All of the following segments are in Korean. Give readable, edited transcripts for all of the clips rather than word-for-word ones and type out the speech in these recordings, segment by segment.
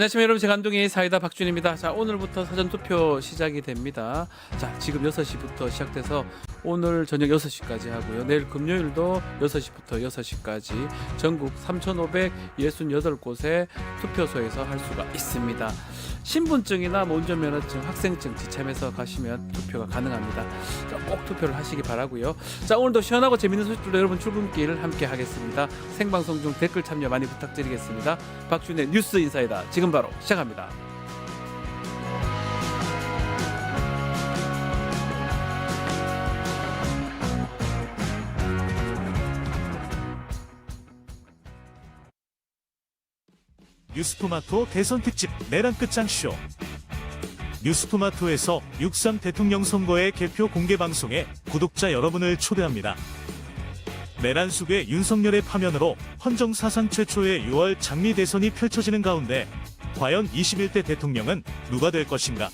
안녕하십니까 여러분, 제가 안동의 사이다 박준입니다. 자, 오늘부터 사전투표 시작이 됩니다. 자, 지금 6시부터 시작돼서 오늘 저녁 6시까지 하고요. 내일 금요일도 6시부터 6시까지 전국 3,568곳의 투표소에서 할 수가 있습니다. 신분증이나 운전면허증, 학생증 지참해서 가시면 투표가 가능합니다. 자, 꼭 투표를 하시기 바라고요. 자, 오늘도 시원하고 재밌는 소식들로 여러분 출근길 함께 하겠습니다. 생방송 중 댓글 참여 많이 부탁드리겠습니다. 박준의 뉴스 인사이다 지금 바로 시작합니다. 뉴스토마토 대선 특집 내란 끝장쇼. 뉴스토마토에서 6.3 대통령 선거의 개표 공개 방송에 구독자 여러분을 초대합니다. 내란 속의 윤석열의 파면으로 헌정 사상 최초의 6월 장미 대선이 펼쳐지는 가운데 과연 21대 대통령은 누가 될 것인가?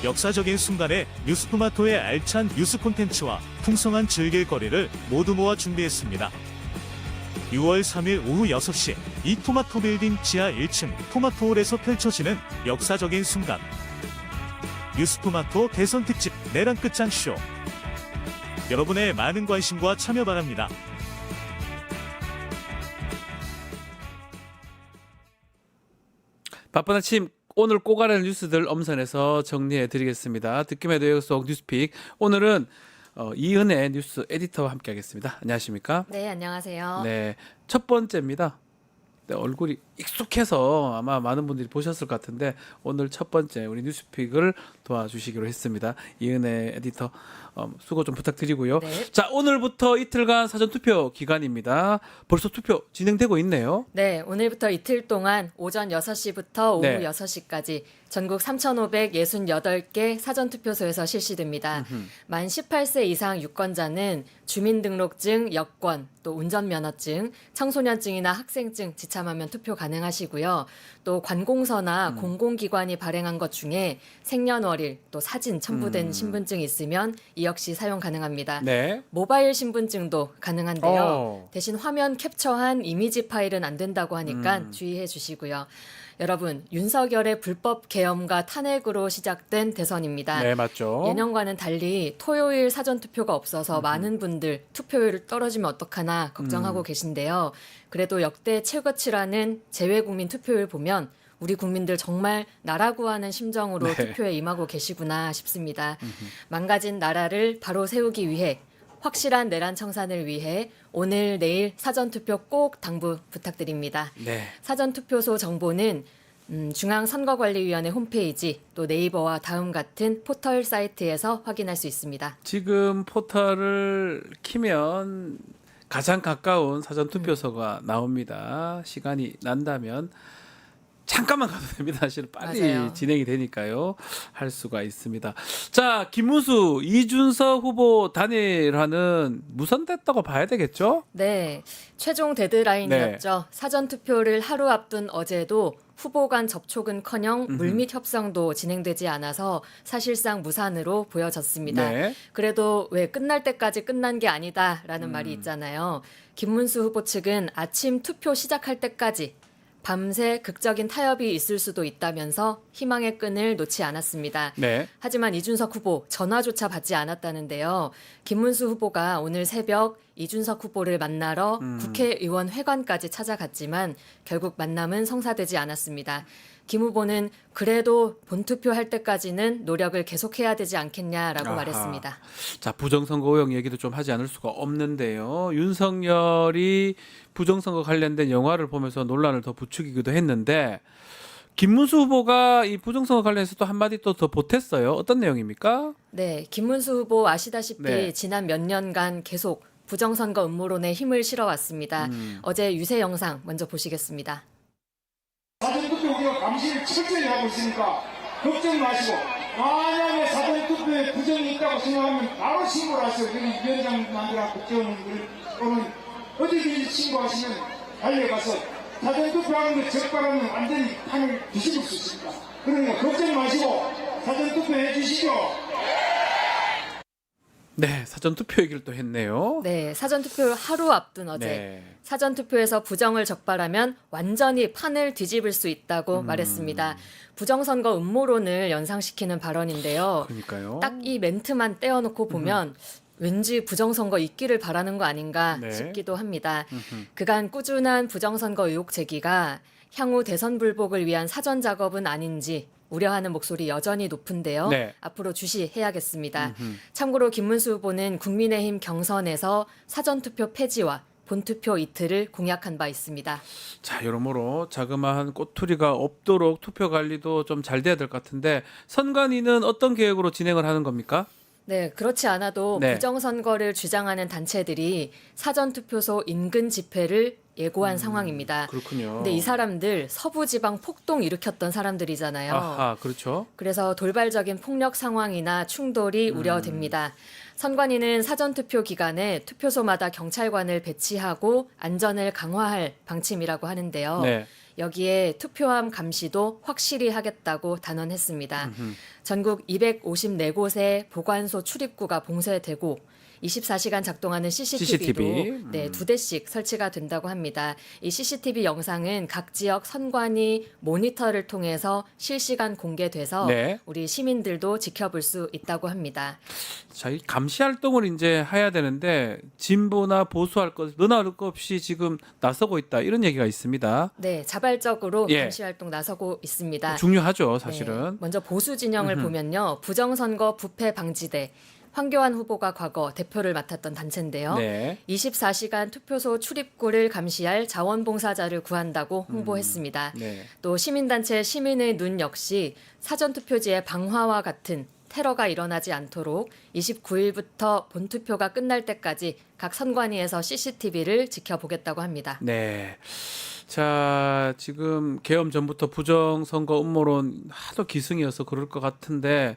역사적인 순간에 뉴스토마토의 알찬 뉴스 콘텐츠와 풍성한 즐길거리를 모두 모아 준비했습니다. 6월 3일 오후 6시 이 토마토 빌딩 지하 1층 토마토홀에서 펼쳐지는 역사적인 순간. 뉴스토마토 대선 특집 내란 끝장쇼. 여러분의 많은 관심과 참여 바랍니다. 바쁜 아침 오늘 꼭 알아야 할 뉴스들 엄선해서 정리해 드리겠습니다. 듣기만 해도 속 뉴스픽. 오늘은 이은혜 뉴스 에디터와 함께 하겠습니다. 안녕하십니까? 네, 안녕하세요. 네, 첫 번째입니다. 네, 얼굴이 익숙해서 아마 많은 분들이 보셨을 것 같은데 오늘 첫 번째 우리 뉴스픽을 도와주시기로 했습니다. 이은혜 에디터 수고 좀 부탁드리고요. 네. 자, 오늘부터 이틀간 사전투표 기간입니다. 벌써 투표 진행되고 있네요. 네, 오늘부터 이틀 동안 오전 6시부터 오후 네. 6시까지 전국 3,568개 사전투표소에서 실시됩니다. 만 18세 이상 유권자는 주민등록증, 여권, 또 운전면허증, 청소년증이나 학생증 지참하면 투표 가능하시고요. 또 관공서나 공공기관이 발행한 것 중에 생년월일, 또 사진 첨부된 신분증이 있으면 이 역시 사용 가능합니다. 네. 모바일 신분증도 가능한데요. 어. 대신 화면 캡처한 이미지 파일은 안 된다고 하니까 주의해 주시고요. 여러분, 윤석열의 불법 계엄과 탄핵으로 시작된 대선입니다. 네, 맞죠. 예년과는 달리 토요일 사전투표가 없어서 많은 분들 투표율 떨어지면 어떡하나 걱정하고 계신데요. 그래도 역대 최고치라는 재외국민 투표율 보면 우리 국민들 정말 나라 구하는 심정으로 네. 투표에 임하고 계시구나 싶습니다. 망가진 나라를 바로 세우기 위해 확실한 내란 청산을 위해 오늘 내일 사전투표 꼭 당부 부탁드립니다. 네. 사전투표소 정보는 중앙선거관리위원회 홈페이지 또 네이버와 다음 같은 포털 사이트에서 확인할 수 있습니다. 지금 포털을 키면 가장 가까운 사전투표소가 나옵니다. 시간이 난다면 잠깐만 가도 됩니다. 사실 빨리 맞아요. 진행이 되니까요. 할 수가 있습니다. 자, 김문수, 이준석 후보 단일화는 무산됐다고 봐야 되겠죠? 네, 최종 데드라인이었죠. 사전투표를 하루 앞둔 어제도 후보 간 접촉은커녕 물밑 협상도 진행되지 않아서 사실상 무산으로 보여졌습니다. 네. 그래도 왜 끝날 때까지 끝난 게 아니다라는 말이 있잖아요. 김문수 후보 측은 아침 투표 시작할 때까지 밤새 극적인 타협이 있을 수도 있다면서 희망의 끈을 놓지 않았습니다. 네. 하지만 이준석 후보 전화조차 받지 않았다는데요. 김문수 후보가 오늘 새벽 이준석 후보를 만나러 국회의원 회관까지 찾아갔지만 결국 만남은 성사되지 않았습니다. 김 후보는 그래도 본투표 할 때까지는 노력을 계속해야 되지 않겠냐라고 아하. 말했습니다. 자, 부정선거 의혹 얘기도 좀 하지 않을 수가 없는데요. 윤석열이 부정선거 관련된 영화를 보면서 논란을 더 부추기기도 했는데 김문수 후보가 이 부정선거 관련해서 또 한마디 또 더 보탰어요. 어떤 내용입니까? 네, 김문수 후보 아시다시피 네. 지난 몇 년간 계속 부정선거 음모론에 힘을 실어왔습니다. 어제 유세 영상 먼저 보시겠습니다. 사전투표 우리가 감시를 철저히 하고 있으니까 걱정 마시고 만약에 사전투표에 부정이 있다고 생각하면 바로 신고를 하세요. 여기 위원장님들하고 국회의원님들 또는 어디든지 신고하시면 달려가서 사전투표하는 게 적발하면 완전히 판을 뒤집을 수 있습니다. 그러니까 걱정 마시고 사전투표 해주시죠. 네, 사전 투표 얘기를 또 했네요. 네, 사전투표 하루 앞둔 어제 네. 사전투표에서 부정을 적발하면 완전히 판을 뒤집을 수 있다고 말했습니다. 부정선거 음모론을 연상시키는 발언인데요. 그러니까요. 딱 이 멘트만 떼어놓고 보면 왠지 부정선거 있기를 바라는 거 아닌가 네. 싶기도 합니다. 그간 꾸준한 부정선거 의혹 제기가 향후 대선 불복을 위한 사전 작업은 아닌지 우려하는 목소리 여전히 높은데요. 네. 앞으로 주시해야겠습니다. 참고로 김문수 후보는 국민의힘 경선에서 사전투표 폐지와 본투표 이틀을 공약한 바 있습니다. 자, 여러모로 자그마한 꼬투리가 없도록 투표 관리도 좀 잘 돼야 될 것 같은데 선관위는 어떤 계획으로 진행을 하는 겁니까? 네, 그렇지 않아도 네. 부정선거를 주장하는 단체들이 사전투표소 인근 집회를 예고한 상황입니다. 그렇군요. 근데 이 사람들 서부지방 폭동 일으켰던 사람들이잖아요. 아하, 그렇죠. 그래서 돌발적인 폭력 상황이나 충돌이 우려됩니다. 선관위는 사전투표 기간에 투표소마다 경찰관을 배치하고 안전을 강화할 방침이라고 하는데요. 네. 여기에 투표함 감시도 확실히 하겠다고 단언했습니다. 전국 254곳의 보관소 출입구가 봉쇄되고 24시간 작동하는 CCTV도 CCTV. 2대씩 설치가 된다고 합니다. 이 CCTV 영상은 각 지역 선관위 모니터를 통해서 실시간 공개돼서 네. 우리 시민들도 지켜볼 수 있다고 합니다. 자, 이 감시 활동을 이제 해야 되는데 진보나 보수할 것 너나 할 것 없이 지금 나서고 있다 이런 얘기가 있습니다. 네, 자발적으로 예. 감시 활동 나서고 있습니다. 중요하죠, 네, 사실은. 먼저 보수 진영을 보면요. 부정선거 부패 방지대 황교안 후보가 과거 대표를 맡았던 단체인데요. 네. 24시간 투표소 출입구를 감시할 자원봉사자를 구한다고 홍보했습니다. 네. 또 시민단체 시민의 눈 역시 사전투표지의 방화와 같은 테러가 일어나지 않도록 29일부터 본투표가 끝날 때까지 각 선관위에서 CCTV를 지켜보겠다고 합니다. 네. 자, 지금 개엄 전부터 부정선거 음모론 하도 기승이어서 그럴 것 같은데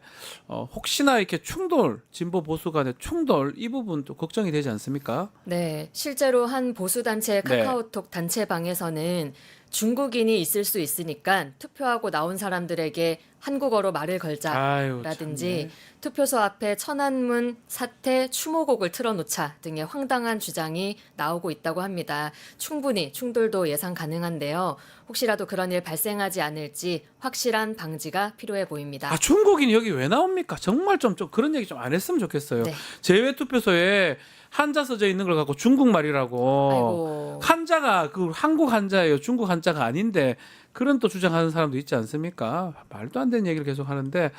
혹시나 이렇게 충돌, 진보 보수 간의 충돌 이 부분도 걱정이 되지 않습니까? 네, 실제로 한 보수단체 네. 카카오톡 단체방에서는 중국인이 있을 수 있으니까 투표하고 나온 사람들에게 한국어로 말을 아유, 걸자라든지 참네. 투표소 앞에 천안문 사태 추모곡을 틀어놓자 등의 황당한 주장이 나오고 있다고 합니다. 충분히 충돌도 예상 가능한데요. 혹시라도 그런 일 발생하지 않을지 확실한 방지가 필요해 보입니다. 아, 중국인이 여기 왜 나옵니까? 정말 좀 그런 얘기 좀 안 했으면 좋겠어요. 네. 제외 투표소에 한자 써져 있는 걸 갖고 중국말이라고. 아이고. 한자가 그 한국 한자예요. 중국 한자가 아닌데 그런 또 주장하는 사람도 있지 않습니까? 말도 안 되는 얘기를 계속 하는데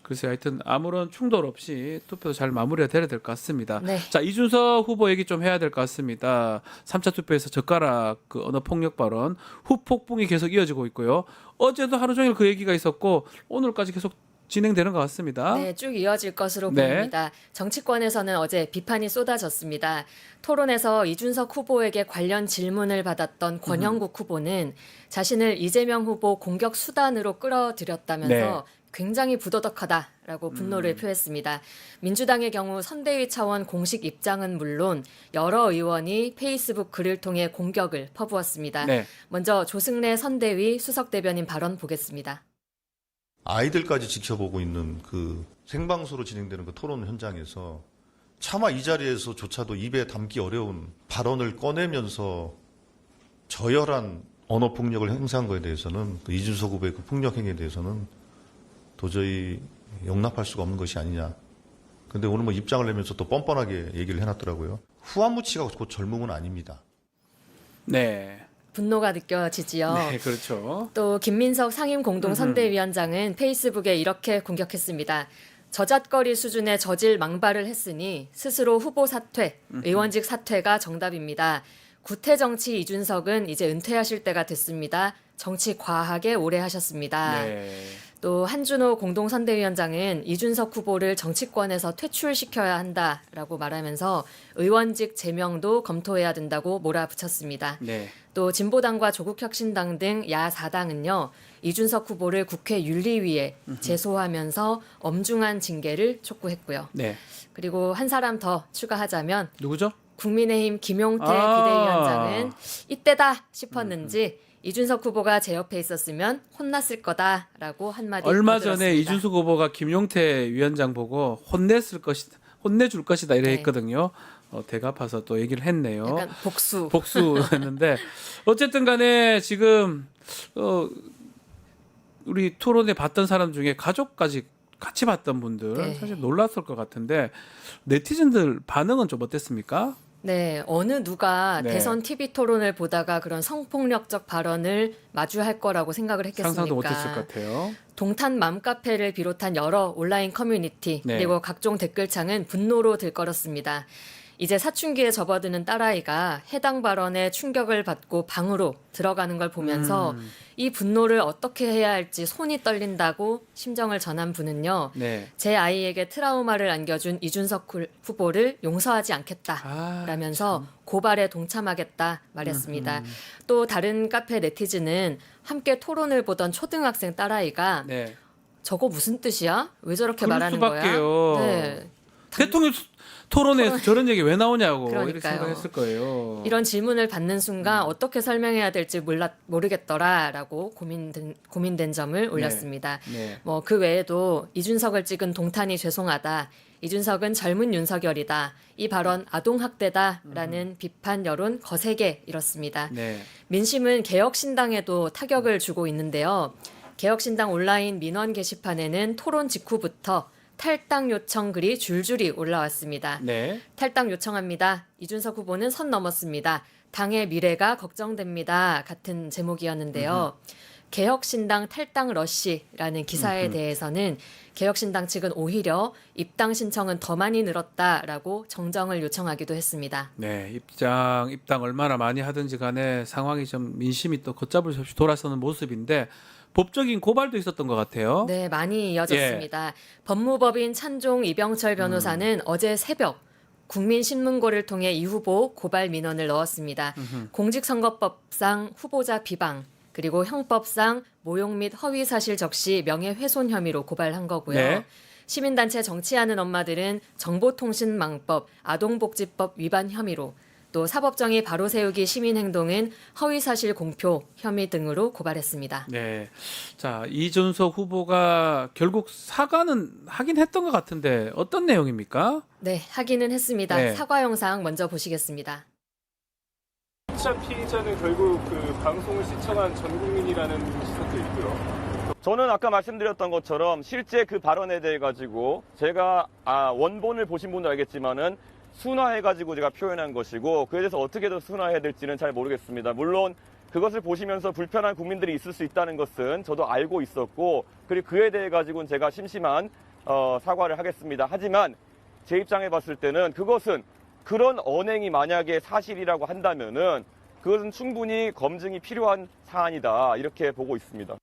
글쎄 하여튼 아무런 충돌 없이 투표 잘 마무리가 돼야 될 것 같습니다. 네. 자, 이준석 후보 얘기 좀 해야 될 것 같습니다. 3차 투표에서 젓가락 그 언어 폭력 발언 후폭풍이 계속 이어지고 있고요. 어제도 하루 종일 그 얘기가 있었고 오늘까지 계속 진행되는 것 같습니다. 네, 쭉 이어질 것으로 네. 보입니다. 정치권에서는 어제 비판이 쏟아졌습니다. 토론에서 이준석 후보에게 관련 질문을 받았던 권영국 후보는 자신을 이재명 후보 공격 수단으로 끌어들였다면서 네. 굉장히 부도덕하다라고 분노를 표했습니다. 민주당의 경우 선대위 차원 공식 입장은 물론 여러 의원이 페이스북 글을 통해 공격을 퍼부었습니다. 네. 먼저 조승래 선대위 수석 대변인 발언 보겠습니다. 아이들까지 지켜보고 있는 그 생방송으로 진행되는 그 토론 현장에서 차마 이 자리에서조차도 입에 담기 어려운 발언을 꺼내면서 저열한 언어 폭력을 행사한 것에 대해서는 그 이준석 후보의 그 폭력 행위에 대해서는 도저히 용납할 수가 없는 것이 아니냐. 근데 오늘 뭐 입장을 내면서 또 뻔뻔하게 얘기를 해놨더라고요. 후한무치가 곧 젊음은 아닙니다. 네. 분노가 느껴지지요. 네, 그렇죠. 또 김민석 상임공동선대위원장은 페이스북에 이렇게 공격했습니다. 저잣거리 수준의 저질 망발을 했으니 스스로 후보 사퇴, 의원직 사퇴가 정답입니다. 구태 정치 이준석은 이제 은퇴하실 때가 됐습니다. 정치 과하게 오래 하셨습니다. 네. 또 한준호 공동선대위원장은 이준석 후보를 정치권에서 퇴출시켜야 한다라고 말하면서 의원직 제명도 검토해야 된다고 몰아붙였습니다. 네. 또 진보당과 조국혁신당 등 야 4당은요. 이준석 후보를 국회 윤리위에 제소하면서 엄중한 징계를 촉구했고요. 네. 그리고 한 사람 더 추가하자면 누구죠? 국민의힘 김용태 아. 비대위원장은 이때다 싶었는지 이준석 후보가 제 옆에 있었으면 혼났을 거다라고 한마디 얼마 덧들었습니다. 전에 이준석 후보가 김용태 위원장 보고 혼내줄 것이다 이래 네. 했거든요. 대갚아서 또 얘기를 했네요. 약간 복수. 복수했는데 어쨌든 간에 지금 우리 토론회 봤던 사람 중에 가족까지 같이 봤던 분들 네. 사실 놀랐을 것 같은데 네티즌들 반응은 좀 어땠습니까? 네, 어느 누가 네. 대선 TV 토론을 보다가 그런 성폭력적 발언을 마주할 거라고 생각을 했겠습니까? 상상도 못했을 것 같아요. 동탄 맘카페를 비롯한 여러 온라인 커뮤니티 네. 그리고 각종 댓글창은 분노로 들끓었습니다. 이제 사춘기에 접어드는 딸아이가 해당 발언에 충격을 받고 방으로 들어가는 걸 보면서 이 분노를 어떻게 해야 할지 손이 떨린다고 심정을 전한 분은요. 네. 제 아이에게 트라우마를 안겨준 이준석 후보를 용서하지 않겠다 라면서 고발에 동참하겠다 말했습니다. 또 다른 카페 네티즌은 함께 토론을 보던 초등학생 딸아이가 네. 저거 무슨 뜻이야? 왜 저렇게 그럴 말하는 수밖에요. 거야? 네. 대통령 토론회에서 저런 얘기 왜 나오냐고 이렇게 그러니까요. 생각했을 거예요. 이런 질문을 받는 순간 어떻게 설명해야 될지 모르겠더라라고 고민된 점을 올렸습니다. 네. 뭐 그 외에도 이준석을 찍은 동탄이 죄송하다. 이준석은 젊은 윤석열이다. 이 발언 아동학대다라는 비판 여론 거세게 일었습니다. 네. 민심은 개혁신당에도 타격을 주고 있는데요. 개혁신당 온라인 민원 게시판에는 토론 직후부터 탈당 요청 글이 줄줄이 올라왔습니다. 네. 탈당 요청합니다. 이준석 후보는 선 넘었습니다. 당의 미래가 걱정됩니다. 같은 제목이었는데요. 개혁신당 탈당 러시라는 기사에 대해서는 개혁신당 측은 오히려 입당 신청은 더 많이 늘었다라고 정정을 요청하기도 했습니다. 네, 입당 얼마나 많이 하든지 간에 상황이 좀 민심이 또 걷잡을 수 없이 돌아서는 모습인데 법적인 고발도 있었던 것 같아요. 네, 많이 이어졌습니다. 법무법인 찬종 이병철 변호사는 어제 새벽 국민신문고를 통해 이 후보 고발 민원을 넣었습니다. 공직선거법상 후보자 비방 그리고 형법상 모욕 및 허위사실 적시 명예훼손 혐의로 고발한 거고요. 네. 시민단체 정치하는 엄마들은 정보통신망법, 아동복지법 위반 혐의로 또 사법정의 바로 세우기 시민행동은 허위사실 공표 혐의 등으로 고발했습니다. 네. 자, 이준석 후보가 결국 사과는 하긴 했던 것 같은데 어떤 내용입니까? 네, 하기는 했습니다. 네. 사과 영상 먼저 보시겠습니다. 시차 피해자는 결국 그 방송을 시청한 전 국민이라는 시선도 있고요. 저는 아까 말씀드렸던 것처럼 실제 그 발언에 대해 가지고 제가 원본을 보신 분도 알겠지만은 순화해가지고 제가 표현한 것이고 그에 대해서 어떻게 더 순화해야 될지는 잘 모르겠습니다. 물론 그것을 보시면서 불편한 국민들이 있을 수 있다는 것은 저도 알고 있었고 그리고 그에 대해 가지고는 제가 심심한 사과를 하겠습니다. 하지만 제 입장에 봤을 때는 그것은 그런 언행이 만약에 사실이라고 한다면은 그것은 충분히 검증이 필요한 사안이다 이렇게 보고 있습니다.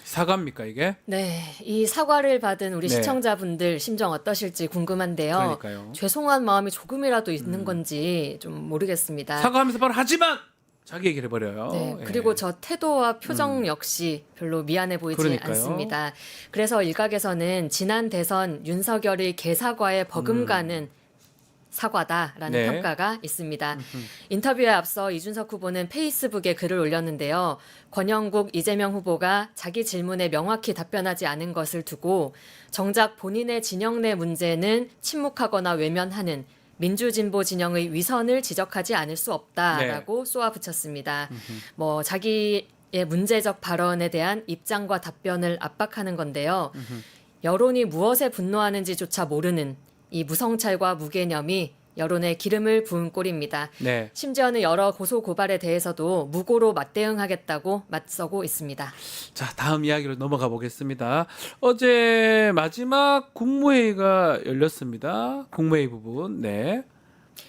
사과입니까 이게? 네, 이 사과를 받은 우리 네. 시청자분들 심정 어떠실지 궁금한데요. 그러니까요. 죄송한 마음이 조금이라도 있는 건지 좀 모르겠습니다. 사과하면서 바로 하지만 자기 얘기를 해버려요. 네, 예. 그리고 저 태도와 표정 역시 별로 미안해 보이지 그러니까요. 않습니다. 그래서 일각에서는 지난 대선 윤석열의 개사과에 버금가는 사과다라는 네. 평가가 있습니다. 인터뷰에 앞서 이준석 후보는 페이스북에 글을 올렸는데요. 권영국, 이재명 후보가 자기 질문에 명확히 답변하지 않은 것을 두고 정작 본인의 진영 내 문제는 침묵하거나 외면하는 민주진보 진영의 위선을 지적하지 않을 수 없다라고 쏘아붙였습니다. 뭐 자기의 문제적 발언에 대한 입장과 답변을 압박하는 건데요. 여론이 무엇에 분노하는지조차 모르는 이 무성찰과 무개념이 여론에 기름을 부은 꼴입니다. 네. 심지어는 여러 고소 고발에 대해서도 무고로 맞대응하겠다고 맞서고 있습니다. 자, 다음 이야기로 넘어가 보겠습니다. 어제 마지막 국무회의가 열렸습니다. 국무회의 부분. 네.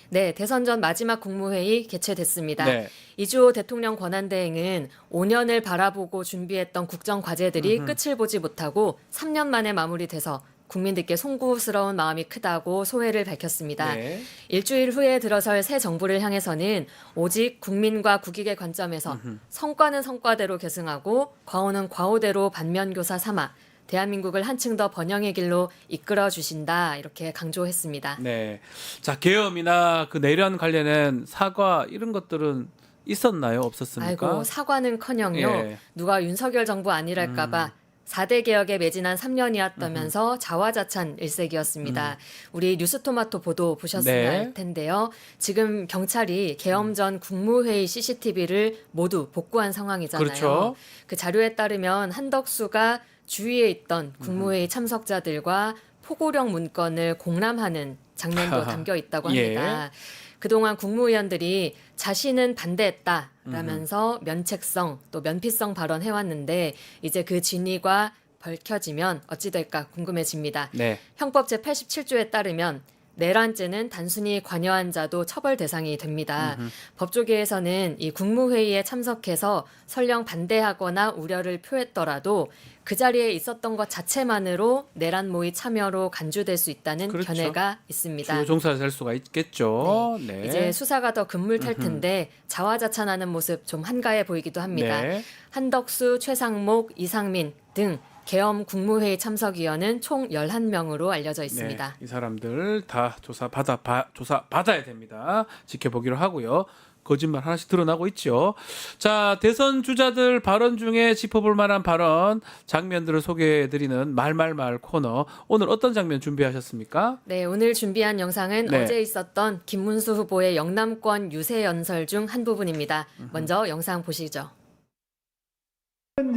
네, 대선 전 마지막 국무회의 개최됐습니다. 네. 이주호 대통령 권한대행은 5년을 바라보고 준비했던 국정과제들이 끝을 보지 못하고 3년 만에 마무리돼서 국민들께 송구스러운 마음이 크다고 소회를 밝혔습니다. 네. 일주일 후에 들어설 새 정부를 향해서는 오직 국민과 국익의 관점에서 성과는 성과대로 계승하고 과오는 과오대로 반면교사 삼아 대한민국을 한층 더 번영의 길로 이끌어 주신다 이렇게 강조했습니다. 네. 자, 계엄이나 그 내란 관련된 사과 이런 것들은 있었나요? 없었습니까? 아이고 사과는커녕요. 예. 누가 윤석열 정부 아니랄까봐 4대 개혁에 매진한 3년이었다면서 자화자찬 일색이었습니다. 우리 뉴스토마토 보도 보셨을 네. 텐데요. 지금 경찰이 계엄 전 국무회의 CCTV를 모두 복구한 상황이잖아요. 그렇죠. 그 자료에 따르면 한덕수가 주위에 있던 국무회의 참석자들과 포고령 문건을 공람하는 장면도 담겨 있다고 예. 합니다. 그동안 국무위원들이 자신은 반대했다라면서 면책성 또 면피성 발언해왔는데 이제 그 진위가 밝혀지면 어찌 될까 궁금해집니다. 네. 형법 제87조에 따르면 내란죄는 단순히 관여한 자도 처벌 대상이 됩니다. 법조계에서는 이 국무회의에 참석해서 설령 반대하거나 우려를 표했더라도 그 자리에 있었던 것 자체만으로 내란 모의 참여로 간주될 수 있다는 그렇죠. 견해가 있습니다. 주요 종사자 될 수가 있겠죠. 네. 이제 수사가 더 급물탈 텐데 자화자찬하는 모습 좀 한가해 보이기도 합니다. 네. 한덕수, 최상목, 이상민 등 계엄 국무회의 참석위원은 총 11명으로 알려져 있습니다. 네, 이 사람들 다 조사 받아야 됩니다. 지켜보기로 하고요. 거짓말 하나씩 드러나고 있죠. 자, 대선 주자들 발언 중에 짚어볼 만한 발언 장면들을 소개해드리는 말말말 코너. 오늘 어떤 장면 준비하셨습니까? 네, 오늘 준비한 영상은 네. 어제 있었던 김문수 후보의 영남권 유세 연설 중 한 부분입니다. 먼저 영상 보시죠.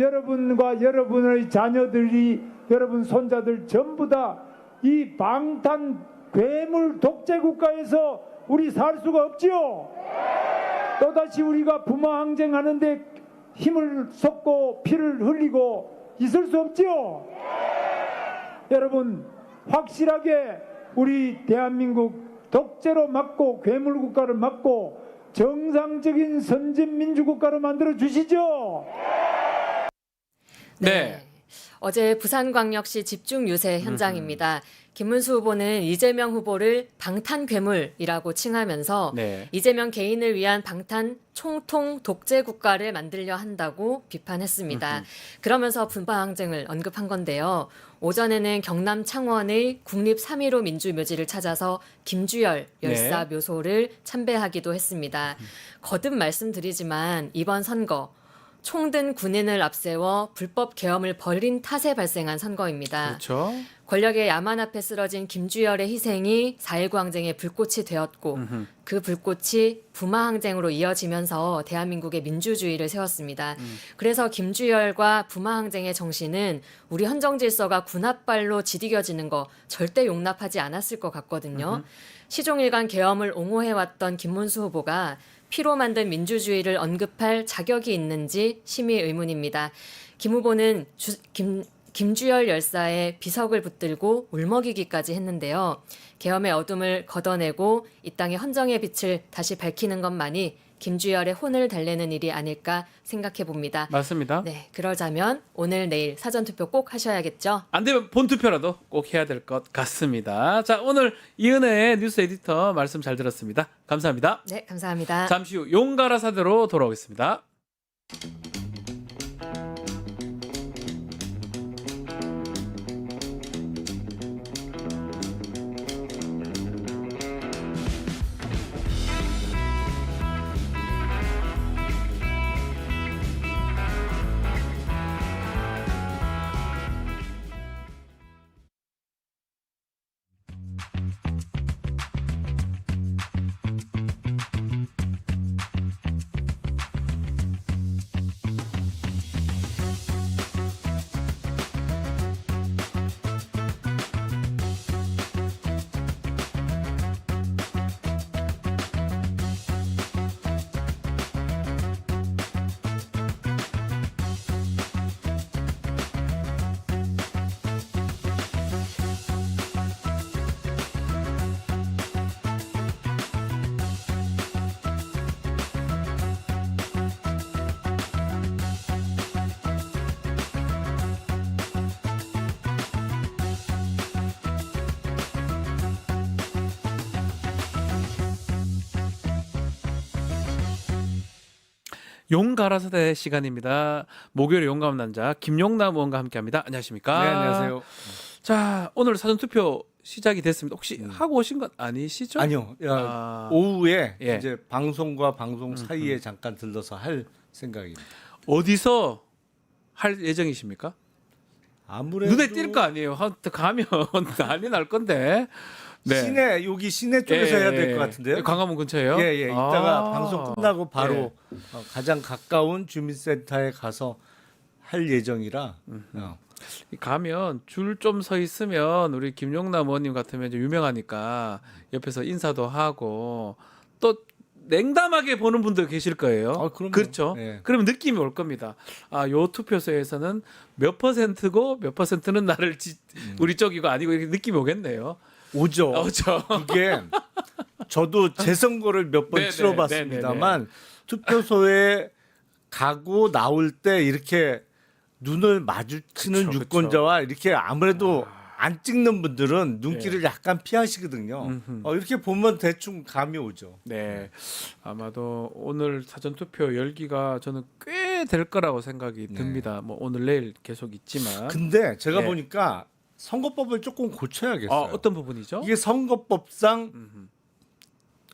여러분과 여러분의 자녀들이 여러분 손자들 전부 다 이 방탄 괴물 독재 국가에서 우리 살 수가 없지요. 또다시 우리가 부마 항쟁하는데 힘을 쏟고 피를 흘리고 있을 수 없지요. 여러분 확실하게 우리 대한민국 독재로 막고 괴물 국가를 막고 정상적인 선진 민주 국가로 만들어 주시죠. 네. 어제 부산광역시 집중 유세 현장입니다. 김문수 후보는 이재명 후보를 방탄 괴물이라고 칭하면서 네. 이재명 개인을 위한 방탄 총통 독재 국가를 만들려 한다고 비판했습니다. 그러면서 분파항쟁을 언급한 건데요. 오전에는 경남 창원의 국립 3.15 민주묘지를 찾아서 김주열 열사 묘소를 참배하기도 했습니다. 거듭 말씀드리지만 이번 선거 총든 군인을 앞세워 불법 계엄을 벌인 탓에 발생한 선거입니다. 그렇죠. 권력의 야만 앞에 쓰러진 김주열의 희생이 4.19 항쟁의 불꽃이 되었고 그 불꽃이 부마 항쟁으로 이어지면서 대한민국의 민주주의를 세웠습니다. 그래서 김주열과 부마 항쟁의 정신은 우리 헌정 질서가 군합발로 지디겨지는 거 절대 용납하지 않았을 것 같거든요. 시종일관 계엄을 옹호해왔던 김문수 후보가 피로 만든 민주주의를 언급할 자격이 있는지 심히 의문입니다. 김 후보는 김주열 열사의 비석을 붙들고 울먹이기까지 했는데요. 계엄의 어둠을 걷어내고 이 땅의 헌정의 빛을 다시 밝히는 것만이 김주열의 혼을 달래는 일이 아닐까 생각해 봅니다. 맞습니다. 네, 그러자면 오늘 내일 사전투표 꼭 하셔야겠죠? 안 되면 본투표라도 꼭 해야 될 것 같습니다. 자, 오늘 이은혜의 뉴스 에디터 말씀 잘 들었습니다. 감사합니다. 네, 감사합니다. 잠시 후 용가라 사대로 돌아오겠습니다. 용가라사대 시간입니다. 목요일 용감 남자 김용남 의원과 함께합니다. 안녕하십니까? 네, 안녕하세요. 자, 오늘 사전 투표 시작이 됐습니다. 혹시 하고 오신 건 아니시죠? 아니요. 아. 오후에 예. 이제 방송과 방송 사이에 잠깐 들러서 할 생각입니다. 어디서 할 예정이십니까? 아무래도 눈에 띌 거 아니에요. 하여튼 가면 난리 날 건데. 네. 시내 여기 시내 쪽에서 해야 될 것 같은데요. 광화문 근처에요? 예, 이따가 아. 방송 끝나고 바로 네. 가장 가까운 주민센터에 가서 할 예정이라. 가면 줄 좀 서 있으면 우리 김용남 의원님 같으면 이제 유명하니까 옆에서 인사도 하고 또 냉담하게 보는 분도 계실 거예요. 그럼요. 그렇죠. 네. 그러면 느낌이 올 겁니다. 아, 요 투표소에서는 몇 퍼센트고 몇 퍼센트는 나를 우리 쪽이고 아니고 이렇게 느낌이 오겠네요. 오죠. 그렇죠. 그게 저도 재선거를 몇 번 네네, 치러봤습니다만 투표소에 가고 나올 때 이렇게 눈을 마주치는 그쵸, 유권자와 이렇게 아무래도 안 찍는 분들은 눈길을 약간 피하시거든요. 이렇게 보면 대충 감이 오죠. 네. 아마도 오늘 사전 투표 열기가 저는 꽤 될 거라고 생각이 듭니다. 뭐 오늘 내일 계속 있지만. 근데 제가 네. 보니까 선거법을 조금 고쳐야겠어요. 어떤 부분이죠? 이게 선거법상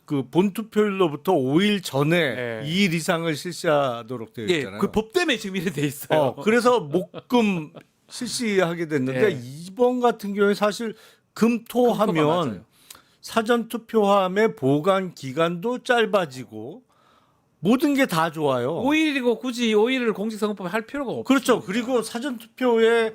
그 본투표일로부터 5일 전에 네. 2일 이상을 실시하도록 되어 예, 있잖아요. 그 법 때문에 지금 이래 돼 있어요. 그래서 목금 실시하게 됐는데 네. 이번 같은 경우에 사실 금토하면 금토가 맞아요. 사전 투표함의 보관 기간도 짧아지고 모든 게 다 좋아요. 5일이고 굳이 5일을 공직선거법에 할 필요가 없죠. 그렇죠. 그리고 사전 투표의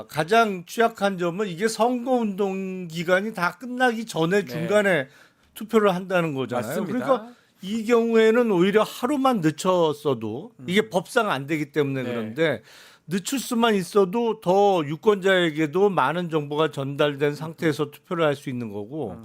가장 취약한 점은 이게 선거운동 기간이 다 끝나기 전에 중간에 투표를 한다는 거잖아요. 맞습니다. 그러니까 이 경우에는 오히려 하루만 늦췄어도 이게 법상 안 되기 때문에 네. 그런데 늦출 수만 있어도 더 유권자에게도 많은 정보가 전달된 상태에서 투표를 할 수 있는 거고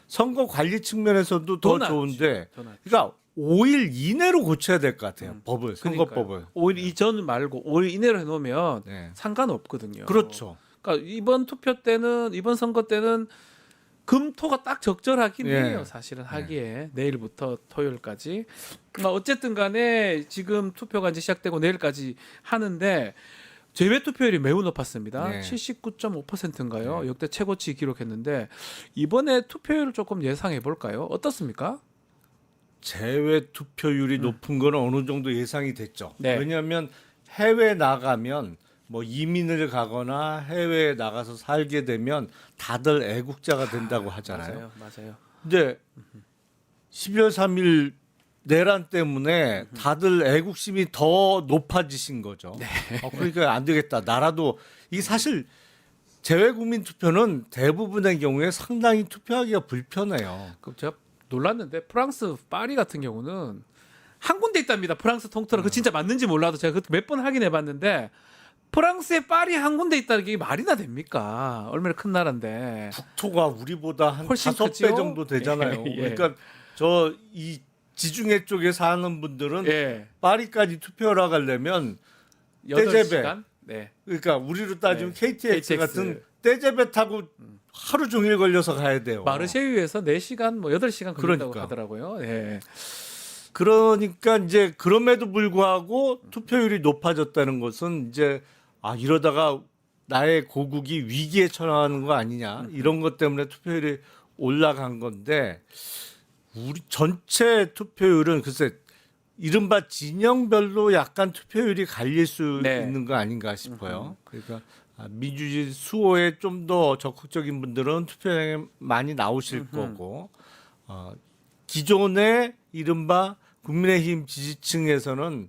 선거 관리 측면에서도 더 낫죠. 좋은데 더 낫죠. 그러니까 5일 이내로 고쳐야 될 것 같아요. 법을 선거법을. 5일 이전 말고 5일 이내로 해놓으면 네. 상관없거든요. 그렇죠. 그러니까 이번 투표 때는 이번 선거 때는 금토가 딱 적절하긴 예. 해요. 사실은 하기에 내일부터 토요일까지. 어쨌든 간에 지금 투표가 이제 시작되고 내일까지 하는데 제외 투표율이 매우 높았습니다. 네. 79.5%인가요? 역대 최고치 기록했는데 이번에 투표율을 조금 예상해 볼까요? 어떻습니까? 제외 투표율이 높은 거는 어느 정도 예상이 됐죠. 네. 왜냐하면 해외 나가면 뭐 이민을 가거나 해외에 나가서 살게 되면 다들 애국자가 된다고 하잖아요. 맞아요. 근데 12월 3일 내란 때문에 다들 애국심이 더 높아지신 거죠. 그러니까 안 되겠다. 나라도 이 사실 재외국민 투표는 대부분의 경우에 상당히 투표하기가 불편해요. 그 제가 놀랐는데 프랑스 파리 같은 경우는 한 군데 있답니다. 프랑스 통틀어. 그 진짜 맞는지 몰라도 제가 몇 번 확인해봤는데 프랑스의 파리 한 군데 있다는 게 말이나 됩니까? 얼마나 큰 나라인데. 국토가 우리보다 한 훨씬 5배 크죠? 정도 되잖아요. 예. 그러니까 저 이 지중해 쪽에 사는 분들은 예. 파리까지 투표를 가려면 8시간? 네. 그러니까 우리로 따지면 네. KTX 같은 떼제배 타고 하루 종일 걸려서 가야 돼요. 마르쉐유에서 4시간 뭐 8시간 걸린다고 그러니까. 하더라고요. 예. 그러니까 이제 그럼에도 불구하고 투표율이 높아졌다는 것은 이제 이러다가 나의 고국이 위기에 처하는 거 아니냐 이런 것 때문에 투표율이 올라간 건데 우리 전체 투표율은 글쎄 이른바 진영별로 약간 투표율이 갈릴 수 네. 있는 거 아닌가 싶어요. 그러니까 민주주의 수호에 좀 더 적극적인 분들은 투표장에 많이 나오실 거고 기존의 이른바 국민의힘 지지층에서는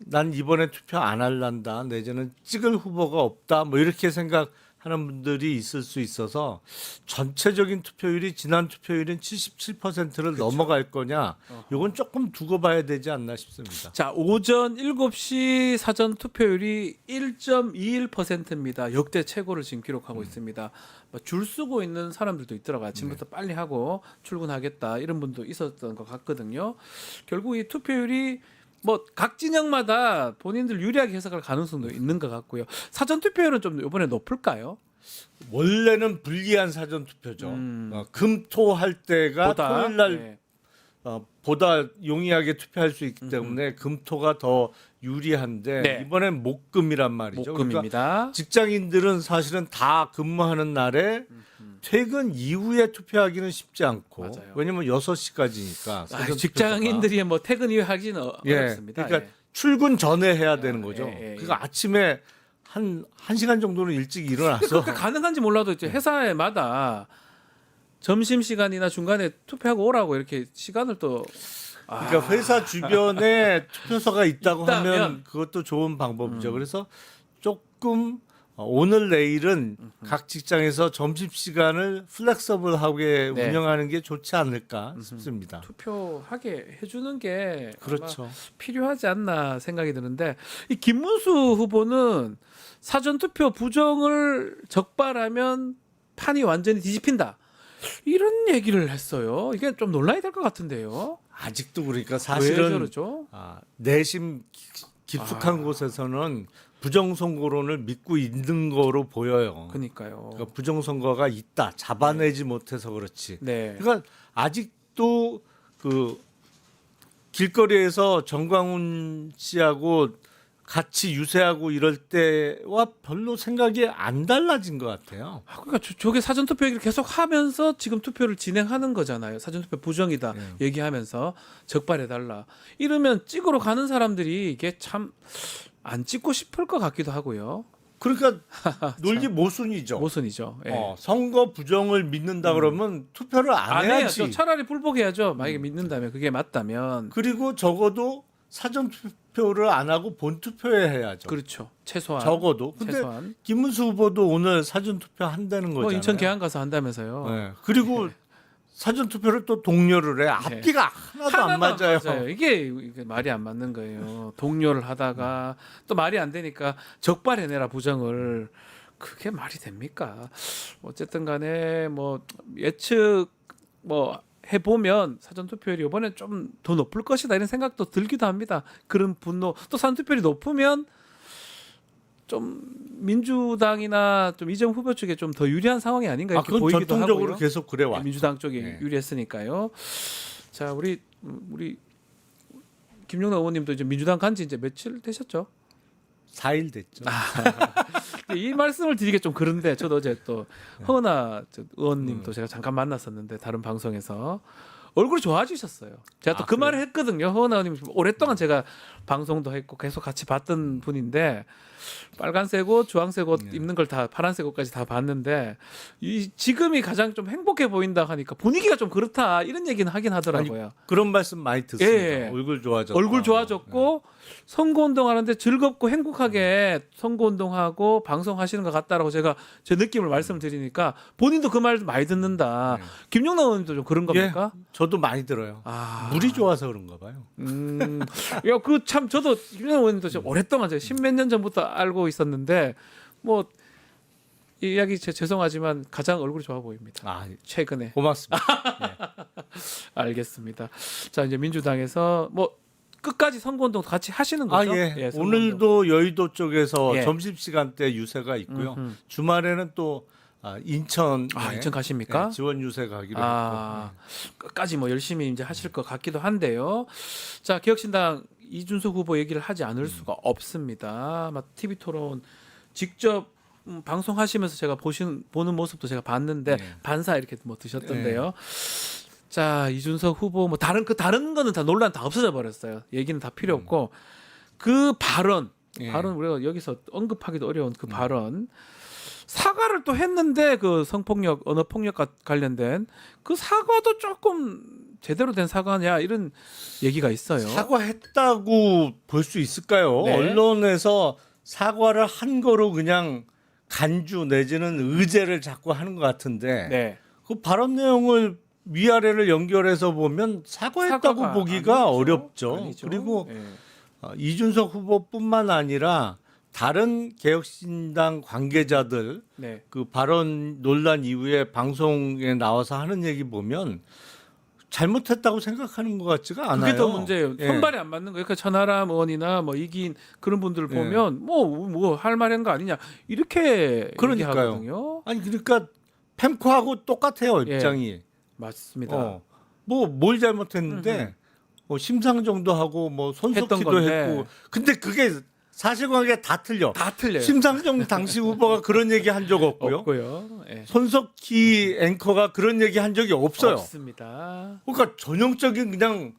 난 이번에 투표 안 할란다. 내지는 찍을 후보가 없다. 뭐 이렇게 생각하는 분들이 있을 수 있어서 전체적인 투표율이 지난 투표율은 77%를 넘어갈 거냐. 이건 조금 두고 봐야 되지 않나 싶습니다. 자, 오전 7시 사전 투표율이 1.21%입니다. 역대 최고를 지금 기록하고 있습니다. 줄 쓰고 있는 사람들도 있더라고요. 아침부터 빨리 하고 출근하겠다 이런 분도 있었던 것 같거든요. 결국 이 투표율이 각 진영마다 본인들 유리하게 해석할 가능성도 있는 것 같고요. 사전 투표율은 좀 이번에 높을까요? 원래는 불리한 사전 투표죠. 금토할 때가 토요일날 네. 보다 용이하게 투표할 수 있기 때문에 금토가 더 유리한데 네. 이번엔 목금이란 말이죠. 목금입니다. 그러니까 직장인들은 사실은 다 근무하는 날에 퇴근 이후에 투표하기는 쉽지 않고 맞아요. 왜냐면 6시까지니까 직장인들이 퇴근 이후에 하기는 어렵습니다. 그러니까 예. 출근 전에 해야 되는 거죠. 예. 그러니까 아침에 한 1시간 정도는 일찍 일어나서 그게 가능한지 몰라도 이제 회사마다 점심 시간이나 중간에 투표하고 오라고 이렇게 시간을 또 그러니까 회사 주변에 투표소가 있다고 있다면. 하면 그것도 좋은 방법이죠. 그래서 조금 오늘 내일은 각 직장에서 점심 시간을 플렉서블하게 네. 운영하는 게 좋지 않을까 싶습니다. 투표하게 해주는 게 그렇죠. 아마 필요하지 않나 생각이 드는데 이 김문수 후보는 사전 투표 부정을 적발하면 판이 완전히 뒤집힌다 이런 얘기를 했어요. 이게 좀 논란이 될 것 같은데요. 아직도 그러니까 왜 사실은 저러죠? 내심 깊숙한 곳에서는 부정선거론을 믿고 있는 거로 보여요. 그러니까요. 그러니까 부정선거가 있다. 잡아내지 못해서 그렇지. 네. 그러니까 아직도 그 길거리에서 정광훈 씨하고 같이 유세하고 이럴 때와 별로 생각이 안 달라진 것 같아요. 그러니까 저게 사전 투표 얘기를 계속 하면서 지금 투표를 진행하는 거잖아요. 사전 투표 부정이다 얘기하면서 적발해 달라. 이러면 찍으러 가는 사람들이 이게 참 안 찍고 싶을 것 같기도 하고요. 그러니까 논리 모순이죠. 모순이죠. 예. 선거 부정을 믿는다 그러면 투표를 안 해야지. 해야죠. 차라리 불복해야죠. 만약에 믿는다면 그게 맞다면. 그리고 적어도 사전 투표를 안 하고 본 투표에 해야죠. 그렇죠. 최소한. 적어도. 근데 최소한. 김문수 후보도 오늘 사전 투표 한다는 거잖아요. 뭐 인천 계양 가서 한다면서요. 네. 그리고 사전 투표를 또 독려를 해. 앞뒤가 하나도 안 맞아요. 이게 말이 안 맞는 거예요. 동료를 하다가 또 말이 안 되니까 적발해내라 부정을. 그게 말이 됩니까? 어쨌든 간에 뭐 예측 뭐 해보면 사전투표율이 이번에 좀 더 높을 것이다 이런 생각도 들기도 합니다. 그런 분노 또 사전투표율이 높으면 좀 민주당이나 좀 이재명 후보 쪽에 좀 더 유리한 상황이 아닌가 이렇게 그건 보이기도 전통적으로 하고요. 계속 그래 왔죠. 민주당 쪽이 네. 유리했으니까요. 자 우리 김용남 의원님도 이제 민주당 간지 이제 며칠 되셨죠? 4일 됐죠. 근데 이 말씀을 드리기 좀 그런데 저도 어제 또 허은하 의원님도 제가 잠깐 만났었는데 다른 방송에서 얼굴이 좋아지셨어요. 제가 또 그 말을 했거든요. 허은하 의원님 오랫동안 제가 방송도 했고 계속 같이 봤던 분인데 빨간색 옷, 주황색 옷 입는 걸 다 파란색 옷까지 다 봤는데 이 지금이 가장 좀 행복해 보인다 하니까 분위기가 좀 그렇다 이런 얘기는 하긴 하더라고요. 그런 말씀 많이 듣습니다. 예. 얼굴 좋아졌다. 얼굴 좋아졌고 선거운동하는데 즐겁고 행복하게 선거운동하고 방송하시는 것 같다라고 제가 제 느낌을 말씀드리니까 본인도 그 말 많이 듣는다. 김용남 의원님도 좀 그런 겁니까? 예, 저도 많이 들어요. 아. 물이 좋아서 그런가 봐요. 야, 그 참 저도 김용남 의원님도 좀 오랫동안 제가 십몇 년 전부터 알고 있었는데 뭐 이 이야기 죄송하지만 가장 얼굴이 좋아 보입니다. 최근에. 고맙습니다. 알겠습니다. 자 이제 민주당에서 뭐 끝까지 선거운동 같이 하시는 거죠? 예. 선거운동. 오늘도 여의도 쪽에서 예. 점심시간대 유세가 있고요. 주말에는 또 인천 인천 가십니까? 지원 유세 가기로 했고. 끝까지 뭐 열심히 이제 하실 것 같기도 한데요. 자, 개혁신당 이준석 후보 얘기를 하지 않을 수가 없습니다. TV 토론 직접 방송하시면서 제가 보는 모습도 제가 봤는데 반사 이렇게 뭐 드셨던데요. 자, 이준석 후보 뭐 다른 거는 다 논란 다 없어져 버렸어요. 얘기는 다 필요 없고 그 발언 우리가 여기서 언급하기도 어려운 그 발언 사과를 또 했는데 그 성폭력 언어폭력과 관련된 그 사과도 조금 제대로 된 사과냐 이런 얘기가 있어요. 사과했다고 볼 수 있을까요? 네. 언론에서 사과를 한 거로 그냥 간주 내지는 의제를 자꾸 하는 것 같은데 네. 그 발언 내용을 위아래를 연결해서 보면 사과했다고 사과가 보기가 아니죠. 어렵죠. 아니죠. 그리고 예. 이준석 후보뿐만 아니라 다른 개혁신당 관계자들 네. 그 발언 논란 이후에 방송에 나와서 하는 얘기 보면 잘못했다고 생각하는 것 같지가 않아요. 그게 더 문제예요. 예. 손발이 안 맞는 거예요. 그러니까 천하람 의원이나 뭐 이긴 그런 분들 보면 뭐 할 말인 거 아니냐 이렇게 그러니까요. 얘기하거든요. 아니 그러니까 펜코하고 똑같아요 입장이. 예. 맞습니다. 뭐 뭘 잘못했는데 뭐 심상정도 하고 뭐 손석희도 했던 건데. 했고 근데 그게 사실관계 다 틀려. 다 틀려요. 심상정 당시 후보가 그런 얘기 한 적 없고요. 없고요. 예. 손석희 앵커가 그런 얘기 한 적이 없어요. 없습니다. 그러니까 전형적인 그냥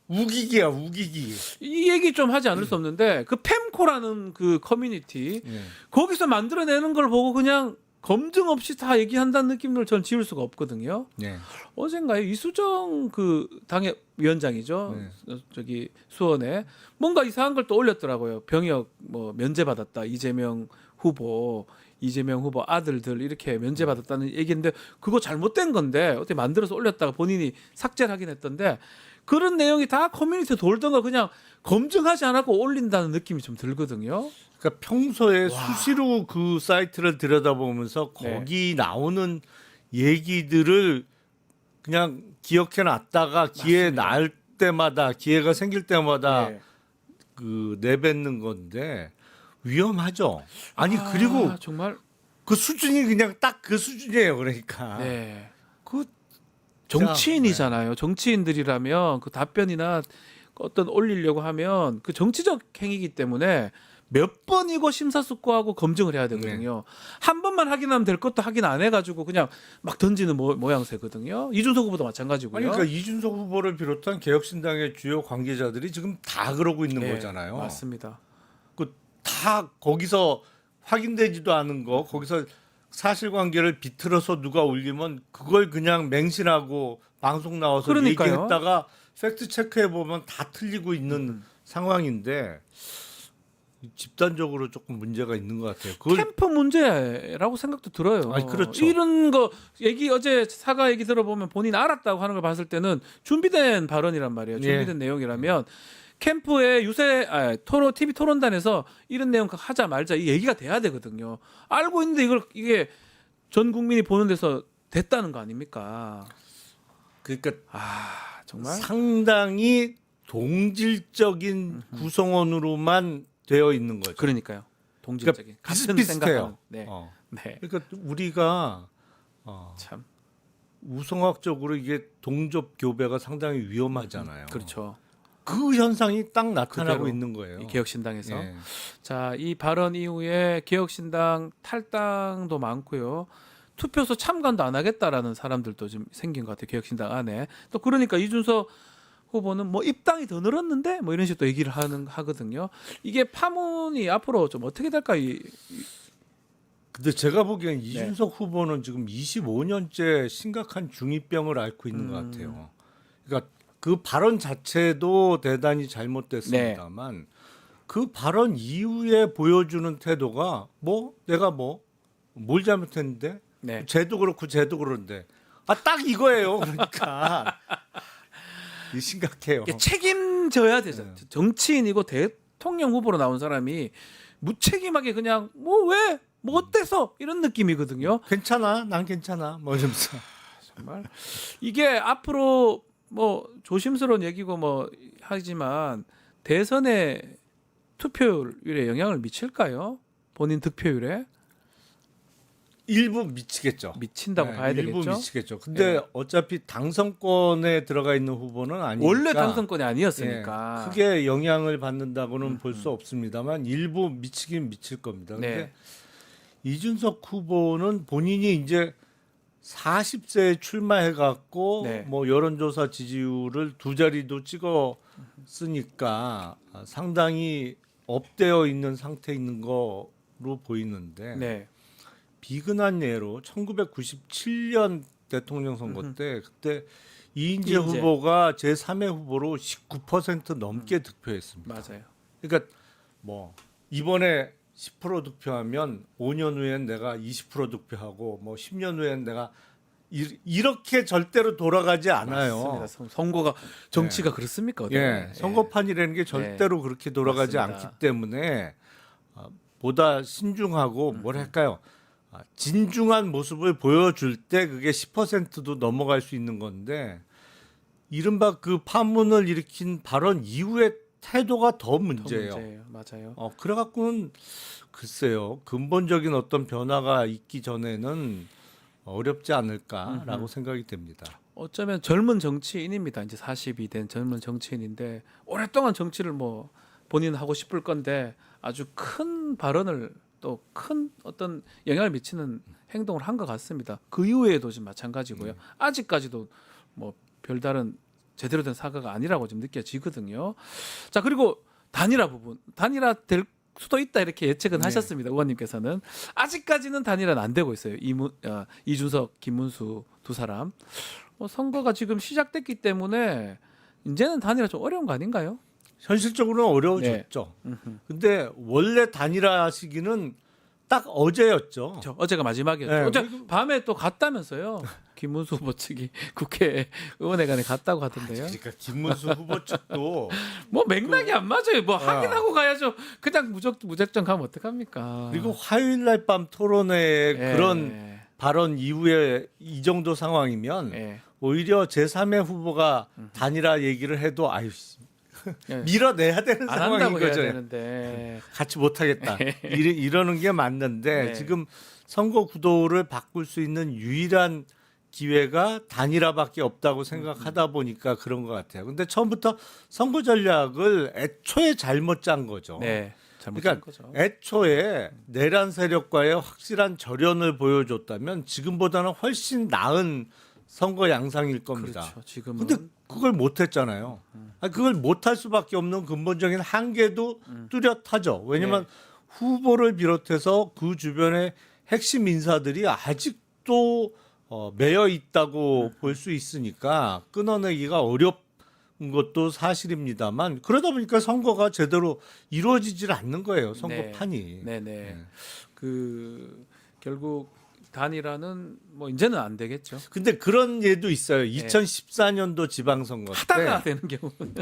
우기기야 우기기. 이 얘기 좀 하지 않을 수 없는데 그 팸코라는 그 커뮤니티 예. 거기서 만들어내는 걸 보고 그냥 검증 없이 다 얘기한다는 느낌을 전 지울 수가 없거든요. 예. 어젠가요 이수정 그 당의 위원장이죠. 저기 수원에 뭔가 이상한 걸 또 올렸더라고요. 병역 뭐 면제받았다 이재명 후보 아들들 이렇게 면제받았다는 얘기인데 그거 잘못된 건데 어떻게 만들어서 올렸다가 본인이 삭제를 하긴 했던데 그런 내용이 다 커뮤니티에 돌던 거 그냥 검증하지 않았고 올린다는 느낌이 좀 들거든요. 그러니까 평소에 수시로 그 사이트를 들여다보면서 네. 거기 나오는 얘기들을 그냥 기억해 놨다가 기회 날 때마다 기회가 생길 때마다 네. 그 내뱉는 건데 위험하죠. 아니 그리고 정말 그 수준이 그냥 딱 그 수준이에요. 그러니까 네. 그 정치인이잖아요. 정치인들이라면 그 답변이나 어떤 올리려고 하면 그 정치적 행위이기 때문에 몇 번이고 심사숙고하고 검증을 해야 되거든요. 한 번만 확인하면 될 것도 확인 안 해가지고 그냥 막 던지는 모양새거든요. 이준석 후보도 마찬가지고요. 아니 그러니까 이준석 후보를 비롯한 개혁신당의 주요 관계자들이 지금 다 그러고 있는 네, 거잖아요. 맞습니다. 그 다 거기서 확인되지도 않은 거 거기서 사실관계를 비틀어서 누가 올리면 그걸 그냥 맹신하고 방송 나와서 그러니까요. 얘기했다가 팩트 체크해 보면 다 틀리고 있는 상황인데 집단적으로 조금 문제가 있는 것 같아요. 그걸 캠프 문제라고 생각도 들어요. 아니, 그렇죠. 이런 거 얘기 어제 사과 얘기 들어보면 본인 알았다고 하는 걸 봤을 때는 준비된 발언이란 말이에요. 준비된 내용이라면 캠프의 유세 토론 TV 토론단에서 이런 내용 하자 말자 이 얘기가 돼야 되거든요. 알고 있는데 이게 전 국민이 보는 데서 됐다는 거 아닙니까? 그러니까 정말 상당히 동질적인 구성원으로만 되어 있는 거죠. 그러니까요. 동질적인 그러니까 같은 비슷비슷해요. 생각하는. 네. 어. 네. 그러니까 우리가 참 우성학적으로 이게 동접 교배가 상당히 위험하잖아요. 그렇죠. 그 현상이 딱 나타나고 그대로 있는 거예요. 이 개혁신당에서. 예. 자, 이 발언 이후에 개혁신당 탈당도 많고요. 투표소 참관도 안 하겠다라는 사람들도 좀 생긴 것 같아요. 개혁신당 안에. 또 그러니까 이준석 후보는 뭐 입당이 더 늘었는데 뭐 이런 식으로 얘기를 하거든요. 이게 파문이 앞으로 좀 어떻게 될까요? 근데 제가 보기엔 이준석 후보는 지금 25년째 심각한 중이병을 앓고 있는 것 같아요. 그러니까 그 발언 자체도 대단히 잘못됐습니다만 그 발언 이후에 보여주는 태도가 내가 뭘 잘못했는데 네. 쟤도 그렇고 쟤도 그런데 딱 이거예요. 그러니까 이 심각해요. 이게 책임져야 되잖아요. 정치인이고 대통령 후보로 나온 사람이 무책임하게 그냥 왜 어때서 이런 느낌이거든요. 괜찮아, 난 괜찮아. 뭐 이러면서 정말 이게 앞으로 뭐 조심스러운 얘기고 뭐 하지만 대선의 투표율에 영향을 미칠까요? 본인 득표율에 일부 미치겠죠. 미친다고 봐야 일부 되겠죠. 미치겠죠. 근데 네. 어차피 당선권에 들어가 있는 후보는 아니니까 원래 당선권이 아니었으니까. 크게 영향을 받는다고는 볼 수 없습니다만 일부 미치긴 미칠 겁니다. 근데 네. 이준석 후보는 본인이 이제 40세에 출마해 갖고 네. 뭐 여론조사 지지율을 두 자리도 찍었으니까 상당히 업되어 있는 상태에 있는 거로 보이는데 네. 비근한 예로 1997년 대통령 선거 때 그때 이인재 이인재. 후보가 제3의 후보로 19% 넘게 득표했습니다. 맞아요. 그러니까 뭐 이번에 10% 득표하면 5년 후엔 내가 20% 득표하고 뭐 10년 후엔 내가 이렇게 절대로 돌아가지 않아요. 맞습니다. 선거가 정치가 그렇습니까? 예, 선거판이라는 게 절대로 그렇게 돌아가지 맞습니다. 않기 때문에 보다 신중하고 뭐랄까요, 진중한 모습을 보여줄 때 그게 10%도 넘어갈 수 있는 건데 이른바 그 파문을 일으킨 발언 이후의 태도가 더 문제예요. 맞아요. 그래갖고는 글쎄요, 근본적인 어떤 변화가 있기 전에는 어렵지 않을까라고 생각이 됩니다. 어쩌면 젊은 정치인입니다. 이제 40이 된 젊은 정치인인데 오랫동안 정치를 뭐 본인은 하고 싶을 건데 아주 큰 발언을 또 큰 어떤 영향을 미치는 행동을 한 것 같습니다. 그 이후에도 지금 마찬가지고요. 아직까지도 뭐 별다른 제대로 된 사과가 아니라고 좀 느껴지거든요. 자, 그리고 단일화 부분, 단일화 될 수도 있다 이렇게 예측은 하셨습니다. 의원님께서는 아직까지는 단일화는 안 되고 있어요. 이준석, 김문수 두 사람. 선거가 지금 시작됐기 때문에 이제는 단일화 좀 어려운 거 아닌가요? 현실적으로는 어려워졌죠. 근데 원래 단일화 시기는 딱 어제였죠. 어제가 마지막이었죠. 네, 어제 밤에 또 갔다면서요. 김문수 후보 측이 국회 의원회관에 갔다고 하던데요. 그러니까 김문수 후보 측도 뭐 맥락이 안 맞아요. 뭐 확인하고 가야죠. 그냥 무작정 가면 어떡합니까? 그리고 화요일 날 밤 토론회 예. 그런 발언 이후에 이 정도 상황이면 예. 오히려 제3의 후보가 단일화 얘기를 해도 아유 예. 밀어내야 되는 안 상황인 한다고 해야 거죠. 되는데. 같이 못하겠다. 이러는 게 맞는데 네. 지금 선거 구도를 바꿀 수 있는 유일한 기회가 단일화밖에 없다고 생각하다 보니까 그런 것 같아요. 근데 처음부터 선거 전략을 애초에 잘못 짠 거죠. 네. 잘못한 그러니까 거죠. 애초에 내란 세력과의 확실한 절연을 보여줬다면 지금보다는 훨씬 나은 선거 양상일 겁니다. 그렇죠. 지금은 근데 그걸 못했잖아요. 그걸 못할 수밖에 없는 근본적인 한계도 뚜렷하죠. 왜냐하면 네. 후보를 비롯해서 그 주변의 핵심 인사들이 아직도 매여 있다고 볼 수 있으니까 끊어내기가 어렵은 것도 사실입니다만 그러다 보니까 선거가 제대로 이루어지질 않는 거예요. 선거판이. 네네. 그 결국 단일화는 뭐 이제는 안 되겠죠. 근데 그런 예도 있어요. 2014년도 지방선거 하다가 때 되는 경우는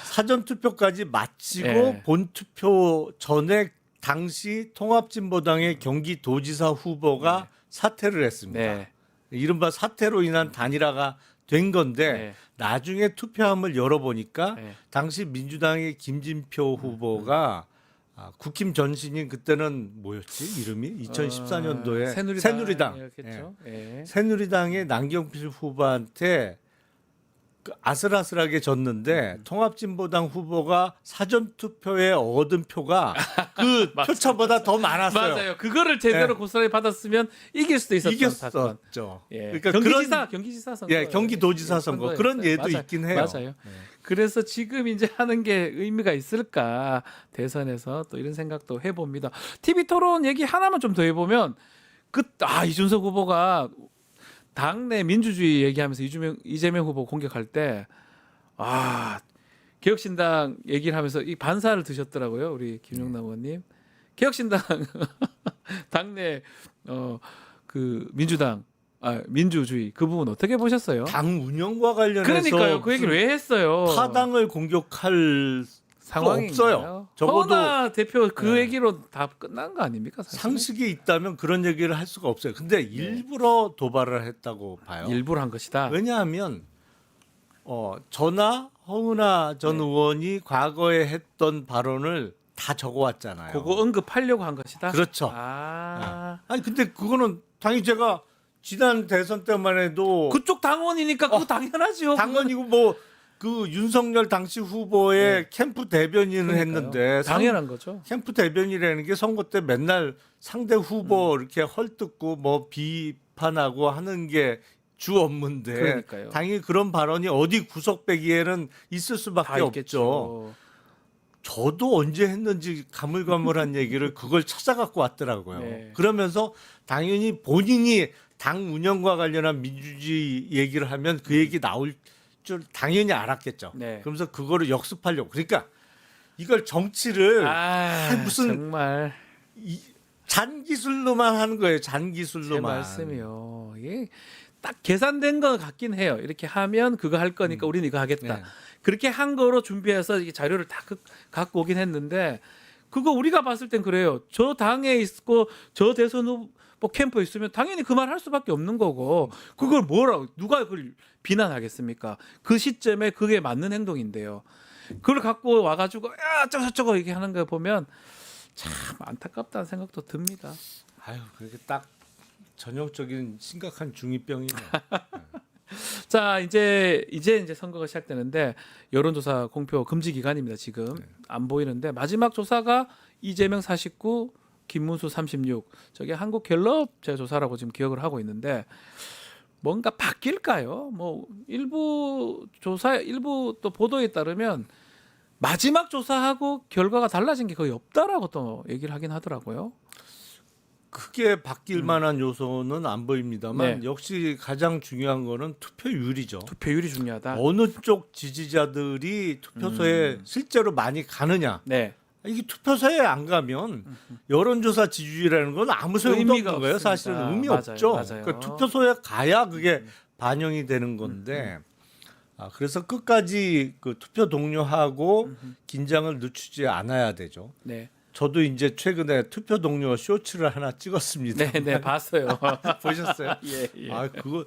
사전 투표까지 마치고 네. 본 투표 전에 당시 통합진보당의 경기도지사 후보가 사퇴를 했습니다. 네. 이른바 사퇴로 인한 단일화가 된 건데 네. 나중에 투표함을 열어보니까 네. 당시 민주당의 김진표 후보가 국힘 전신인 그때는 뭐였지 이름이 2014년도에 새누리당 이었겠죠. 예. 새누리당의 남경필 후보한테 아슬아슬하게 졌는데 통합진보당 후보가 사전 투표에 얻은 표가 그 표차보다 더 많았어요. 맞아요. 그거를 제대로 네. 고스란히 받았으면 이길 수도 있었던 사건. 이겼었죠. 예. 그러니까 경기지사 선거. 예, 경기도지사 선거 그런 예도 맞아요. 있긴 해요. 맞아요. 그래서 지금 이제 하는 게 의미가 있을까 대선에서 또 이런 생각도 해봅니다. TV 토론 얘기 하나만 좀 더 해보면 이준석 후보가 당내 민주주의 얘기하면서 이재명 후보 공격할 때 개혁신당 얘기를 하면서 이 반사를 드셨더라고요. 우리 김용남 의원님. 개혁신당 당내 그 민주당 민주주의 그 부분 어떻게 보셨어요? 당 운영과 관련해서 그러니까요. 그 얘기를 왜 했어요? 타당을 공격할 상황이 없어요. 적어도 허은하 대표 그 얘기로 다 끝난 거 아닙니까? 사실은? 상식이 있다면 그런 얘기를 할 수가 없어요. 근데 일부러 도발을 했다고 봐요. 일부러 한 것이다. 왜냐하면 저나 허은하 전 의원이 과거에 했던 발언을 다 적어왔잖아요. 그거 언급하려고 한 것이다. 그렇죠. 아니 근데 그거는 당연히 제가 지난 대선 때만 해도 그쪽 당원이니까 그거 당연하죠. 당원이고 뭐 그 윤석열 당시 후보의 캠프 대변인을 그러니까요. 했는데 당연한 거죠. 캠프 대변인이라는 게 선거 때 맨날 상대 후보 이렇게 헐뜯고 뭐 비판하고 하는 게 주 업무인데 그러니까요. 당연히 그런 발언이 어디 구석배기에는 있을 다 수밖에 없죠. 있겠죠. 저도 언제 했는지 가물가물한 얘기를 그걸 찾아갖고 왔더라고요. 네. 그러면서 당연히 본인이 당 운영과 관련한 민주주의 얘기를 하면 그 얘기 나올 줄 당연히 알았겠죠. 네. 그러면서 그거를 역습하려고. 그러니까 이걸 정치를 무슨 정말 잔기술로만 하는 거예요. 제 잔기술로만. 말씀이요. 이게 딱 계산된 거 같긴 해요. 이렇게 하면 그거 할 거니까 우리는 이거 하겠다. 네. 그렇게 한 거로 준비해서 이게 자료를 다 갖고 오긴 했는데 그거 우리가 봤을 땐 그래요. 저 당에 있고 저 대선 후보 캠프에 있으면 당연히 그 말 할 수밖에 없는 거고 그걸 누가 그걸 비난하겠습니까? 그 시점에 그게 맞는 행동인데요. 그걸 갖고 와가지고 저거 얘기 하는 거 보면 참 안타깝다는 생각도 듭니다. 아유, 그게 딱 전형적인 심각한 중2병이네요. 자 이제 선거가 시작되는데 여론조사 공표 금지 기간입니다. 지금 안 보이는데 마지막 조사가 이재명 49, 김문수 36. 저게 한국갤럽 제 조사라고 지금 기억을 하고 있는데 뭔가 바뀔까요? 뭐 일부 또 보도에 따르면 마지막 조사하고 결과가 달라진 게 거의 없다라고 또 얘기를 하긴 하더라고요. 크게 바뀔 만한 요소는 안 보입니다만 네. 역시 가장 중요한 거는 투표율이죠. 투표율이 중요하다. 어느 쪽 지지자들이 투표소에 실제로 많이 가느냐. 네. 이게 투표소에 안 가면 여론조사 지지율이라는 건 아무 소용도 의미가 없는 거예요. 없습니다. 사실은 의미 맞아요, 없죠. 맞아요. 그러니까 투표소에 가야 그게 반영이 되는 건데 그래서 끝까지 그 투표 동료하고 긴장을 늦추지 않아야 되죠. 네. 저도 이제 최근에 투표 동료 쇼츠를 하나 찍었습니다. 네, 네, 봤어요. 보셨어요? 예, 예. 아 그거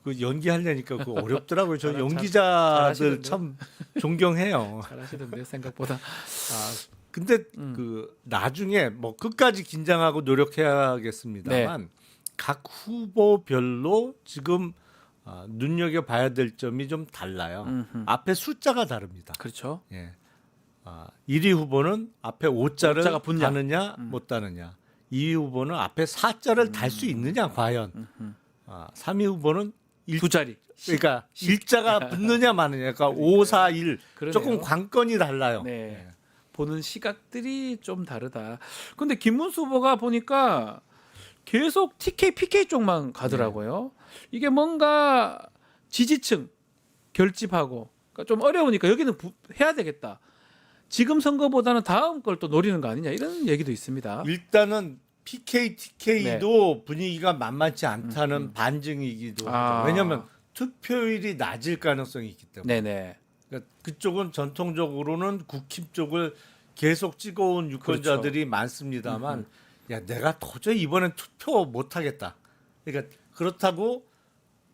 그 연기하려니까 그거 어렵더라고요. 저 잘- 연기자들 잘하시던데요? 참 존경해요. 잘하시던데요, 생각보다. 아 근데 그 나중에 뭐 끝까지 긴장하고 노력해야겠습니다만 네. 각 후보별로 지금 눈여겨 봐야 될 점이 좀 달라요. 앞에 숫자가 다릅니다. 그렇죠. 예. 1위 후보는 앞에 5자를 오자가 붙냐? 다느냐 못 다느냐. 2위 후보는 앞에 4자를 달 수 있느냐 과연. 3위 후보는 두 자리. 그러니까 일자가 붙느냐 마느냐. 그러니까 5, 4, 1 그러네요. 조금 관건이 달라요. 네. 보는 시각들이 좀 다르다. 근데 김문수 후보가 보니까 계속 TK, PK 쪽만 가더라고요. 이게 뭔가 지지층 결집하고 그러니까 좀 어려우니까 여기는 해야 되겠다. 지금 선거보다는 다음 걸 또 노리는 거 아니냐 이런 얘기도 있습니다. 일단은 PK, TK도 분위기가 만만치 않다는 반증이기도 아. 하죠. 왜냐하면 투표율이 낮을 가능성이 있기 때문에. 네네. 그러니까 그쪽은 전통적으로는 국힘 쪽을 계속 찍어온 유권자들이 많습니다만, 야 내가 도저히 이번엔 투표 못하겠다. 그러니까 그렇다고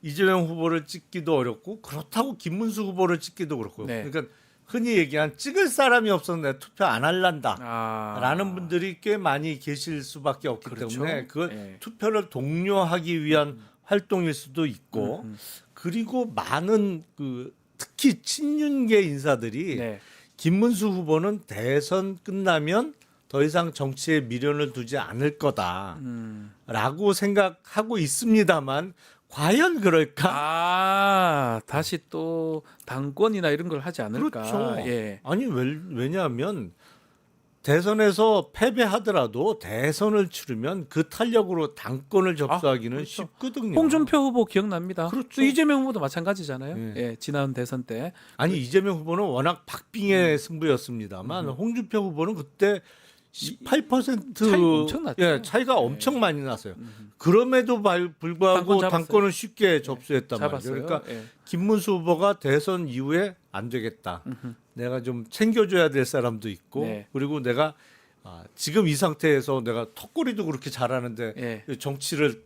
이재명 후보를 찍기도 어렵고, 그렇다고 김문수 후보를 찍기도 그렇고. 네. 그러니까 흔히 얘기한 찍을 사람이 없어서 내가 투표 안 할란다. 아. 라는 분들이 꽤 많이 계실 수밖에 없기 그렇죠. 때문에 그걸 예. 투표를 독려하기 위한 활동일 수도 있고 그리고 많은 그 특히 친윤계 인사들이 네. 김문수 후보는 대선 끝나면 더 이상 정치에 미련을 두지 않을 거다라고 생각하고 있습니다만 과연 그럴까? 아 다시 또 당권이나 이런 걸 하지 않을까. 그렇죠. 예. 아니 왜냐하면 대선에서 패배하더라도 대선을 치르면 그 탄력으로 당권을 접수하기는 그렇죠. 쉽거든요. 홍준표 후보 기억납니다. 그렇죠. 또 이재명 후보도 마찬가지잖아요. 예. 예, 지난 대선 때. 아니 이재명 후보는 워낙 박빙의 승부였습니다만 홍준표 후보는 그때 18% 차이 엄청 났죠. 예, 차이가 엄청 많이 났어요. 그럼에도 불구하고 당권 잡았어요. 당권을 쉽게 접수했단 말이에요. 잡았어요. 그러니까 예. 김문수 후보가 대선 이후에 안 되겠다. 내가 좀 챙겨줘야 될 사람도 있고 네. 그리고 내가 지금 이 상태에서 내가 턱걸이도 그렇게 잘하는데 예. 정치를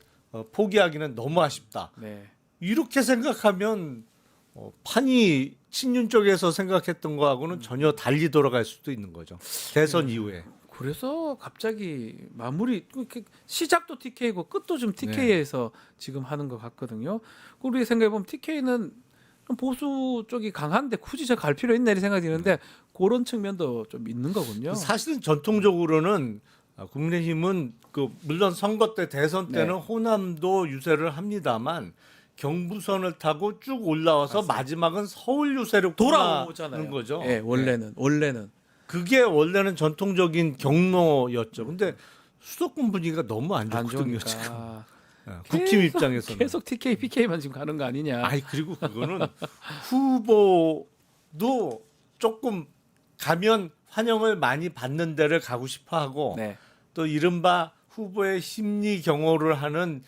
포기하기는 너무 아쉽다. 네. 이렇게 생각하면 판이 친윤 쪽에서 생각했던 거하고는 전혀 달리 돌아갈 수도 있는 거죠. 대선 이후에. 그래서 갑자기 마무리 시작도 TK고 끝도 좀 TK에서 지금 하는 것 같거든요. 우리 생각해 보면 TK는 좀 보수 쪽이 강한데 굳이 저 갈 필요 있나 이런 생각이 드는데 그런 측면도 좀 있는 거군요. 사실은 전통적으로는 국민의힘은 물론 선거 때 대선 때는 네. 호남도 유세를 합니다만 경부선을 타고 쭉 올라와서 마지막은 서울 유세로 돌아오잖아요. 끝나는 거죠. 예, 원래는. 그게 원래는 전통적인 경로였죠. 근데 수도권 분위기가 너무 안 안 좋거든요. 좋으니까. 지금. 국힘 입장에서는. 계속 TK, PK만 지금 가는 거 아니냐. 아니 그리고 그거는 후보도 조금 가면 환영을 많이 받는 데를 가고 싶어하고 네. 또 이른바 후보의 심리 경호를 하는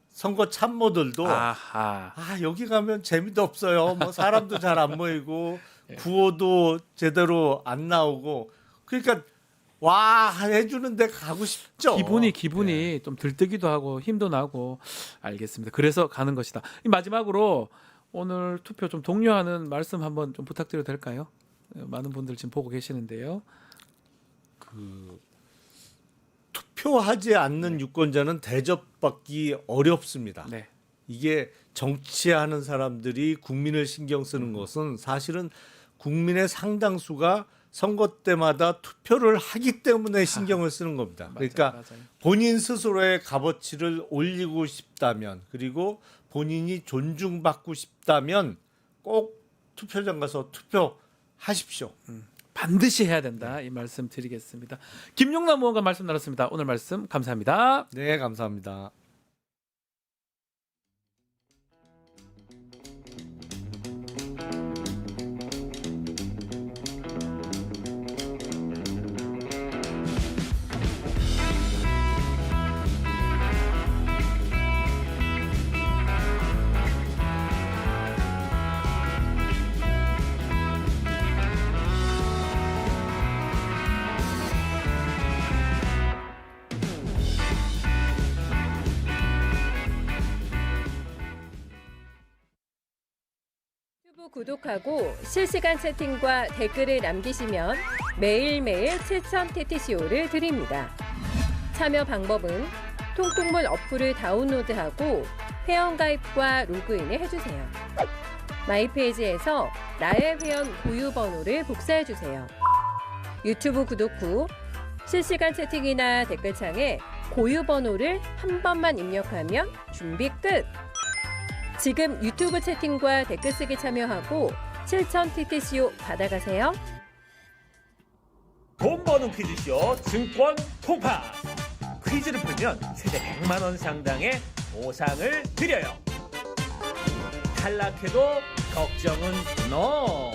선거 참모들도 아하. 여기 가면 재미도 없어요. 뭐 사람도 잘 안 모이고 구호도 제대로 안 나오고 그러니까 와 해주는데 가고 싶죠. 기분이 네. 좀 들뜨기도 하고 힘도 나고 알겠습니다. 그래서 가는 것이다. 마지막으로 오늘 투표 좀 독려하는 말씀 한번 좀 부탁드려도 될까요? 많은 분들 지금 보고 계시는데요. 투표하지 않는 유권자는 대접받기 어렵습니다. 네. 이게 정치하는 사람들이 국민을 신경 쓰는 것은 사실은 국민의 상당수가 선거 때마다 투표를 하기 때문에 신경을 쓰는 겁니다. 그러니까 맞아요. 본인 스스로의 값어치를 올리고 싶다면 그리고 본인이 존중받고 싶다면 꼭 투표장 가서 투표하십시오. 반드시 해야 된다 이 말씀 드리겠습니다. 김용남 의원과 말씀 나눴습니다. 오늘 말씀 감사합니다. 네, 감사합니다. 유튜브 구독하고 실시간 채팅과 댓글을 남기시면 매일매일 7,000TTCO를 드립니다. 참여 방법은 통통문 어플을 다운로드하고 회원가입과 로그인을 해주세요. 마이페이지에서 나의 회원 고유 번호를 복사해주세요. 유튜브 구독 후 실시간 채팅이나 댓글창에 고유 번호를 한 번만 입력하면 준비 끝! 지금 유튜브 채팅과 댓글 쓰기 참여하고 7,000TTCO 받아가세요. 돈 버는 퀴즈쇼 증권 통파. 퀴즈를 풀면 최대 100만 원 상당의 보상을 드려요. 탈락해도 걱정은 NO.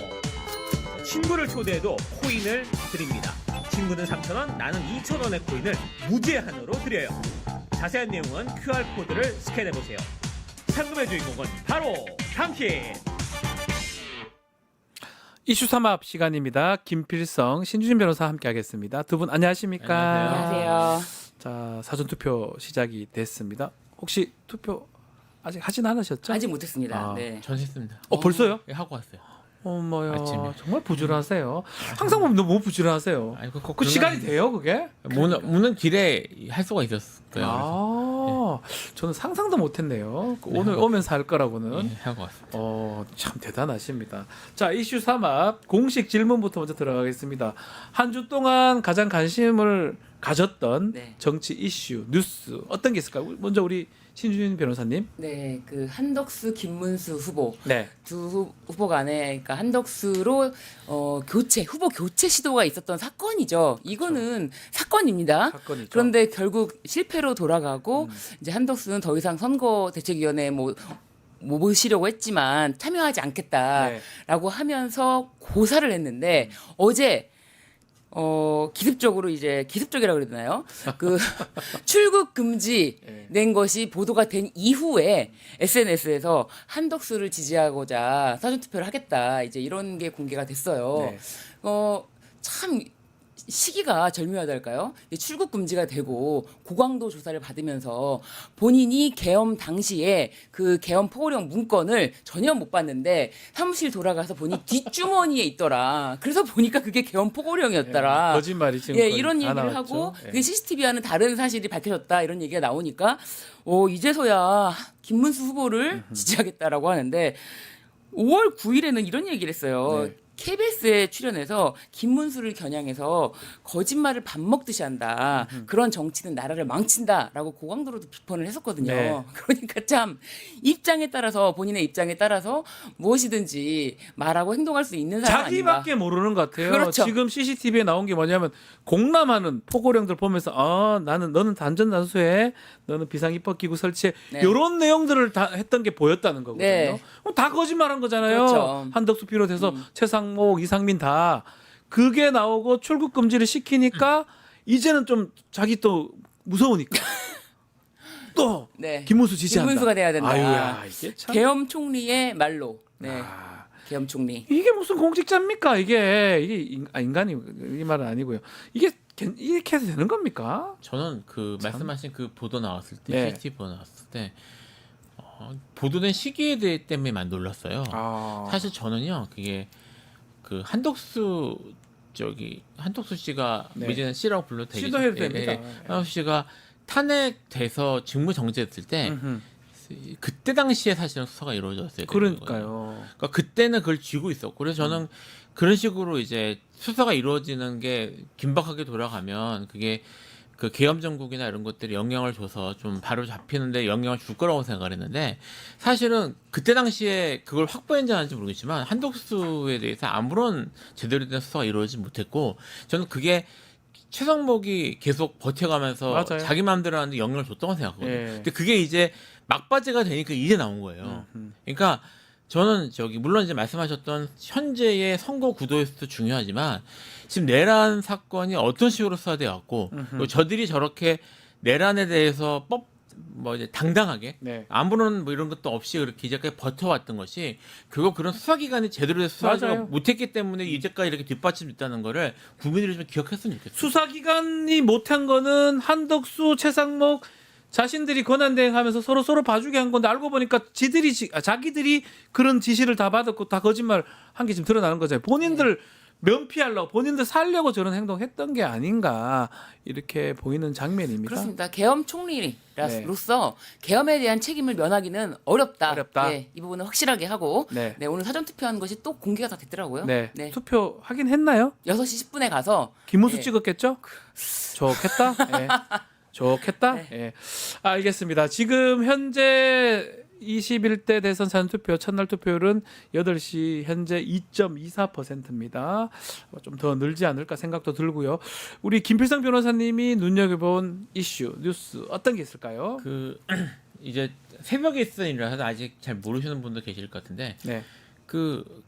친구를 초대해도 코인을 드립니다. 친구는 3,000원, 나는 2,000원의 코인을 무제한으로 드려요. 자세한 내용은 QR코드를 스캔해보세요. 상금의 주인공은 바로 당신. 이슈 삼합 시간입니다. 김필성, 신주진 변호사 함께하겠습니다. 두 분 안녕하십니까? 안녕하세요. 자, 사전 투표 시작이 됐습니다. 혹시 투표 아직 하진 않으셨죠? 아직 못했습니다. 아, 네. 전 했습니다. 벌써요? 예, 하고 왔어요. 어머요, 아침에. 정말 부지런하세요. 항상 보면 너무 부지런하세요. 아니, 그 시간이 돼요, 그게? 무는 길에 할 수가 있었어요. 아, 저는 상상도 못했네요. 네, 오늘 오면서 할 거라고는. 예, 하고 왔습니다. 참 대단하십니다. 자, 이슈 3합 공식 질문부터 먼저 들어가겠습니다. 한 주 동안 가장 관심을 가졌던 네. 정치 이슈, 뉴스 어떤 게 있을까요? 먼저 우리 신주진 변호사님. 네, 그 한덕수, 김문수 후보 네. 두 후보 간에 그러니까 한덕수로 후보 교체 시도가 있었던 사건이죠. 이거는 사건입니다. 사건이죠. 그런데 결국 실패로 돌아가고 이제 한덕수는 더 이상 선거대책위원회에 모시려고 했지만 참여하지 않겠다라고 하면서 고사를 했는데 어제 기습적이라고 그래야 되나요? 그 출국 금지 낸 것이 보도가 된 이후에 SNS에서 한덕수를 지지하고자 사전투표를 하겠다. 이제 이런 게 공개가 됐어요. 네. 참 시기가 절묘하달까요? 출국 금지가 되고 고강도 조사를 받으면서 본인이 계엄 당시에 그 계엄 포고령 문건을 전혀 못 봤는데 사무실 돌아가서 보니 뒷주머니에 있더라. 그래서 보니까 그게 계엄 포고령이었더라. 거짓말이 지금 이런 다 얘기를 나왔죠. 하고 예. 그게 CCTV와는 다른 사실이 밝혀졌다. 이런 얘기가 나오니까 이제서야 김문수 후보를 지지하겠다라고 하는데 5월 9일에는 이런 얘기를 했어요. 네. KBS에 출연해서 김문수를 겨냥해서 거짓말을 밥 먹듯이 한다. 그런 정치는 나라를 망친다라고 고강도로도 비판을 했었거든요. 네. 그러니까 참 본인의 입장에 따라서 무엇이든지 말하고 행동할 수 있는 사람 아닌가. 자기밖에 모르는 것 같아요. 그렇죠. 지금 CCTV에 나온 게 뭐냐면 공람하는 포고령들 보면서 너는 단전 단수해, 너는 비상 입법 기구 설치해 네. 이런 내용들을 다 했던 게 보였다는 거거든요. 네. 그럼 다 거짓말한 거잖아요. 그렇죠. 한덕수 비롯해서 최상목, 이상민 다 그게 나오고 출국 금지를 시키니까 이제는 좀 자기 또 무서우니까 또 네. 김문수 지지한다. 김문수가 돼야 된다. 아유야, 이게 참. 계엄 총리의 말로. 네. 계엄 총리. 이게 무슨 공직자입니까? 이게 인간이 이 말은 아니고요. 이게 이렇게 해도 되는 겁니까? 저는 그 참. 말씀하신 그 보도 나왔을 때, 네. CCTV 보도 나왔을 때 보도된 시기에 때문에만 놀랐어요. 사실 저는요, 그게 그 한덕수 씨가 네. 이제는 씨라고 불러도 되겠죠. 시도해도 됩니다. 한덕수 씨가 탄핵돼서 직무 정지했을 때 그때 당시에 사실은 수사가 이루어졌어요. 그러니까요. 그러니까 그때는 그걸 쥐고 있었고 그래서 저는 그런 식으로 이제 수사가 이루어지는 게 긴박하게 돌아가면 그게 그 계엄 정국이나 이런 것들이 영향을 줘서 좀 바로 잡히는데 영향을 줄 거라고 생각을 했는데 사실은 그때 당시에 그걸 확보했는지 아닌지 모르겠지만 한덕수에 대해서 아무런 제대로 된 수사가 이루어지지 못했고 저는 그게 최성목이 계속 버텨가면서 맞아요. 자기 마음대로 하는데 영향을 줬다고 생각하거든요. 예. 근데 그게 이제 막바지가 되니까 이제 나온 거예요. 그러니까 저는 물론 이제 말씀하셨던 현재의 선거 구도에서도 중요하지만 지금 내란 사건이 어떤 식으로 수사돼 왔고 그리고 저들이 저렇게 내란에 대해서 이제 당당하게 네. 아무런 뭐 이런 것도 없이 그렇게 이제까지 버텨왔던 것이 결국 그런 수사기관이 제대로 돼서 수사하지 맞아요. 못했기 때문에 이제까지 이렇게 뒷받침됐다는 거를 국민들이 좀 기억했으면 좋겠어요. 수사기관이 못한 거는 한덕수, 최상목 자신들이 권한대행하면서 서로 봐주게 한 건데 알고 보니까 자기들이 그런 지시를 다 받았고 다 거짓말 한 게 지금 드러나는 거잖아요. 본인들 면피하려고 본인들 살려고 저런 행동했던 게 아닌가 이렇게 보이는 장면입니다. 그렇습니다. 계엄 총리로서 계엄에 대한 책임을 면하기는 어렵다. 네, 이 부분은 확실하게 하고 네. 네, 오늘 사전 투표한 것이 또 공개가 다 됐더라고요. 네. 투표 하긴 했나요? 6시 10분에 가서 김문수 네. 찍었겠죠? 좋겠다. 예. 좋겠다. 네. 예. 알겠습니다. 지금 현재 21대 대선 사전투표 첫날 투표율은 8시 현재 2.24%입니다. 좀 더 늘지 않을까 생각도 들고요. 우리 김필성 변호사님이 눈여겨본 이슈, 뉴스 어떤 게 있을까요? 이제 새벽에 있었던 일이라서 아직 잘 모르시는 분도 계실 것 같은데 네.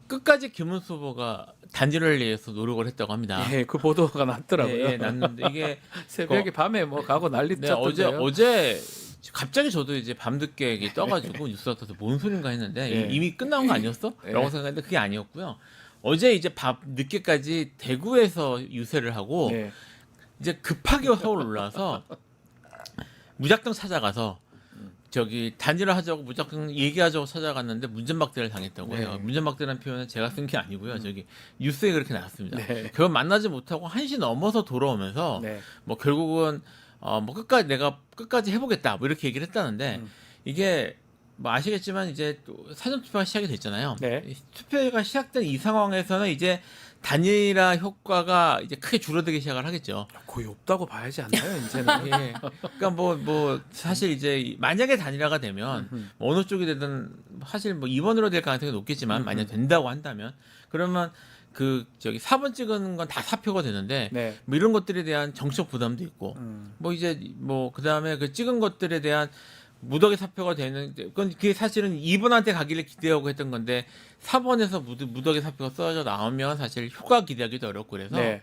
끝까지 김문수 후보가 단일화를 위해서 노력을 했다고 합니다. 예, 그 보도가 났더라고요. 예, 났는데 이게 새벽에 밤에 뭐 가고 난리 쳤던데요. 어제 갑자기 저도 이제 밤늦게 이게 떠가지고 뉴스가 떠서 뭔 소린가 했는데 예. 이미 끝난 거 아니었어? 예. 라고 생각했는데 그게 아니었고요. 어제 이제 밤 늦게까지 대구에서 유세를 하고 예. 이제 급하게 서울 올라와서 무작정 찾아가서 단일화 하자고 무작정 얘기하자고 찾아갔는데 문전박대를 당했다고 해요. 네. 문전박대라는 표현은 제가 쓴 게 아니고요. 뉴스에 그렇게 나왔습니다. 네. 결국 만나지 못하고 1시 넘어서 돌아오면서 네. 뭐 결국은 내가 끝까지 해보겠다 뭐 이렇게 얘기를 했다는데 이게 뭐 아시겠지만 이제 또 사전 투표가 시작이 됐잖아요. 네. 이 투표가 시작된 이 상황에서는 이제 단일화 효과가 이제 크게 줄어들기 시작을 하겠죠. 거의 없다고 봐야지 않나요, 이제는? 예. 그러니까 뭐 사실 이제 만약에 단일화가 되면 뭐 어느 쪽이 되든 사실 뭐 2번으로 될 가능성이 높겠지만 만약 된다고 한다면 그러면 4번 찍은 건 다 사표가 되는데 네. 뭐 이런 것들에 대한 정치적 부담도 있고 뭐 이제 뭐 그다음에 그 찍은 것들에 대한 무더기 사표가 되는 그건 그게 사실은 2번한테 가기를 기대하고 했던 건데 4번에서 무더기 사표가 써져 나오면 사실 효과 기대하기도 어렵고 그래서 네.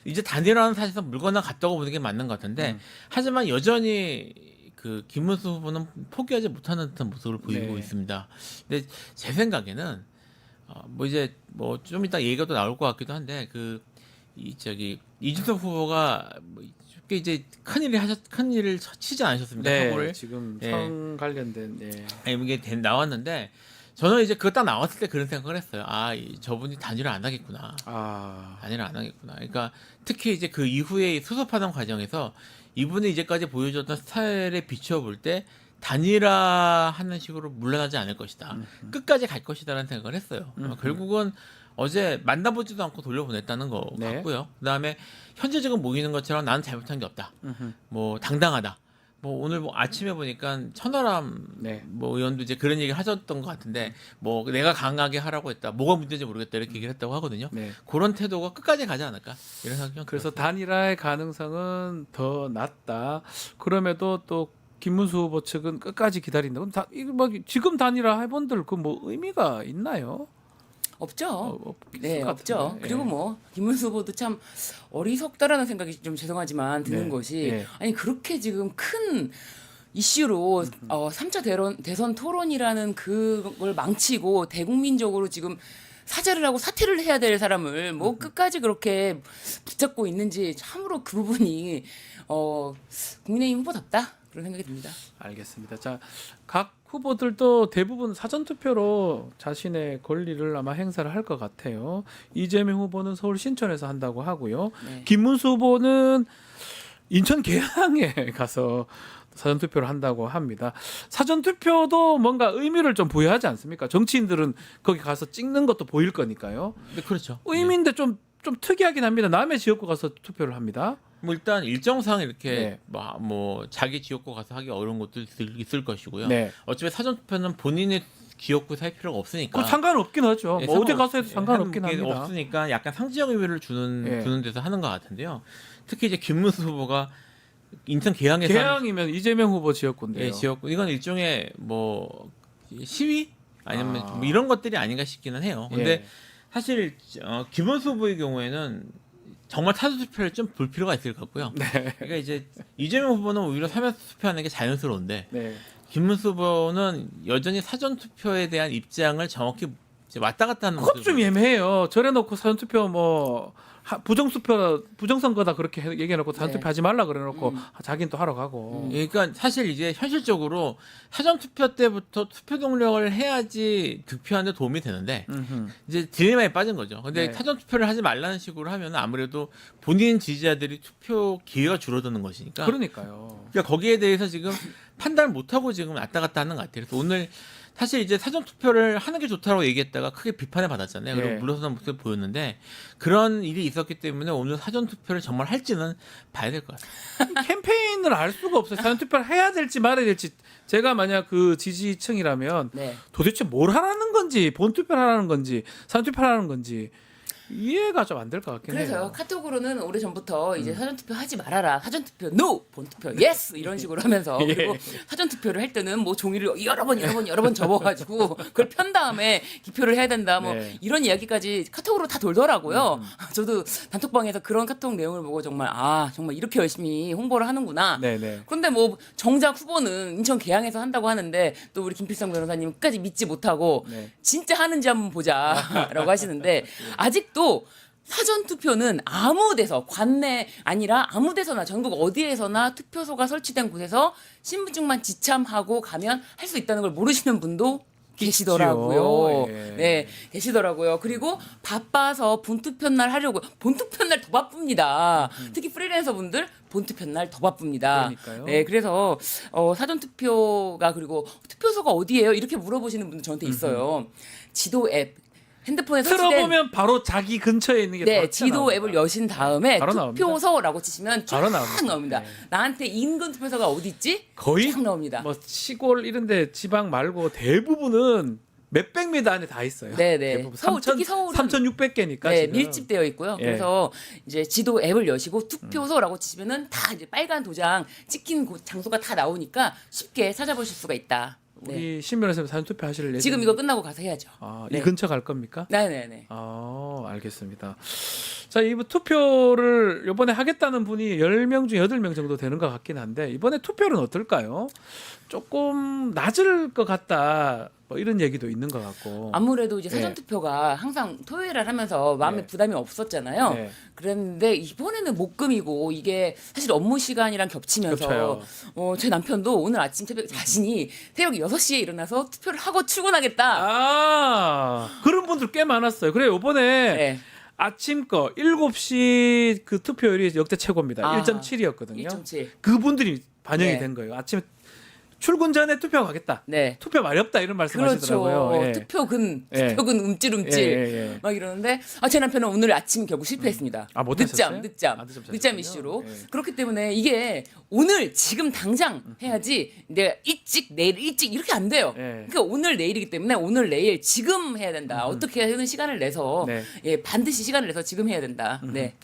이제 단일화는 사실상 물건나 같다고 보는 게 맞는 것 같은데 하지만 여전히 김문수 후보는 포기하지 못하는 듯한 모습을 보이고 네. 있습니다. 근데 제 생각에는 뭐 좀 이따 얘기가 또 나올 것 같기도 한데 이준석 후보가 꽤 이제 큰 일을 치지 않으셨습니까? 네, 사고를 지금 예. 성 관련된 이게 나왔는데 저는 이제 그거 딱 나왔을 때 그런 생각을 했어요. 저분이 단일화 안 하겠구나. 단일화 안 하겠구나. 그러니까 특히 이제 그 이후에 수습하는 과정에서 이분이 이제까지 보여줬던 스타일에 비춰볼 때 단일화하는 식으로 물러나지 않을 것이다. 끝까지 갈 것이다라는 생각을 했어요. 결국은 어제 만나보지도 않고 돌려보냈다는 거 네. 같고요. 그다음에 현재 지금 모이는 것처럼 나는 잘못한 게 없다. 뭐 당당하다. 뭐 오늘 뭐 아침에 보니까 천하람 네. 뭐 의원도 이제 그런 얘기 하셨던 것 같은데 뭐 내가 강하게 하라고 했다. 뭐가 문제인지 모르겠다 이렇게 얘기를 했다고 하거든요. 네. 그런 태도가 끝까지 가지 않을까 이런 생각이 좀 그래서 들었어요. 단일화의 가능성은 더 낮다. 그럼에도 또 김문수 후보 측은 끝까지 기다린다. 그럼 지금 단일화 해본들 뭐 의미가 있나요? 없죠. 없을 네, 것 없죠. 같은데. 그리고 뭐 김문수 후보도 참 어리석다라는 생각이 좀 죄송하지만 드는 네. 것이 네. 아니 그렇게 지금 큰 이슈로 3차 대선 토론이라는 그걸 망치고 대국민적으로 지금 사죄를 하고 사퇴를 해야 될 사람을 뭐 끝까지 그렇게 붙잡고 있는지 참으로 그 부분이 국민의힘 후보답다 그런 생각이 듭니다. 알겠습니다. 자, 각 후보들도 대부분 사전투표로 자신의 권리를 아마 행사를 할 것 같아요. 이재명 후보는 서울 신촌에서 한다고 하고요. 네. 김문수 후보는 인천 계양에 가서 사전 투표를 한다고 합니다. 사전 투표도 뭔가 의미를 좀 부여하지 않습니까? 정치인들은 거기 가서 찍는 것도 보일 거니까요. 네, 그렇죠. 의미인데 좀 특이하긴 합니다. 남의 지역구 가서 투표를 합니다. 뭐 일단 일정상 이렇게 네. 뭐 자기 지역구 가서 하기 어려운 것도 있을 것이고요. 네. 어차피 사전 투표는 본인의 지역구에서 할 필요가 없으니까. 그 상관없긴 하죠. 예, 뭐 어디 가서 해도 예, 상관없긴 하는 게 합니다. 없으니까 약간 상징적 의미를 예. 주는 데서 하는 것 같은데요. 특히 이제 김문수 후보가 인천 계양에서 개항이면 이재명 후보 지역구인데요. 예, 지역구 이건 일종의 뭐 시위 아니면 아. 뭐 이런 것들이 아닌가 싶기는 해요. 근데 예. 사실 김문수 후보의 경우에는 정말 사전 투표를 좀 볼 필요가 있을 것 같고요. 네. 그러니까 이제 이재명 후보는 오히려 사전 투표하는 게 자연스러운데 네. 김문수 후보는 여전히 사전 투표에 대한 입장을 정확히 이제 왔다 갔다 하는 그것 좀 애매해요. 저래놓고 사전 투표 뭐 부정선거다 그렇게 얘기해놓고 사전 네. 투표 하지 말라 그래놓고 자기는 또 하러 가고. 그러니까 사실 이제 현실적으로 사전 투표 때부터 투표 동력을 해야지 득표하는 데 도움이 되는데 음흠. 이제 딜레마에 빠진 거죠. 근데 네. 사전 투표를 하지 말라는 식으로 하면 아무래도 본인 지지자들이 투표 기회가 줄어드는 것이니까. 그러니까요. 그러니까 거기에 대해서 지금 판단을 못 하고 지금 왔다 갔다 하는 것 같아요. 그래서 오늘 사실 이제 사전 투표를 하는 게 좋다고 얘기했다가 크게 비판을 받았잖아요. 그리고 예. 물러서는 모습을 보였는데 그런 일이 있었기 때문에 오늘 사전 투표를 정말 할지는 봐야 될 것 같아요. 캠페인을 알 수가 없어요. 사전 투표를 해야 될지 말아야 될지. 제가 만약 그 지지층이라면 네. 도대체 뭘 하라는 건지, 본 투표를 하라는 건지, 사전 투표를 하라는 건지 이해가 좀 안 될 것 같긴 그래서요. 해요. 카톡으로는 오래 전부터 이제 사전 투표 하지 말아라. 사전 투표 NO, 본 투표 yes 이런 식으로 하면서 예. 그리고 사전 투표를 할 때는 뭐 종이를 여러 번 접어가지고 그걸 편 다음에 기표를 해야 된다. 뭐 네. 이런 이야기까지 카톡으로 다 돌더라고요. 저도 단톡방에서 그런 카톡 내용을 보고 정말 정말 이렇게 열심히 홍보를 하는구나. 네네. 그런데 뭐 정작 후보는 인천 계양에서 한다고 하는데 또 우리 김필성 변호사님 끝까지 믿지 못하고 네. 진짜 하는지 한번 보자라고 하시는데 아직도 사전 투표는 아무 데서 관내 아니라 아무 데서나 전국 어디에서나 투표소가 설치된 곳에서 신분증만 지참하고 가면 할 수 있다는 걸 모르시는 분도 계시더라고요. 예. 네, 계시더라고요. 그리고 바빠서 본투표 날 하려고 본투표 날 더 바쁩니다. 특히 프리랜서 분들 본투표 날 더 바쁩니다. 그러니까요. 네, 그래서 사전 투표가 그리고 투표소가 어디예요? 이렇게 물어보시는 분들 저한테 있어요. 지도 앱 핸드폰에 설치된 틀어보면 바로 자기 근처에 있는 게 네, 다 지도 튀어나옵니다. 앱을 여신 다음에 바로 나옵니다. 투표소라고 치시면 쫙 바로 나옵니다. 나옵니다. 네. 나한테 인근 투표소가 어디 있지? 거의 쫙 나옵니다. 뭐 시골 이런데 지방 말고 대부분은 몇백 미터 안에 다 있어요. 네네. 대부분 서울, 특히 서울은 3,600개니까 네, 지금. 밀집되어 있고요. 예. 그래서 이제 지도 앱을 여시고 투표소라고 치시면은 다 이제 빨간 도장 찍힌 장소가 다 나오니까 쉽게 찾아보실 수가 있다. 네. 우리 신변호사님 사전 투표 하실 예정. 지금 이거 끝나고 가서 해야죠. 이 근처 갈 겁니까? 네네네. 알겠습니다. 자, 이 투표를 이번에 하겠다는 분이 10명 중 8명 정도 되는 것 같긴 한데 이번에 투표는 어떨까요? 조금 낮을 것 같다. 뭐 이런 얘기도 있는 것 같고. 아무래도 이제 사전 네. 투표가 항상 토요일을 하면서 마음에 네. 부담이 없었잖아요. 네. 그랬는데 이번에는 목금이고 이게 사실 업무 시간이랑 겹치면서 겹쳐요. 제 남편도 오늘 아침 자신이 새벽 6시에 일어나서 투표를 하고 출근하겠다. 그런 분들 꽤 많았어요. 그래 이번에 네. 아침 거 7시 그 투표율이 역대 최고입니다. 1.7이었거든요. 1.7. 그분들이 반영이 네. 된 거예요. 아침에 출근 전에 투표하겠다. 네. 투표 말이 없다 이런 말씀하시더라고요. 그렇죠. 예. 투표근 예. 움찔움찔 예. 막 이러는데 제 남편은 오늘 아침 결국 실패했습니다. 못하셨어요? 늦잠 늦잠 이슈로. 예. 그렇기 때문에 이게 오늘 지금 당장 해야지 내가 일찍 내일 일찍 이렇게 안 돼요. 예. 그러니까 오늘 내일이기 때문에 오늘 내일 지금 해야 된다. 어떻게든 시간을 내서 네. 반드시 시간을 내서 지금 해야 된다. 네.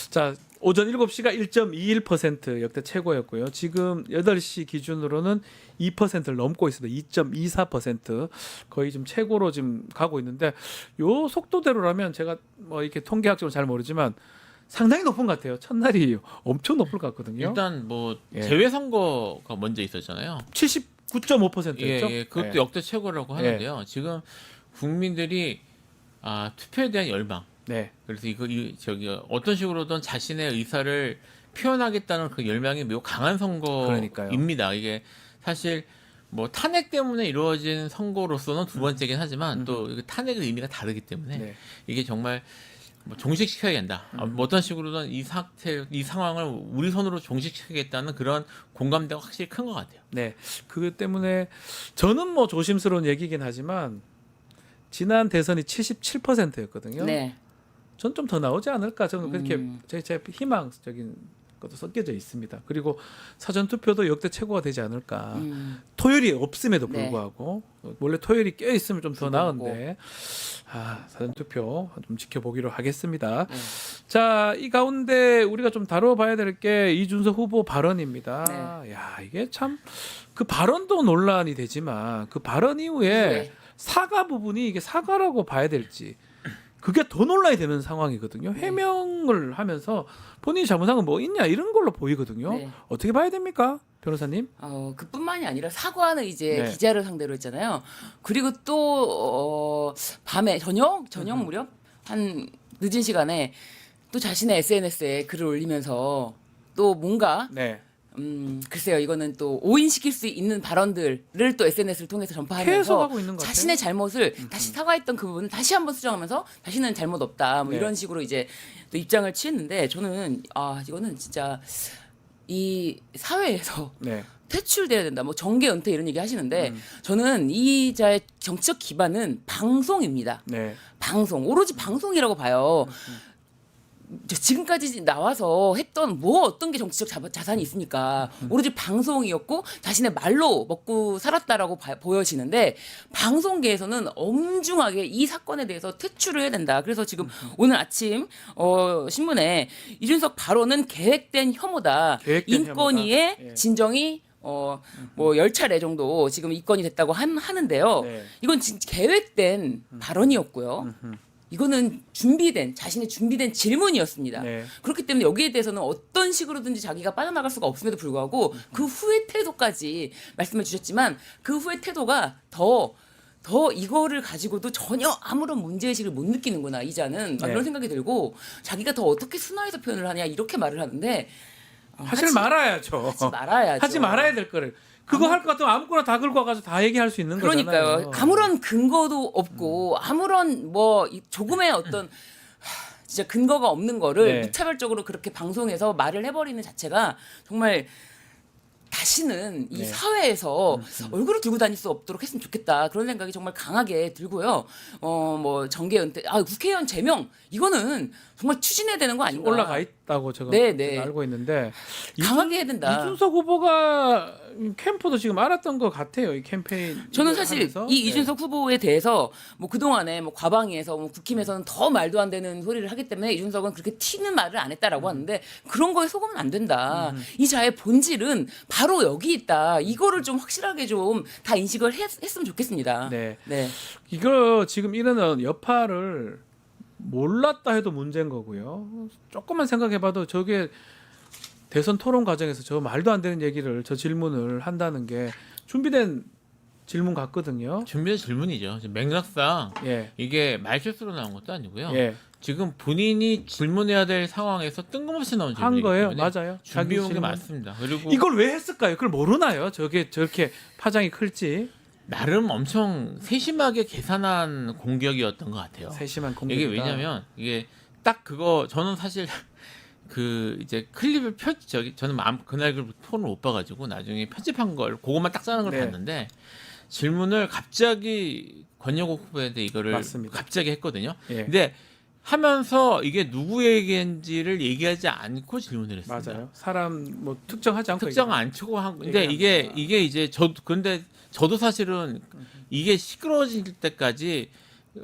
자, 오전 7시가 1.21% 역대 최고였고요. 지금 8시 기준으로는 2%를 넘고 있습니다. 2.24% 거의 좀 최고로 지금 가고 있는데 요 속도대로라면 제가 뭐 이렇게 통계학적으로 잘 모르지만 상당히 높은 것 같아요. 첫날이 엄청 높을 것 같거든요. 일단 뭐 예. 재외선거가 먼저 있었잖아요. 79.5%였죠. 예, 그것도 역대 최고라고 하는데요. 지금 국민들이 투표에 대한 열망. 네. 그래서 저기 어떤 식으로든 자신의 의사를 표현하겠다는 그 열망이 매우 강한 선거입니다. 이게 사실 뭐 탄핵 때문에 이루어진 선거로서는 두 번째긴 하지만 또 탄핵의 의미가 다르기 때문에 네. 이게 정말 뭐 종식시켜야 된다. 뭐 어떤 식으로든 이 상황을 우리 손으로 종식시키겠다는 그런 공감대가 확실히 큰 것 같아요. 네, 그것 때문에 저는 뭐 조심스러운 얘기긴 하지만 지난 대선이 77%였거든요. 네. 전 좀 더 나오지 않을까 저는 그렇게 제 희망적인 것도 섞여져 있습니다. 그리고 사전 투표도 역대 최고가 되지 않을까. 토요일이 없음에도 네. 불구하고 원래 토요일이 껴 있으면 좀 더 나은데 사전 투표 좀 지켜보기로 하겠습니다. 네. 자, 이 가운데 우리가 좀 다뤄봐야 될 게 이준석 후보 발언입니다. 네. 야, 이게 참 그 발언도 논란이 되지만 그 발언 이후에 네. 사과 부분이 이게 사과라고 봐야 될지 그게 더 논란이 되는 상황이거든요. 해명을 하면서 본인이 잘못한 건 뭐 있냐 이런 걸로 보이거든요. 네. 어떻게 봐야 됩니까, 변호사님? 그뿐만이 아니라 사과는 이제 네. 기자를 상대로 했잖아요. 그리고 또 밤에 저녁 무렵 한 늦은 시간에 또 자신의 SNS에 글을 올리면서 또 뭔가 네. 글쎄요, 이거는 또 오인시킬 수 있는 발언들을 또 SNS를 통해서 전파하면서 계속하고 있는 것 같아요. 자신의 잘못을 다시 사과했던 그 부분을 다시 한번 수정하면서 자신은 잘못 없다. 뭐 네. 이런 식으로 이제 또 입장을 취했는데 저는 이거는 진짜 이 사회에서 네. 퇴출돼야 된다. 뭐 정계 은퇴 이런 얘기 하시는데 저는 이자의 정치적 기반은 방송입니다. 네. 방송, 오로지 방송이라고 봐요. 지금까지 나와서 했던 뭐 어떤 게 정치적 자산이 있습니까? 오로지 방송이었고 자신의 말로 먹고 살았다라고 보여지는데 방송계에서는 엄중하게 이 사건에 대해서 퇴출을 해야 된다. 그래서 지금 오늘 아침 신문에 이준석 발언은 계획된 혐오다. 계획된 인권위의 혐오다. 예. 진정이 뭐 10차례 정도 지금 입건이 됐다고 하는데요. 네. 이건 진짜 계획된 발언이었고요. 이거는 자신의 준비된 질문이었습니다. 네. 그렇기 때문에 여기에 대해서는 어떤 식으로든지 자기가 빠져나갈 수가 없음에도 불구하고 그 후의 태도까지 말씀해 주셨지만 그 후의 태도가 더 이거를 가지고도 전혀 아무런 문제의식을 못 느끼는구나, 이자는. 네. 이런 생각이 들고 자기가 더 어떻게 순화해서 표현을 하냐 이렇게 말을 하는데 하지 말아야죠. 하지 말아야죠. 하지 말아야 될 거를. 그거 할 것 같으면 아무거나 다 긁고 와가지고 다 얘기할 수 있는 그러니까요. 거잖아요. 아무런 근거도 없고 아무런 조금의 어떤 진짜 근거가 없는 거를 네. 무차별적으로 그렇게 방송에서 말을 해버리는 자체가 정말 다시는 이 네. 사회에서 얼굴을 들고 다닐 수 없도록 했으면 좋겠다. 그런 생각이 정말 강하게 들고요. 뭐 정계 은퇴, 국회의원 제명 이거는 정말 추진해야 되는 거 아닌가? 올라가 있다고 제가 네. 알고 있는데 강하게 해야 된다. 이준석 후보가 캠프도 지금 알았던 것 같아요. 이 캠페인. 저는 사실 하면서. 이 이준석 후보에 대해서 뭐 그동안에 뭐 과방위에서 뭐 국힘에서는 더 말도 안 되는 소리를 하기 때문에 이준석은 그렇게 튀는 말을 안 했다라고 하는데 그런 거에 속으면 안 된다. 이 자의 본질은 바로 여기 있다. 이거를 좀 확실하게 좀 다 인식을 했으면 좋겠습니다. 네. 네. 이거 지금 이런 여파를 몰랐다 해도 문제인 거고요. 조금만 생각해봐도 저게 대선 토론 과정에서 저 말도 안 되는 얘기를 저 질문을 한다는 게 준비된 질문 같거든요. 준비된 질문이죠. 지금 맥락상 예. 이게 말실수로 나온 것도 아니고요. 예. 지금 본인이 질문해야 될 상황에서 뜬금없이 나온 한 질문이기 거예요. 때문에 맞아요. 준비해온 게 질문. 맞습니다. 그리고 이걸 왜 했을까요? 그걸 모르나요? 저게 저렇게 파장이 클지. 나름 엄청 세심하게 계산한 공격이었던 것 같아요. 세심한 공격이다. 이게 왜냐면 이게 딱 그거 저는 사실 그 이제 클립을 저는 그날 그 폰을 못 봐가지고 나중에 편집한 걸 그것만 딱 짜는 걸 네. 봤는데 질문을 갑자기 권영국 후보한테 이거를 맞습니다. 갑자기 했거든요. 예. 근데 하면서 이게 누구에게인지를 얘기하지 않고 질문을 했습니다. 맞아요. 사람 뭐 특정하지 않고 특정 안 치고 한 근데 얘기합니다. 이게 이제 저도 사실은 이게 시끄러워질 때까지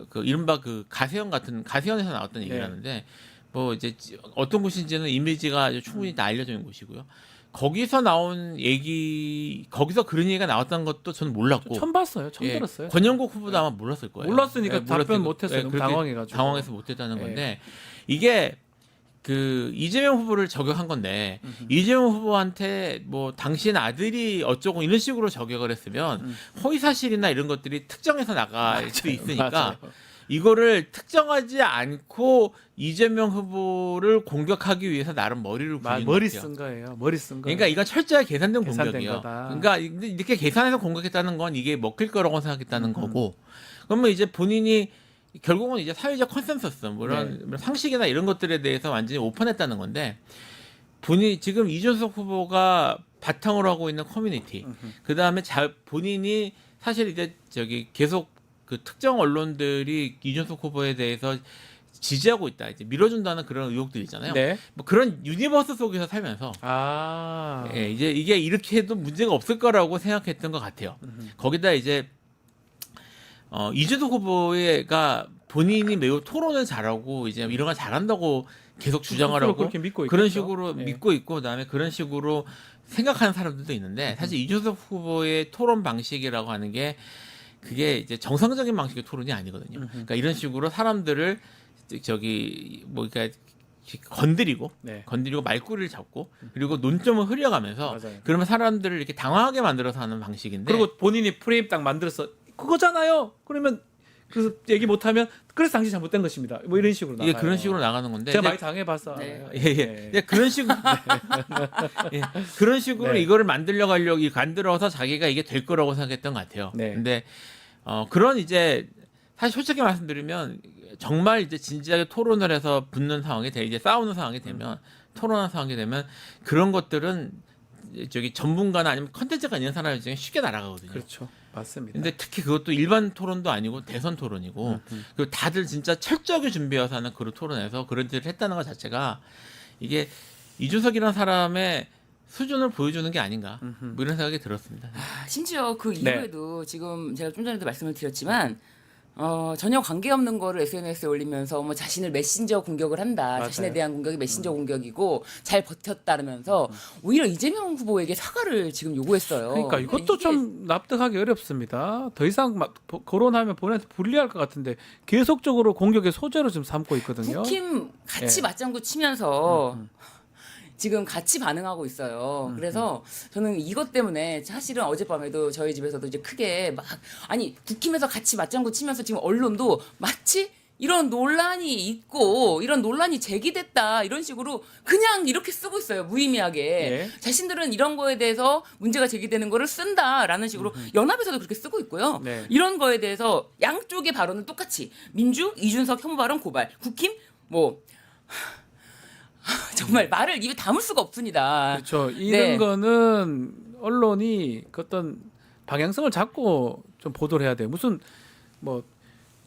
그 이른바 그 가세연에서 나왔던 얘기를 네. 하는데 뭐 이제 어떤 곳인지는 이미지가 충분히 다 알려져 있는 곳이고요. 거기서 나온 얘기, 거기서 그런 얘기가 나왔다는 것도 저는 몰랐고. 처음 봤어요. 처음 들었어요. 권영국 후보도 아마 몰랐을 거예요. 몰랐으니까 답변 못했어요. 너무 그렇게 당황해가지고. 당황해서 못했다는 예. 건데 이게 그 이재명 후보를 저격한 건데 이재명 후보한테 뭐 당신 아들이 어쩌고 이런 식으로 저격을 했으면 허위 사실이나 이런 것들이 특정해서 나갈 수 있으니까. 맞아요. 이거를 특정하지 않고 이재명 후보를 공격하기 위해서 나름 머리를 굴린 것 머리 같아요. 쓴 거예요. 머리 쓴 거. 그러니까 이건 철저하게 계산된 계산된 공격이에요. 거다. 그러니까 이렇게 계산해서 공격했다는 건 이게 먹힐 거라고 생각했다는 거고. 그러면 이제 본인이 결국은 이제 사회적 컨센서스 뭐 이런 상식이나 이런 것들에 대해서 완전히 오픈했다는 건데 본인 지금 이준석 후보가 바탕으로 하고 있는 커뮤니티 그 다음에 본인이 사실 이제 저기 계속 그 특정 언론들이 이준석 후보에 대해서 지지하고 있다, 이제 밀어준다는 그런 의혹들이 있잖아요. 네. 뭐 그런 유니버스 속에서 살면서 예, 이제 이게 이렇게 해도 문제가 없을 거라고 생각했던 것 같아요. 거기다 이제 이준석 후보가 본인이 매우 토론을 잘하고 이제 이런 걸 잘한다고 계속 주장을 하고 그렇게 믿고 그런 있겠죠. 식으로 예. 믿고 있고 그다음에 그런 식으로 생각하는 사람들도 있는데 사실 이준석 후보의 토론 방식이라고 하는 게 그게 이제 정상적인 방식의 토론이 아니거든요. 그러니까 이런 식으로 사람들을 저기 뭐 그러니까 건드리고 말꼬리를 잡고 그리고 논점을 흐려가면서 맞아요. 그러면 사람들을 이렇게 당황하게 만들어서 하는 방식인데 그리고 본인이 프레임 딱 만들어서 그거잖아요. 그러면 그 얘기 못하면 그래서 당신 잘못된 것입니다. 뭐 이런 식으로 나가요. 이게 그런 식으로 나가는 건데 제가 이제- 많이 당해봤어. 네. 예. 그런 식으로 예, 그런 식으로 네. 이거를 만들어서 자기가 이게 될 거라고 생각했던 것 같아요. 네. 근데 그런 이제 사실 솔직히 말씀드리면 정말 이제 진지하게 토론을 해서 붙는 상황이 이제 싸우는 상황이 되면 토론하는 상황이 되면 그런 것들은 저기 전문가나 아니면 컨텐츠가 있는 사람 중에 쉽게 날아가거든요. 그렇죠. 맞습니다. 근데 특히 그것도 일반 토론도 아니고 대선 토론이고 그리고 다들 진짜 철저하게 준비해서 하는 그런 토론에서 그런 일을 했다는 것 자체가 이게 이준석이라는 사람의 수준을 보여주는 게 아닌가 뭐 이런 생각이 들었습니다. 심지어 그 네. 이후에도 지금 제가 좀 전에도 말씀을 드렸지만 전혀 관계없는 거를 SNS에 올리면서 뭐 자신을 메신저 공격을 한다. 맞아요. 자신에 대한 공격이 메신저 공격이고 잘 버텼다면서 오히려 이재명 후보에게 사과를 지금 요구했어요. 그러니까 이것도 이게 좀 납득하기 어렵습니다. 더 이상 거론하면 본인한테 불리할 것 같은데 계속적으로 공격의 소재로 지금 삼고 있거든요. 국힘 같이 예. 맞장구 치면서 지금 같이 반응하고 있어요. 그래서 저는 이것 때문에 사실은 어젯밤에도 저희 집에서도 이제 크게 막 아니 국힘에서 같이 맞장구 치면서 지금 언론도 마치 이런 논란이 있고 이런 논란이 제기됐다 이런 식으로 그냥 이렇게 쓰고 있어요. 무의미하게. 예. 자신들은 이런 거에 대해서 문제가 제기되는 거를 쓴다라는 식으로 연합에서도 그렇게 쓰고 있고요. 네. 이런 거에 대해서 양쪽의 발언은 똑같이 민주, 이준석 혐오 발언 고발, 국힘 뭐 정말 말을 입에 담을 수가 없습니다. 그렇죠. 이런 네. 거는 언론이 그 어떤 방향성을 잡고 좀 보도를 해야 돼요. 무슨 뭐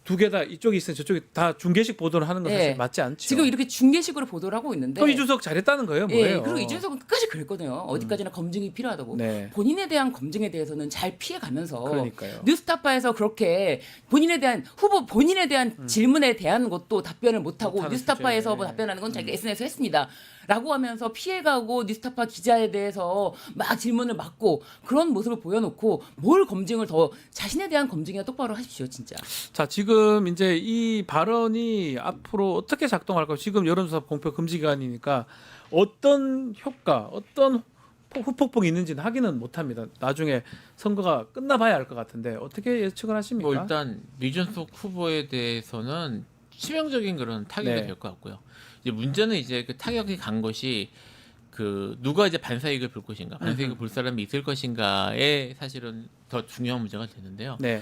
두 개 다 이쪽이 있으면 저쪽이 다 중계식 보도를 하는 건 네. 사실 맞지 않죠. 지금 이렇게 중계식으로 보도를 하고 있는데 또 이준석 잘했다는 거예요, 뭐예요? 예, 그리고 이준석은 끝까지 그랬거든요. 어디까지나 검증이 필요하다고. 네. 본인에 대한 검증에 대해서는 잘 피해가면서 그러니까요. 뉴스타파에서 그렇게 본인에 대한 본인에 대한 질문에 대한 것도 답변을 못하고 못하는 뉴스타파에서 주제에. 뭐 답변하는 건 자기가 SNS에서 했습니다. 라고 하면서 피해가고 뉴스타파 기자에 대해서 막 질문을 막고 그런 모습을 보여놓고 뭘 검증을 더 자신에 대한 검증이나 똑바로 하십시오, 진짜. 자, 지금 이제 이 발언이 앞으로 어떻게 작동할까? 지금 여론조사 공표 금지 기간이니까 어떤 효과, 어떤 후폭풍이 있는지는 확인은 못합니다. 나중에 선거가 끝나봐야 알 것 같은데 어떻게 예측을 하십니까? 뭐 일단 이준석 후보에 대해서는 치명적인 그런 타격이 네. 될 것 같고요. 이제 문제는 이제 그 타격이 간 것이 그 누가 이제 반사이익을 볼 것인가, 반사이익을 볼 사람이 있을 것인가에 사실은 더 중요한 문제가 되는데요. 네.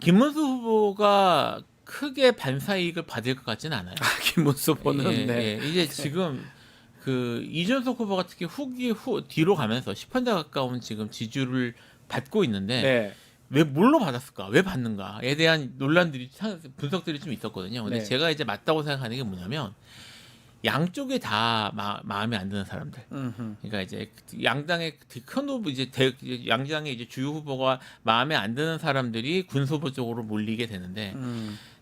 김문수 후보가 크게 반사이익을 받을 것 같지는 않아요. 김문수 후보는 네. 이제 지금 그 이준석 후보가 특히 뒤로 가면서 10% 가까운 지금 지지율을 받고 있는데 네. 왜 뭘로 받았을까? 왜 받는가에 대한 논란들이 분석들이 좀 있었거든요. 근데 네. 제가 이제 맞다고 생각하는 게 뭐냐면 양쪽에 다 마음에 안 드는 사람들. 그러니까 이제 양당의 큰 후보 양당의 이제 주요 후보가 마음에 안 드는 사람들이 군 후보 쪽으로 몰리게 되는데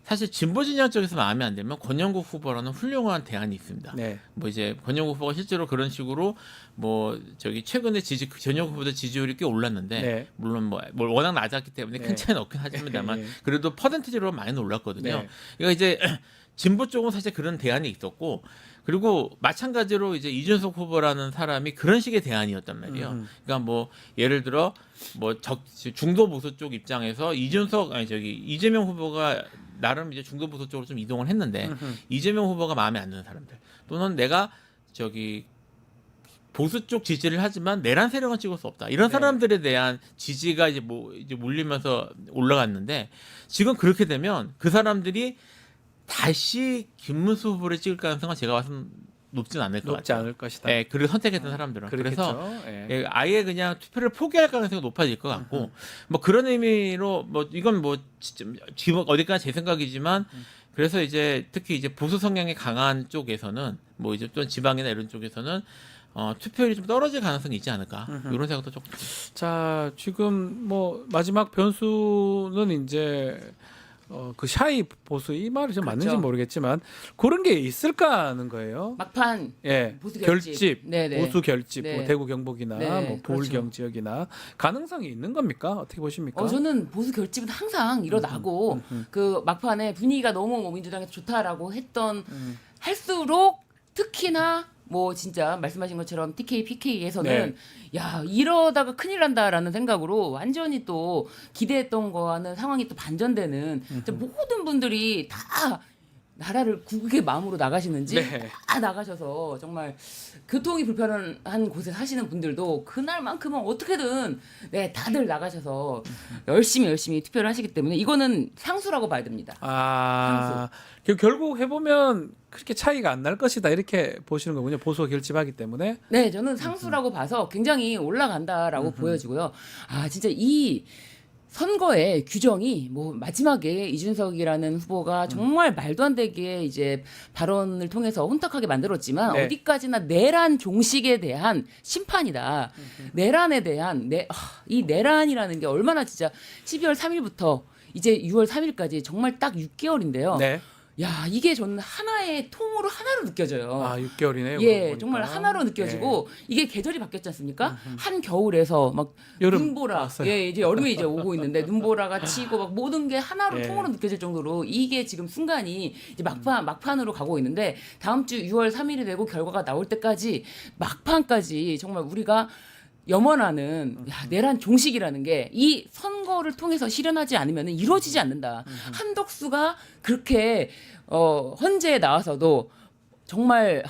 사실 진보 진영 쪽에서 마음에 안 들면 권영국 후보라는 훌륭한 대안이 있습니다. 네. 뭐 이제 권영국 후보가 실제로 그런 식으로 뭐 저기 최근에 권영국 후보도 지지율이 꽤 올랐는데 네. 물론 뭐 워낙 낮았기 때문에 네. 큰 차이는 없긴 하지만다만 네. 그래도 퍼센티지로 많이 올랐거든요. 네. 그러니까 이제 진보 쪽은 사실 그런 대안이 있었고 그리고 마찬가지로 이제 이준석 후보라는 사람이 그런 식의 대안이었단 말이에요. 그러니까 뭐 예를 들어 뭐 중도 보수 쪽 입장에서 이재명 후보가 나름 이제 중도 보수 쪽으로 좀 이동을 했는데 이재명 후보가 마음에 안 드는 사람들 또는 내가 보수 쪽 지지를 하지만 내란 세력은 찍을 수 없다. 이런 사람들에 대한 지지가 이제 몰리면서 올라갔는데 지금 그렇게 되면 그 사람들이 다시 김문수 후보를 찍을 가능성은 제가 봐서는 높진 않을 것 높지 같아요. 않을 것이다. 예, 그리고 선택했던 사람들은 그래서 그렇겠죠. 예. 예, 아예 그냥 투표를 포기할 가능성이 높아질 것 같고 뭐 그런 의미로 뭐 이건 뭐 진짜 어디까지 제 생각이지만 그래서 이제 특히 이제 보수 성향이 강한 쪽에서는 뭐 이제 또 지방이나 이런 쪽에서는 투표율이 좀 떨어질 가능성이 있지 않을까 이런 생각도 조금. 자, 지금 뭐 마지막 변수는 이제 그 샤이 보수 이 말이 좀 맞는지 그렇죠. 모르겠지만 그런 게 있을까 하는 거예요. 막판 예, 보수 결집, 네네. 보수 결집, 네. 뭐 대구 경북이나 네, 뭐 부울경 그렇죠. 지역이나 가능성이 있는 겁니까? 어떻게 보십니까? 저는 보수 결집은 항상 일어나고 그 막판에 분위기가 너무 민주당에서 좋다라고 했던 할수록 특히나 뭐 진짜 말씀하신 것처럼 TK, PK에서는 야 이러다가 큰일 난다라는 생각으로 완전히 또 기대했던 거와는 상황이 또 반전되는 진짜 모든 분들이 다 나라를 국의 마음으로 나가시는지 네. 다 나가셔서 정말 교통이 불편한 곳에 사시는 분들도 그날만큼은 어떻게든 다들 나가셔서 열심히 투표를 하시기 때문에 이거는 상수라고 봐야 됩니다. 아, 결국 해보면 그렇게 차이가 안 날 것이다 이렇게 보시는 거군요. 보수가 결집하기 때문에. 네, 저는 상수라고 봐서 굉장히 올라간다라고 보여지고요. 아, 진짜 이 선거의 규정이 뭐 마지막에 이준석이라는 후보가 정말 말도 안 되게 이제 발언을 통해서 혼탁하게 만들었지만 네. 어디까지나 내란 종식에 대한 심판이다. 내란에 대한 이 내란이라는 게 얼마나 진짜 12월 3일부터 이제 6월 3일까지 정말 딱 6개월인데요. 네. 야, 이게 저는 하나의 통으로 하나로 느껴져요. 아, 6개월이네요. 예, 정말 하나로 느껴지고 이게 계절이 바뀌었지 않습니까? 한 겨울에서 막 여름 눈보라, 왔어요. 예, 이제 여름이 이제 오고 있는데 눈보라가 치고 막 모든 게 하나로 예. 통으로 느껴질 정도로 이게 지금 순간이 이제 막판으로 가고 있는데 다음 주 6월 3일이 되고 결과가 나올 때까지 막판까지 정말 우리가 염원하는 내란 종식이라는 게 이 선거를 통해서 실현하지 않으면 이루어지지 않는다. 한덕수가 그렇게 헌재에 나와서도 정말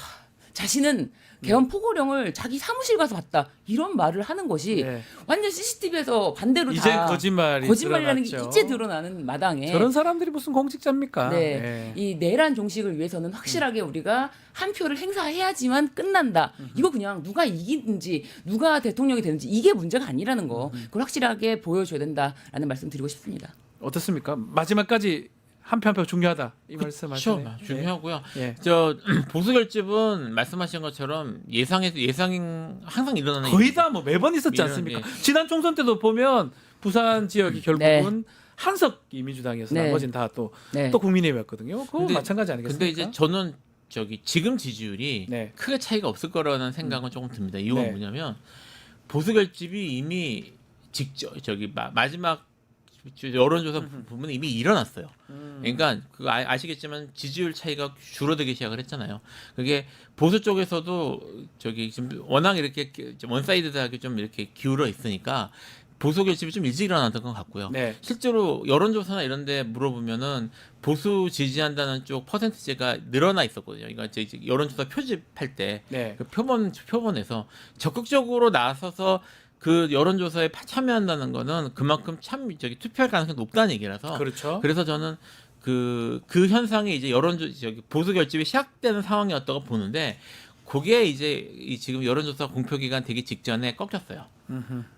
자신은 개헌 포고령을 자기 사무실 가서 봤다 이런 말을 하는 것이 네. 완전 CCTV에서 반대로 이제 다 거짓말이 거짓말이라는 게 드러났죠. 이제 드러나는 마당에 저런 사람들이 무슨 공직자입니까? 네. 이 내란 종식을 위해서는 확실하게 우리가 한 표를 행사해야지만 끝난다. 이거 그냥 누가 이기든지 누가 대통령이 되는지 이게 문제가 아니라는 거. 그걸 확실하게 보여줘야 된다라는 말씀 드리고 싶습니다. 어떻습니까? 마지막까지 한 표 한 표 중요하다 이 그렇죠. 말씀하시네요. 중요하고요. 예. 저 보수 결집은 말씀하신 것처럼 예상인 항상 일어나는 거의 일이죠. 다 뭐 매번 있었지 이런, 않습니까? 예. 지난 총선 때도 보면 부산 지역이 결국은 한석이 민주당이어서 네. 나머지는 다 또 네. 국민의힘이었거든요. 그거 근데- 마찬가지 아니겠습니까? 근데 이제 저는 지금 지지율이 네. 크게 차이가 없을 거라는 생각은 조금 듭니다. 이유가 네. 뭐냐면 보수 결집이 이미 마지막 여론조사 부분은 이미 일어났어요. 그러니까 그거 아시겠지만 지지율 차이가 줄어들기 시작을 했잖아요. 그게 보수 쪽에서도 지금 워낙 이렇게 원사이드하게 좀 이렇게 기울어 있으니까 보수 결집이 좀 일찍 일어났던 것 같고요. 네. 실제로 여론조사나 이런 데 물어보면은 보수 지지한다는 쪽 퍼센티지가 늘어나 있었거든요. 그러니까 이제 여론조사 표집할 때 네. 그 표본에서 적극적으로 나서서 그 여론조사에 참여한다는 거는 그만큼 투표할 가능성이 높다는 얘기라서 그렇죠. 그래서 저는 그 현상이 이제 보수 결집이 시작되는 상황이었다고 보는데 그게 이제 지금 여론조사 공표 기간 되기 직전에 꺾였어요.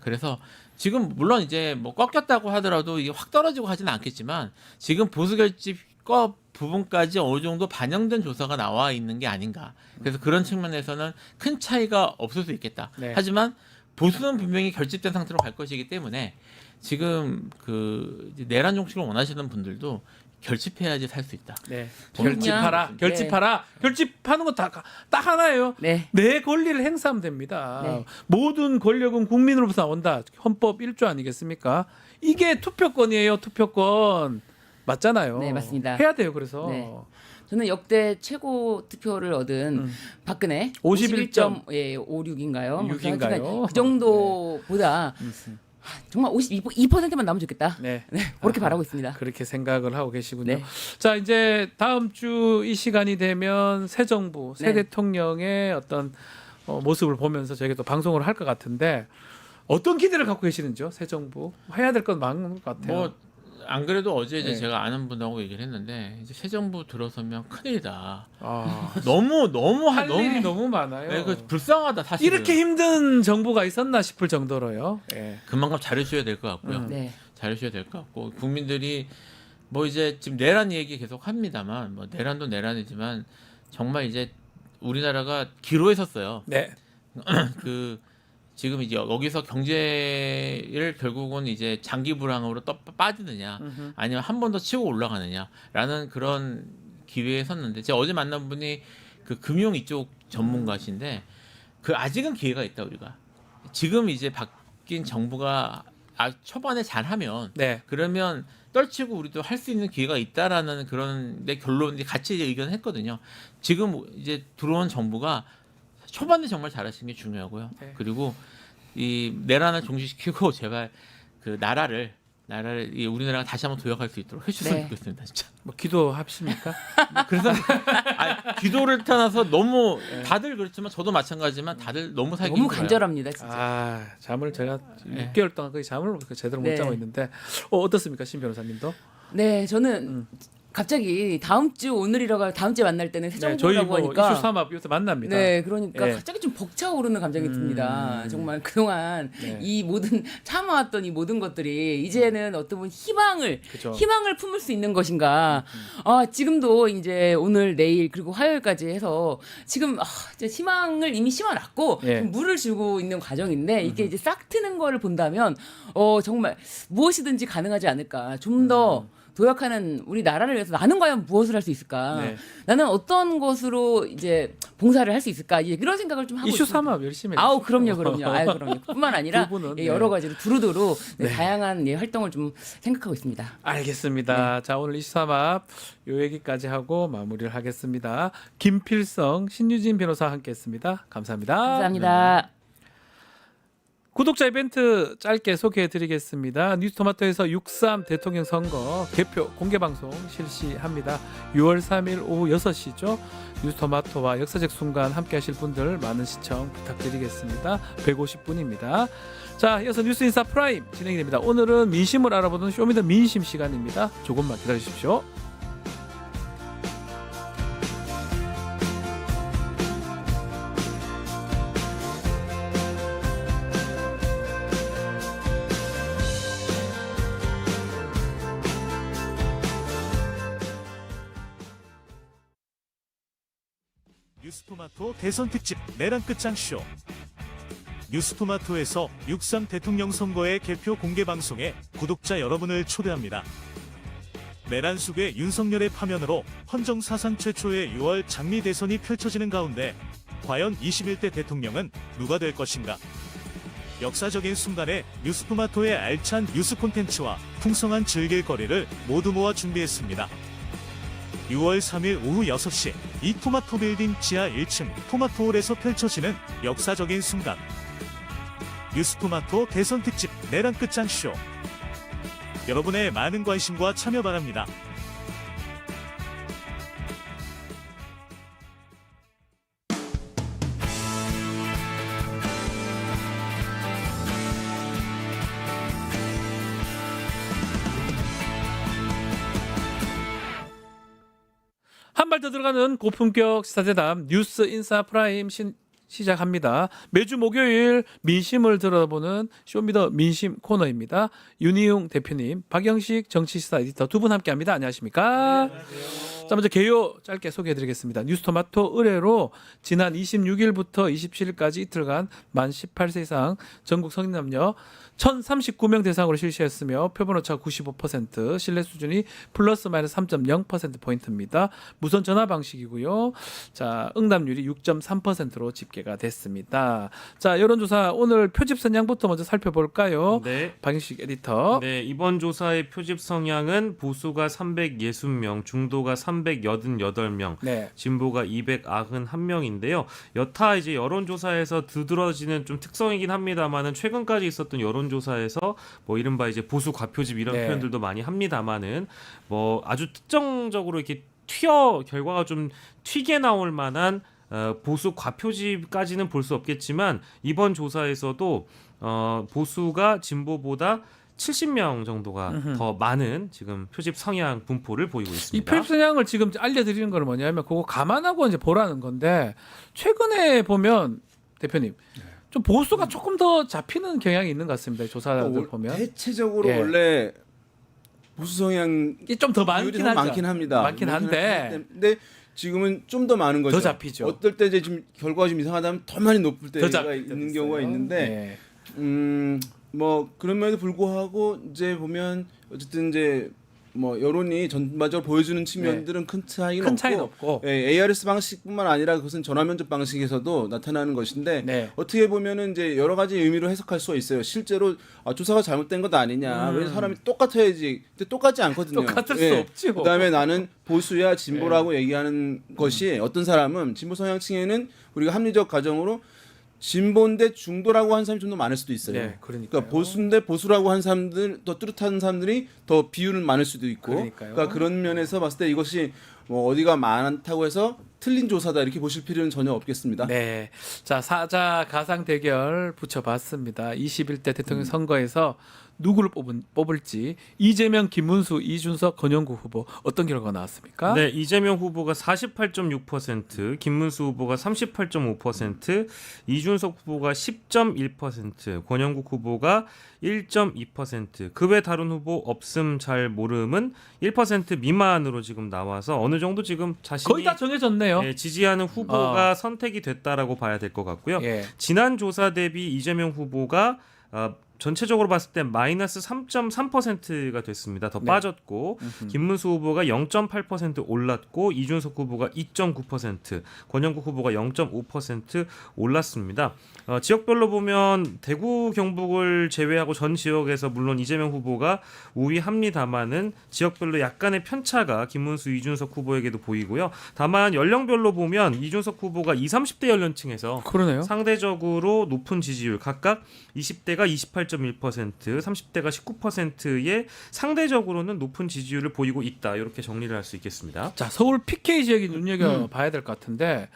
그래서 지금 물론 이제 뭐 꺾였다고 하더라도 이게 확 떨어지고 하지는 않겠지만 지금 보수 결집 부분까지 어느 정도 반영된 조사가 나와 있는 게 아닌가. 그래서 그런 측면에서는 큰 차이가 없을 수 있겠다. 네. 하지만 보수는 분명히 결집된 상태로 갈 것이기 때문에 지금 내란 종식을 원하시는 분들도 결집해야지 살 수 있다. 네. 저는 결집하라. 그냥- 결집하라. 결집하는 거 딱 하나예요. 네. 내 권리를 행사하면 됩니다. 네. 모든 권력은 국민으로부터 나온다. 헌법 1조 아니겠습니까? 이게 투표권이에요. 투표권. 맞잖아요. 네, 맞습니다. 해야 돼요. 그래서. 네. 저는 역대 최고 투표를 얻은 박근혜 51.56인가요? 6인가요? 그 정도보다 정말 52%만 나오면 좋겠다. 네. 그렇게 바라고 있습니다. 그렇게 생각을 하고 계시군요. 네. 자, 이제 다음 주 이 시간이 되면 새 정부, 새 네. 대통령의 어떤 모습을 보면서 저희가 또 방송을 할 것 같은데 어떤 기대를 갖고 계시는지요? 새 정부 해야 될 건 많은 것 같아요. 뭐 안 그래도 어제 이제 네. 제가 아는 분하고 얘기를 했는데 이제 새 정부 들어서면 큰일이다. 아, 너무 할 일이 너무 많아요. 네, 그 불쌍하다 사실. 이렇게 힘든 정부가 있었나 싶을 정도로요. 예. 그만큼 잘해주셔야 될 것 같고요. 네. 잘해주셔야 될 것 같고 국민들이 뭐 이제 지금 내란 얘기 계속 합니다만 뭐 내란도 내란이지만 정말 이제 우리나라가 기로에 섰어요. 네. 그 지금 이제 여기서 경제를 결국은 이제 장기 불황으로 또 빠지느냐 아니면 한 번 더 치고 올라가느냐라는 그런 기회에 섰는데 제가 어제 만난 분이 그 금융 이쪽 전문가신데 그 아직은 기회가 있다 우리가 지금 이제 바뀐 정부가 초반에 잘하면 네. 그러면 떨치고 우리도 할 수 있는 기회가 있다라는 그런 내 결론이 같이 이제 의견했거든요. 지금 이제 들어온 정부가 초반에 정말 잘하시는 게 중요하고요. 네. 그리고 이 내란을 종식시키고 제발 그 나라를 이 우리나라가 다시 한번 도약할 수 있도록 해주셨으면 네. 좋겠습니다. 진짜. 뭐 기도하십니까? 그래서 기도를 떠나서 너무 다들 그렇지만 저도 마찬가지지만 다들 너무 살기 너무 힘들어요. 간절합니다, 진짜. 아, 잠을 제가 네. 6개월 동안 거의 잠을 제대로 못 네. 자고 있는데 어떻습니까, 신 변호사님도? 네, 저는 갑자기 다음 주 오늘이라고 다음 주에 만날 때는 새 네, 정부라고 저희 뭐 하니까 이슈 삼합 요새 만납니다. 네, 그러니까 네. 갑자기 좀 벅차오르는 감정이 듭니다. 정말 그동안 네. 이 모든 참아왔던 이 모든 것들이 이제는 어떤 보면 희망을 그죠. 품을 수 있는 것인가. 지금도 이제 오늘 내일 그리고 화요일까지 해서 지금 이제 희망을 이미 심어놨고 예. 좀 물을 주고 있는 과정인데 이게 이제 싹 트는 거를 본다면 정말 무엇이든지 가능하지 않을까. 좀 더 도약하는 우리 나라를 위해서 나는 과연 무엇을 할 수 있을까? 네. 나는 어떤 것으로 이제 봉사를 할 수 있을까? 이런 생각을 좀 하고 이슈 있습니다. 삼합 열심히 해주십시오. 아우 그럼요. 아유 그럼요. 뿐만 아니라 두 분은, 여러 네. 가지로 두루두루 네. 다양한 활동을 좀 생각하고 있습니다. 알겠습니다. 자, 오늘 이슈 삼합 요 얘기까지 하고 마무리를 하겠습니다. 김필성, 신유진 변호사와 함께했습니다. 감사합니다. 감사합니다. 구독자 이벤트 짧게 소개해드리겠습니다. 뉴스토마토에서 6.3 대통령 선거 개표 공개방송 실시합니다. 6월 3일 오후 6시죠. 뉴스토마토와 역사적 순간 함께하실 분들 많은 시청 부탁드리겠습니다. 150분입니다. 자, 이어서 뉴스인사 프라임 진행이 됩니다. 오늘은 민심을 알아보는 쇼미더 민심 시간입니다. 조금만 기다려주십시오. 뉴스토마토 대선 특집 내란 끝장쇼. 뉴스토마토에서 6.3 대통령 선거의 개표 공개 방송에 구독자 여러분을 초대합니다. 내란 속의 윤석열의 파면으로 헌정 사상 최초의 6월 장미 대선이 펼쳐지는 가운데 과연 21대 대통령은 누가 될 것인가? 역사적인 순간에 뉴스토마토의 알찬 뉴스 콘텐츠와 풍성한 즐길거리를 모두 모아 준비했습니다. 6월 3일 오후 6시 이 토마토 빌딩 지하 1층 토마토홀에서 펼쳐지는 역사적인 순간. 뉴스토마토 대선 특집 내란 끝장쇼. 여러분의 많은 관심과 참여 바랍니다. 한 발 더 들어가는 고품격 시사대담 뉴스 인사 프라임 시작합니다. 매주 목요일 민심을 들어보는 쇼미더 민심 코너입니다. 윤희용 대표님, 박영식 정치시사 에디터 두 분 함께합니다. 안녕하십니까? 자, 먼저 개요 짧게 소개해드리겠습니다. 뉴스토마토 의뢰로 지난 26일부터 27일까지 이틀간 만 18세 이상 전국 성인 남녀 1,039명 대상으로 실시했으며 표본 오차 95%, 신뢰 수준이 플러스 마이너스 3.0%포인트입니다. 무선 전화 방식이고요. 자, 응답률이 6.3%로 집계가 됐습니다. 자, 여론조사 오늘 표집 선양부터 먼저 살펴볼까요? 네. 박영식 에디터. 네, 이번 조사의 표집 성향은 보수가 360명, 중도가 388명, 네. 진보가 291명인데요. 여타 이제 여론조사에서 두드러지는 좀 특성이긴 합니다만은 최근까지 있었던 여론조사에서 뭐 이른바 이제 보수 과표집 이런 네. 표현들도 많이 합니다만은 뭐 아주 특정적으로 이렇게 결과가 좀 튀게 나올 만한 보수 과표집까지는 볼 수 없겠지만 이번 조사에서도 보수가 진보보다 70명 정도가 더 많은 지금 표집 성향 분포를 보이고 이 있습니다. 표집 성향을 지금 알려드리는 건 뭐냐면 그거 감안하고 이제 보라는 건데 최근에 보면 대표님 좀 보수가 조금 더 잡히는 경향이 있는 것 같습니다. 조사들 보면 대체적으로 예. 원래 보수 성향이 좀 더 많긴 하죠. 많긴 합니다. 많긴 한데 근데 지금은 좀 더 많은 거죠. 더 잡히죠. 어떨 때 이제 지금 결과가 좀 이상하다면 더 많이 높을 때가 잡힐 때도 있는 있어요. 경우가 있는데 네. 뭐 그럼에도 불구하고 이제 보면 어쨌든 이제 뭐 여론이 전반적으로 보여주는 측면들은 큰 차이는 큰 차이는 없고. 예, ARS 방식뿐만 아니라 그것은 전화 면접 방식에서도 나타나는 것인데 네. 어떻게 보면은 이제 여러 가지 의미로 해석할 수가 있어요. 실제로 조사가 잘못된 것 아니냐. 왜 사람이 똑같아야지. 근데 똑같지 않거든요. 똑같을 수 없죠. 그다음에 나는 보수야 진보라고 얘기하는 것이 어떤 사람은 진보 성향층에는 우리가 합리적 가정으로 진보인데 중도라고 하는 사람이 좀 더 많을 수도 있어요. 네, 그러니까요. 보수인데 보수라고 하는 사람들 더 뚜렷한 사람들이 더 비율은 많을 수도 있고. 그러니까요. 그러니까 그런 면에서 봤을 때 이것이 뭐 어디가 많다고 해서 틀린 조사다 이렇게 보실 필요는 전혀 없겠습니다. 네. 자, 사자 가상 대결 붙여봤습니다. 21대 대통령 선거에서 누구를 뽑을지 이재명, 김문수, 이준석, 권영구 후보 어떤 결과가 나왔습니까? 네, 이재명 후보가 48.6%, 김문수 후보가 38.5%, 이준석 후보가 10.1%, 권영국 후보가 1.2%, 그 외 다른 후보 없음 잘 모름은 1% 미만으로 지금 나와서 어느 정도 지금 자신이 거의 다 정해졌네요. 네, 지지하는 후보가 선택이 됐다라고 봐야 될 것 같고요. 예. 지난 조사 대비 이재명 후보가 전체적으로 봤을 때 마이너스 3.3%가 됐습니다. 더 네. 빠졌고 김문수 후보가 0.8% 올랐고 이준석 후보가 2.9%, 권영국 후보가 0.5% 올랐습니다. 지역별로 보면 대구 경북을 제외하고 전 지역에서 물론 이재명 후보가 우위합니다마는 지역별로 약간의 편차가 김문수, 이준석 후보에게도 보이고요. 다만 연령별로 보면 이준석 후보가 20, 30대 연령층에서 그러네요. 상대적으로 높은 지지율 각각 20대가 28.1%, 30대가 19%의 상대적으로는 높은 지지율을 보이고 있다. 이렇게 정리를 할 수 있겠습니다. 자, 서울 PK 지역이 눈여겨봐야 될 것 같은데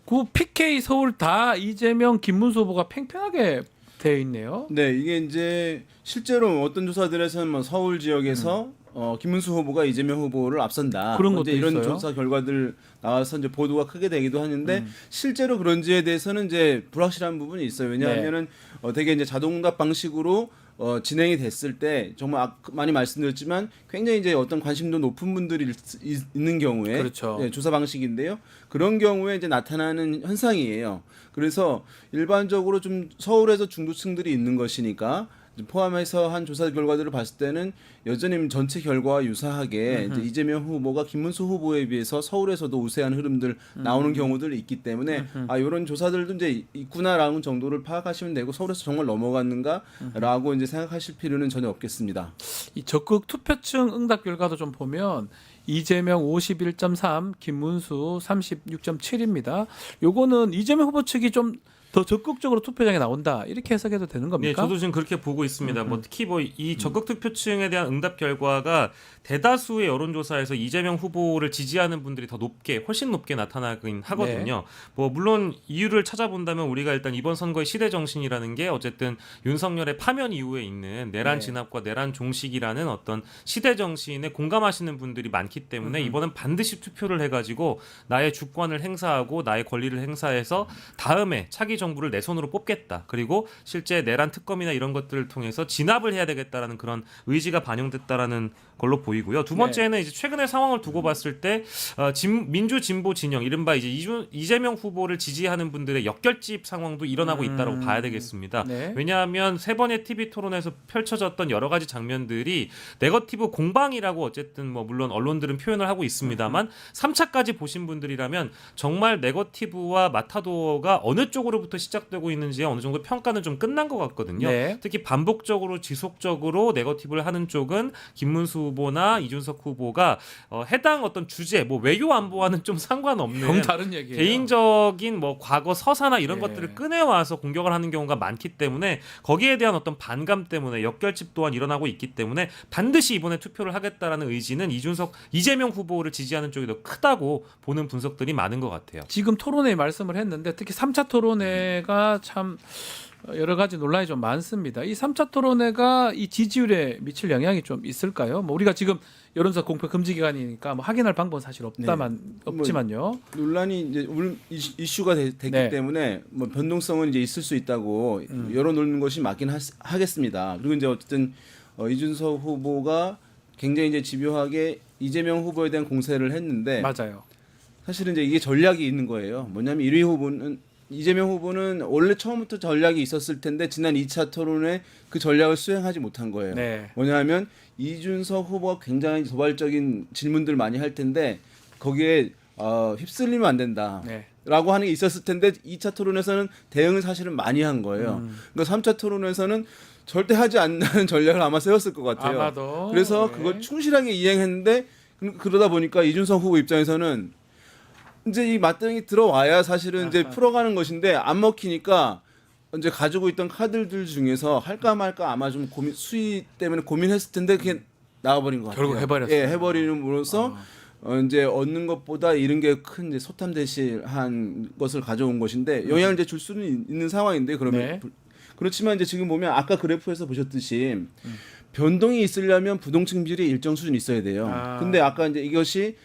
그 PK 서울 다 이재명, 김문수 후보가 팽팽하게 되어 있네요. 네, 이게 이제 실제로 어떤 조사들에서는 뭐 서울 지역에서 김문수 후보가 이재명 후보를 앞선다. 그런 이제 것도 이런 있어요? 조사 결과들 나와서 이제 보도가 크게 되기도 하는데 실제로 그런지에 대해서는 이제 불확실한 부분이 있어요. 왜냐하면은 되게 이제 자동응답 방식으로 진행이 됐을 때 정말 많이 말씀드렸지만 굉장히 이제 어떤 관심도 높은 분들이 있는 경우에 그렇죠. 네, 조사 방식인데요. 그런 경우에 이제 나타나는 현상이에요. 그래서 일반적으로 좀 서울에서 중도층들이 있는 것이니까 포함해서 한 조사 결과들을 봤을 때는 여전히 전체 결과와 유사하게 이제 이재명 후보가 김문수 후보에 비해서 서울에서도 우세한 흐름들 나오는 경우들이 있기 때문에 이런 조사들도 이제 있구나라는 정도를 파악하시면 되고 서울에서 정말 넘어갔는가라고 이제 생각하실 필요는 전혀 없겠습니다. 이 적극 투표층 응답 결과도 좀 보면 이재명 51.3, 김문수 36.7입니다. 요거는 이재명 후보 측이 좀 더 적극적으로 투표장에 나온다 이렇게 해석해도 되는 겁니까? 네, 저도 지금 그렇게 보고 있습니다. 뭐 특히 뭐 이 적극 투표층에 대한 응답 결과가 대다수의 여론조사에서 이재명 후보를 지지하는 분들이 더 높게, 훨씬 높게 나타나긴 하거든요. 뭐 물론 이유를 찾아본다면 우리가 일단 이번 선거의 시대 정신이라는 게 어쨌든 윤석열의 파면 이후에 있는 내란 진압과 내란 종식이라는 어떤 시대 정신에 공감하시는 분들이 많기 때문에 이번엔 반드시 투표를 해가지고 나의 주권을 행사하고 나의 권리를 행사해서 다음에 차기 정부를 내 손으로 뽑겠다. 그리고 실제 내란 특검이나 이런 것들을 통해서 진압을 해야 되겠다라는 그런 의지가 반영됐다라는 걸로 보이고요. 두 번째는 이제 최근의 상황을 두고 봤을 때 민주 진보 진영 이른바 이제 이재명 후보를 지지하는 분들의 역결집 상황도 일어나고 있다고 봐야 되겠습니다. 네. 왜냐하면 세 번의 TV 토론에서 펼쳐졌던 여러 가지 장면들이 네거티브 공방이라고 어쨌든 뭐 물론 언론들은 표현을 하고 있습니다만 3차까지 보신 분들이라면 정말 네거티브와 마타도어가 어느 쪽으로부터 시작되고 있는지에 어느 정도 평가는 좀 끝난 것 같거든요. 네. 특히 반복적으로 지속적으로 네거티브를 하는 쪽은 김문수 후보나 이준석 후보가 해당 어떤 주제 뭐 외교 안보와는 좀 상관없는 영 다른 얘기예요. 개인적인 뭐 과거 서사나 이런 것들을 꺼내와서 공격을 하는 경우가 많기 때문에 거기에 대한 어떤 반감 때문에 역결집 또한 일어나고 있기 때문에 반드시 이번에 투표를 하겠다라는 의지는 이재명 후보를 지지하는 쪽이 더 크다고 보는 분석들이 많은 것 같아요. 지금 토론회에 말씀을 했는데 특히 3차 토론회가 참 여러 가지 논란이 좀 많습니다. 이 3차 토론회가 이 지지율에 미칠 영향이 좀 있을까요? 뭐 우리가 지금 여론조사 공표 금지 기간이니까 뭐 확인할 방법은 사실 없지만요. 논란이 이제 이슈가 됐기 네. 때문에 뭐 변동성은 이제 있을 수 있다고 열어놓는 것이 맞긴 하겠습니다. 그리고 이제 어쨌든 이준석 후보가 굉장히 이제 집요하게 이재명 후보에 대한 공세를 했는데 맞아요. 사실은 이제 이게 전략이 있는 거예요. 뭐냐면 1위 후보는 이재명 후보는 원래 처음부터 전략이 있었을 텐데 지난 2차 토론에 그 전략을 수행하지 못한 거예요. 네. 뭐냐면 이준석 후보가 굉장히 도발적인 질문들 많이 할 텐데 거기에 휩쓸리면 안 된다. 네. 라고 하는 게 있었을 텐데 2차 토론에서는 대응을 사실은 많이 한 거예요. 그러니까 3차 토론에서는 절대 하지 않는 전략을 아마 세웠을 것 같아요. 아마도. 그래서 네. 그걸 충실하게 이행했는데 그러다 보니까 이준석 후보 입장에서는 이제 이 맞대응이 들어와야 사실은 이제 풀어가는 것인데 안 먹히니까 이제 가지고 있던 카드들 중에서 할까 말까 아마 좀 수위 때문에 고민했을 텐데 그게 나와버린 것 같아요. 결국 해버렸어요. 예, 해버림으로써 이제 얻는 것보다 잃은 게 큰 이제 소탐대실한 것을 가져온 것인데 영향을 이제 줄 수는 있는 상황인데 그러면 네. 그렇지만 이제 지금 보면 아까 그래프에서 보셨듯이 변동이 있으려면 부동층 비율이 일정 수준 있어야 돼요. 근데 아까 이제 이것이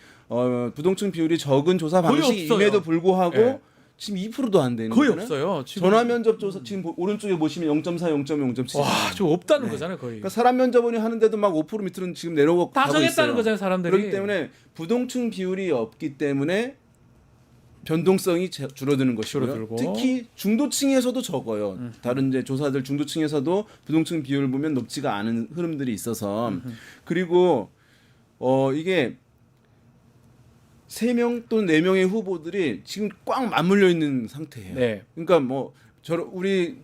부동층 비율이 적은 조사 거의 방식임에도 없어요. 불구하고 네. 지금 2%도 안 되는 거의 거잖아요. 없어요. 지금. 전화 면접 조사 지금 오른쪽에 보시면 0.4, 0.5, 0.7. 와, 저 없다는 거잖아요, 거의. 그러니까 사람 면접원이 하는데도 막 5% 밑으로는 지금 내려오고 다 가고 정했다는 있어요. 거잖아요, 사람들이. 그렇기 때문에 부동층 비율이 없기 때문에 변동성이 줄어드는 것이고요. 줄어들고. 특히 중도층에서도 적어요. 다른 이제 조사들 중도층에서도 부동층 비율을 보면 높지가 않은 흐름들이 있어서 그리고 이게 3명 또는 4명의 후보들이 지금 꽉 맞물려 있는 상태예요. 네. 그러니까 뭐 우리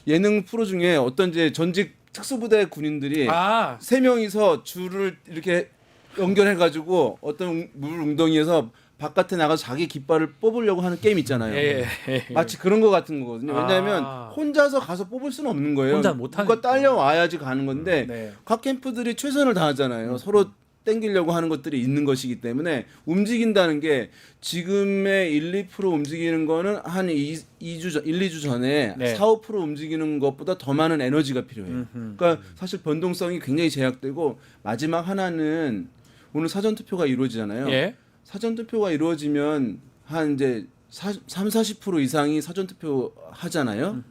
예능 프로 중에 어떤 이제 전직 특수부대 군인들이 3명이서 줄을 이렇게 연결해 가지고 어떤 물 웅덩이에서 바깥에 나가서 자기 깃발을 뽑으려고 하는 게임 있잖아요. 예. 마치 그런 거 같은 거거든요. 왜냐하면 혼자서 가서 뽑을 수는 없는 거예요. 혼자 못 하니까. 누가 딸려와야지 가는 건데 네. 각 캠프들이 최선을 다하잖아요. 서로 땡기려고 하는 것들이 있는 것이기 때문에 움직인다는 게 지금의 1, 2% 움직이는 거는 한 2주 전, 1, 2주 전에 네. 4, 5% 움직이는 것보다 더 많은 에너지가 필요해요. 그러니까 사실 변동성이 굉장히 제약되고 마지막 하나는 오늘 사전 투표가 이루어지잖아요. 예. 사전 투표가 이루어지면 한 이제 3, 40% 이상이 사전 투표 하잖아요.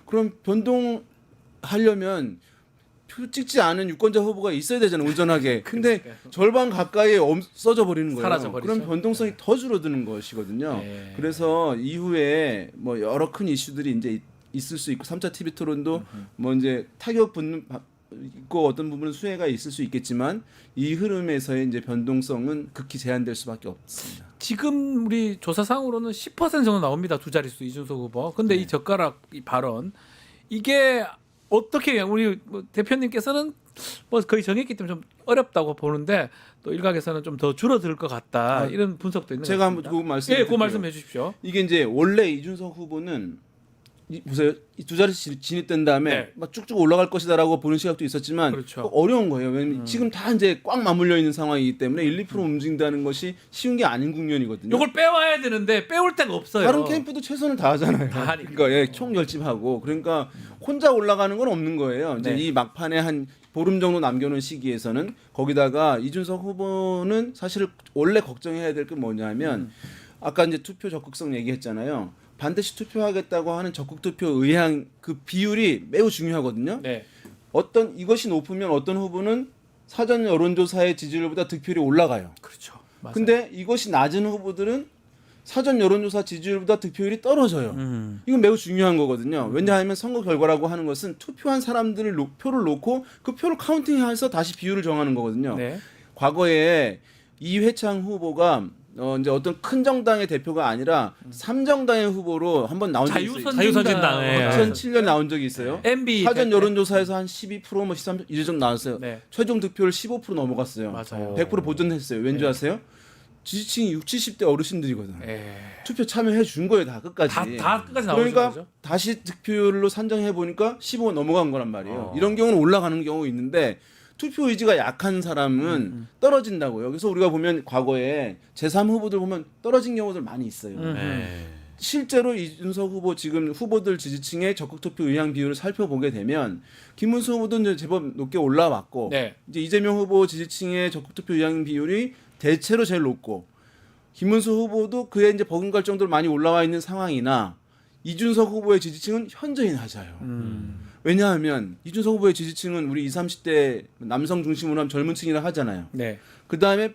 그럼 변동하려면 표 찍지 않은 유권자 후보가 있어야 되잖아요. 온전하게. 근데 절반 가까이 없어져 버리는 거예요. 사라져버리죠. 그럼 변동성이 더 줄어드는 것이거든요. 네. 그래서 이후에 뭐 여러 큰 이슈들이 이제 있을 수 있고 3차 TV 토론도 뭐 이제 타격 있고 어떤 부분은 수혜가 있을 수 있겠지만 이 흐름에서의 이제 변동성은 극히 제한될 수밖에 없습니다. 지금 우리 조사상으로는 10% 정도 나옵니다. 두 자릿수 이준석 후보. 근데 이 젓가락 이 발언 이게 어떻게 우리 뭐 대표님께서는 뭐 거의 정했기 때문에 좀 어렵다고 보는데 또 일각에서는 좀 더 줄어들 것 같다 이런 분석도 있는 것 제가 같습니다. 한번 그 말씀 예, 그 말씀해 주십시오. 이게 이제 원래 이준석 후보는 보세요. 이 두 자리 진입된 다음에 네. 막 쭉쭉 올라갈 것이다라고 보는 시각도 있었지만 그렇죠. 어려운 거예요. 왜냐면 지금 다 이제 꽉 맞물려 있는 상황이기 때문에 1, 2% 움직인다는 것이 쉬운 게 아닌 국면이거든요. 이걸 빼와야 되는데 빼올 데가 없어요. 다른 캠프도 최선을 다하잖아요. 다 하니까. 그러니까 예, 총 결집하고 그러니까 혼자 올라가는 건 없는 거예요. 이제 네. 이 막판에 한 보름 정도 남겨놓은 시기에서는 거기다가 이준석 후보는 사실 원래 걱정해야 될 게 뭐냐면 아까 이제 투표 적극성 얘기했잖아요. 반드시 투표하겠다고 하는 적극 투표 의향 그 비율이 매우 중요하거든요. 네. 어떤 이것이 높으면 어떤 후보는 사전 여론조사의 지지율보다 득표율이 올라가요. 그렇죠. 맞아요. 근데 이것이 낮은 후보들은 사전 여론조사 지지율보다 득표율이 떨어져요. 이건 매우 중요한 거거든요. 왜냐하면 선거 결과라고 하는 것은 투표한 사람들을 표를 놓고 그 표를 카운팅해서 다시 비율을 정하는 거거든요. 네. 과거에 이회창 후보가 이제 어떤 큰 정당의 대표가 아니라 3정당의 후보로 한번 나온 적이 있어요. 자유선진당. 2007년 나온 적이 있어요. MB 사전 여론조사에서 한 12%, 뭐 13%, 이 정도 나왔어요. 네. 최종 득표율 15% 넘어갔어요. 맞아요. 100% 보존했어요. 왠지 네. 아세요? 지지층이 60, 70대 어르신들이거든요. 예. 투표 참여해 준 거예요, 다 끝까지. 다 끝까지 나오죠. 그러니까 그죠? 다시 득표율로 산정해 보니까 15 넘어간 거란 말이에요. 이런 경우는 올라가는 경우 있는데 투표 의지가 약한 사람은 떨어진다고요. 그래서 우리가 보면 과거에 제3 후보들 보면 떨어진 경우들 많이 있어요. 실제로 이준석 후보 지금 후보들 지지층의 적극 투표 의향 비율을 살펴보게 되면 김문수 후보도 이제 제법 높게 올라왔고 네. 이제 이재명 후보 지지층의 적극 투표 의향 비율이 대체로 제일 높고 김문수 후보도 그에 이제 버금갈 정도로 많이 올라와 있는 상황이나 이준석 후보의 지지층은 현저히 낮아요. 왜냐하면 이준석 후보의 지지층은 우리 20, 30대 남성 중심으로 하면 젊은 층이라 하잖아요. 네. 그다음에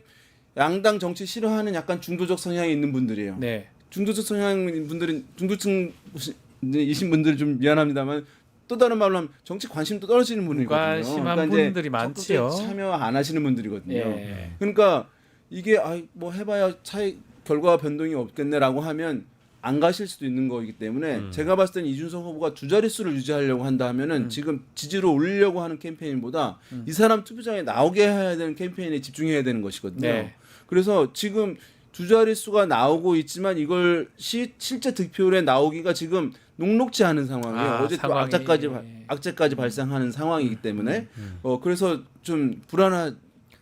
양당 정치 싫어하는 약간 중도적 성향이 있는 분들이에요. 네. 중도적 성향인 분들은 중도층이신 분들 좀 미안합니다만 또 다른 말로 하면 정치 관심도 떨어지는 분이거든요. 관심한 분들이 많지요. 참여 안 하시는 분들이거든요. 예. 그러니까 이게 뭐 해봐야 차이 결과 변동이 없겠네라고 하면 안 가실 수도 있는 거이기 때문에 제가 봤을 때는 이준석 후보가 두 자릿수를 유지하려고 한다 하면은 지금 지지를 올리려고 하는 캠페인보다 이 사람 투표장에 나오게 해야 되는 캠페인에 집중해야 되는 것이거든요. 네. 그래서 지금 두 자릿수가 나오고 있지만 이걸 실제 득표율에 나오기가 지금 녹록지 않은 상황이에요. 어제 또 악재까지 발생하는 상황이기 때문에 그래서 좀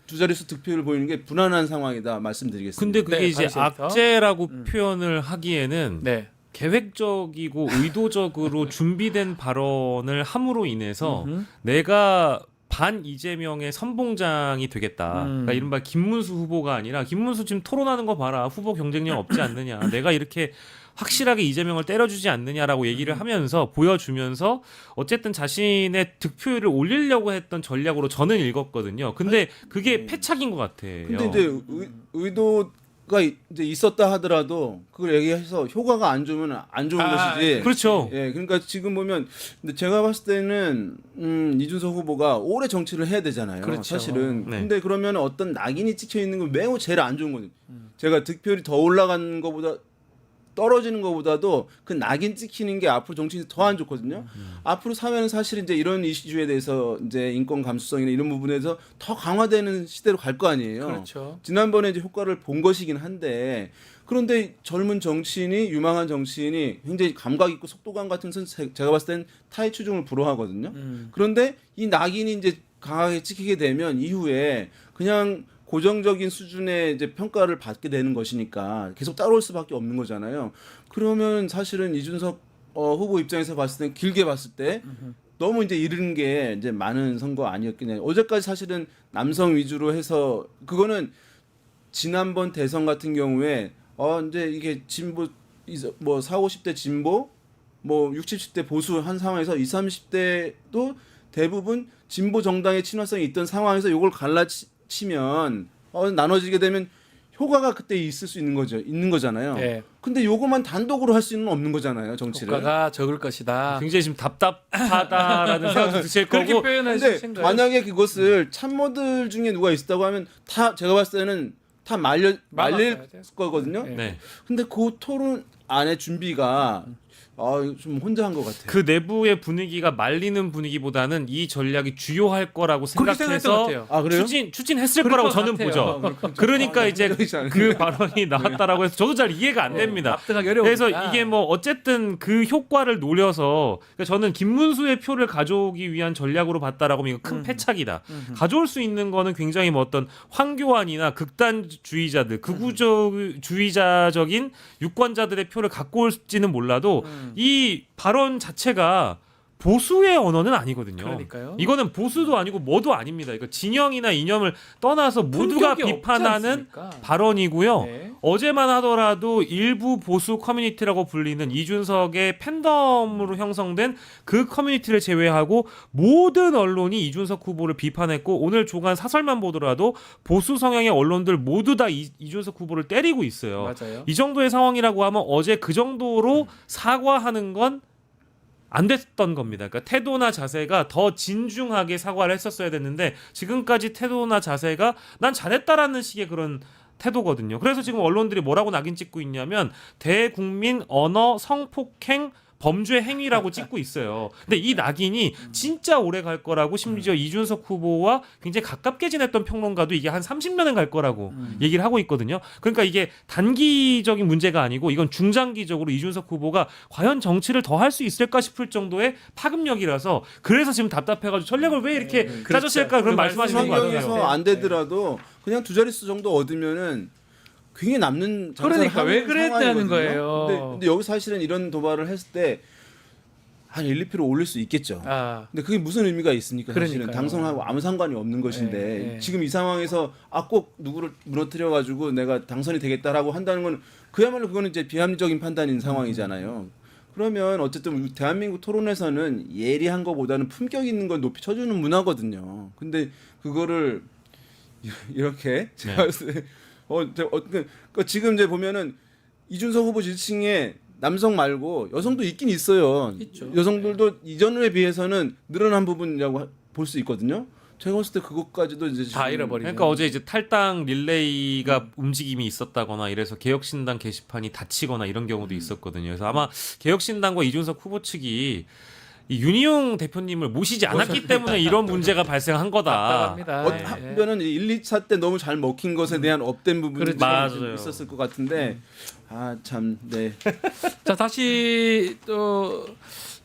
두 자릿수 득표율을 보이는 게 불안한 상황이다 말씀드리겠습니다. 근데 그게 네, 이제 가르센터. 악재라고 표현을 하기에는 네. 계획적이고 의도적으로 준비된 발언을 함으로 인해서 내가 반 이재명의 선봉장이 되겠다. 그러니까 이른바 김문수 후보가 아니라 김문수 지금 토론하는 거 봐라. 후보 경쟁력 없지 않느냐. 내가 이렇게 확실하게 이재명을 때려주지 않느냐라고 얘기를 하면서 보여주면서 어쨌든 자신의 득표율을 올리려고 했던 전략으로 저는 읽었거든요. 근데 그게 패착인 것 같아요. 근데 이제 의도가 이제 있었다 하더라도 그걸 얘기해서 효과가 안 좋으면 안 좋은 것이지. 그렇죠. 예, 그러니까 지금 보면 근데 제가 봤을 때는 이준석 후보가 오래 정치를 해야 되잖아요. 그렇죠. 사실은. 네. 근데 그러면 어떤 낙인이 찍혀 있는 건 매우 제일 안 좋은 거죠. 제가 득표율이 더 올라간 것보다 떨어지는 것보다도 그 낙인 찍히는 게 앞으로 정치인이 더 안 좋거든요. 앞으로 사회는 사실 이제 이런 이슈에 대해서 이제 인권 감수성이나 이런 부분에서 더 강화되는 시대로 갈 거 아니에요. 그렇죠. 지난번에 이제 효과를 본 것이긴 한데 그런데 젊은 정치인이 유망한 정치인이 굉장히 감각 있고 속도감 같은 것은 제가 봤을 땐 타의 추종을 불허하거든요. 그런데 이 낙인이 이제 강하게 찍히게 되면 이후에 그냥 고정적인 수준의 이제 평가를 받게 되는 것이니까 계속 따라올 수밖에 없는 거잖아요. 그러면 사실은 이준석 후보 입장에서 봤을 때 길게 봤을 때 너무 이제 이른 게 이제 많은 선거 아니었겠냐. 어제까지 사실은 남성 위주로 해서 그거는 지난번 대선 같은 경우에 이제 이게 진보 뭐 40, 50대 진보 뭐 60, 70대 보수 한 상황에서 20, 30대도 대부분 진보 정당의 친화성이 있던 상황에서 이걸 갈라치면 나눠지게 되면 효과가 그때 있을 수 있는 거잖아요. 네. 근데 요것만 단독으로 할 수는 없는 거잖아요, 정치를. 효과가 적을 것이다. 굉장히 지금 답답하다라는 생각도 드실 그렇게 거고. 표현하신 근데 거예요. 만약에 그것을 참모들 중에 누가 있었다고 하면 다 제가 봤을 때는 다 말릴 거거든요. 네. 근데 그 토론 안에 준비가 좀 혼자 한 것 같아요. 그 내부의 분위기가 말리는 분위기보다는 이 전략이 주요할 거라고 그렇게 생각했던 것 생각해서 같아요. 그래요? 추진했을 그럴 거라고 것 저는 같아요. 보죠. 그러니까 이제 그 발언이 나왔다라고 해서 저도 잘 이해가 안 됩니다. 납득하기 어려우니까. 그래서 이게 뭐 어쨌든 그 효과를 노려서 그러니까 저는 김문수의 표를 가져오기 위한 전략으로 봤다라고 하면 이거 큰 패착이다. 가져올 수 있는 거는 굉장히 뭐 어떤 황교안이나 극단주의자들, 극우주의자적인 유권자들의 표를 갖고 올지는 몰라도 이 발언 자체가 보수의 언어는 아니거든요. 그러니까요. 이거는 보수도 아니고 뭐도 아닙니다. 이거 진영이나 이념을 떠나서 모두가 품격이 없지 비판하는 않습니까? 발언이고요. 네. 어제만 하더라도 일부 보수 커뮤니티라고 불리는 이준석의 팬덤으로 형성된 그 커뮤니티를 제외하고 모든 언론이 이준석 후보를 비판했고 오늘 조간 사설만 보더라도 보수 성향의 언론들 모두 다 이준석 후보를 때리고 있어요. 맞아요. 이 정도의 상황이라고 하면 어제 그 정도로 사과하는 건 안 됐던 겁니다. 그러니까 태도나 자세가 더 진중하게 사과를 했었어야 됐는데 지금까지 태도나 자세가 난 잘했다라는 식의 그런 태도거든요. 그래서 지금 언론들이 뭐라고 낙인 찍고 있냐면 대국민 언어 성폭행 범죄 행위라고 찍고 있어요. 근데 이 낙인이 진짜 오래 갈 거라고 심지어 이준석 후보와 굉장히 가깝게 지냈던 평론가도 이게 한 30년은 갈 거라고 얘기를 하고 있거든요. 그러니까 이게 단기적인 문제가 아니고 이건 중장기적으로 이준석 후보가 과연 정치를 더 할 수 있을까 싶을 정도의 파급력이라서 그래서 지금 답답해가지고 전략을 왜 이렇게 짜졌을까 그런 말씀하시는 거 같아요. 환경에서 안 되더라도 그냥 두 자릿수 정도 얻으면은 굉장히 남는 장사를 그러니까 왜 하는 그랬다는 상황이거든요. 거예요. 근데 여기 사실은 이런 도발을 했을 때 한 1, 2% 올릴 수 있겠죠. 근데 그게 무슨 의미가 있습니까? 사실은 그러니까요. 당선하고 아무 상관이 없는 것인데 네. 지금 이 상황에서 꼭 누구를 무너뜨려 가지고 내가 당선이 되겠다라고 한다는 건 그야말로 그거는 이제 비합리적인 판단인 상황이잖아요. 그러면 어쨌든 대한민국 토론에서는 예리한 것보다는 품격 있는 걸 높이 쳐주는 문화거든요. 근데 그거를 이렇게 제가 봤을 때 그러니까 지금 이제 보면은 이준석 후보 지지층에 남성 말고 여성도 있긴 있어요. 있죠. 여성들도 이전에 비해서는 늘어난 부분이라고 볼 수 있거든요. 제가 봤을 때 그것까지도 이제 다 잃어버리면. 그러니까 어제 이제 탈당 릴레이가 움직임이 있었다거나 이래서 개혁신당 게시판이 닫히거나 이런 경우도 있었거든요. 그래서 아마 개혁신당과 이준석 후보 측이 이 윤희용 대표님을 모시지 않았기 때문에 이런 문제가 발생한 거다. 한편은 1, 2차 때 너무 잘 먹힌 것에 대한 업된 부분이 좀 있었을 것 같은데 네. 자, 다시 또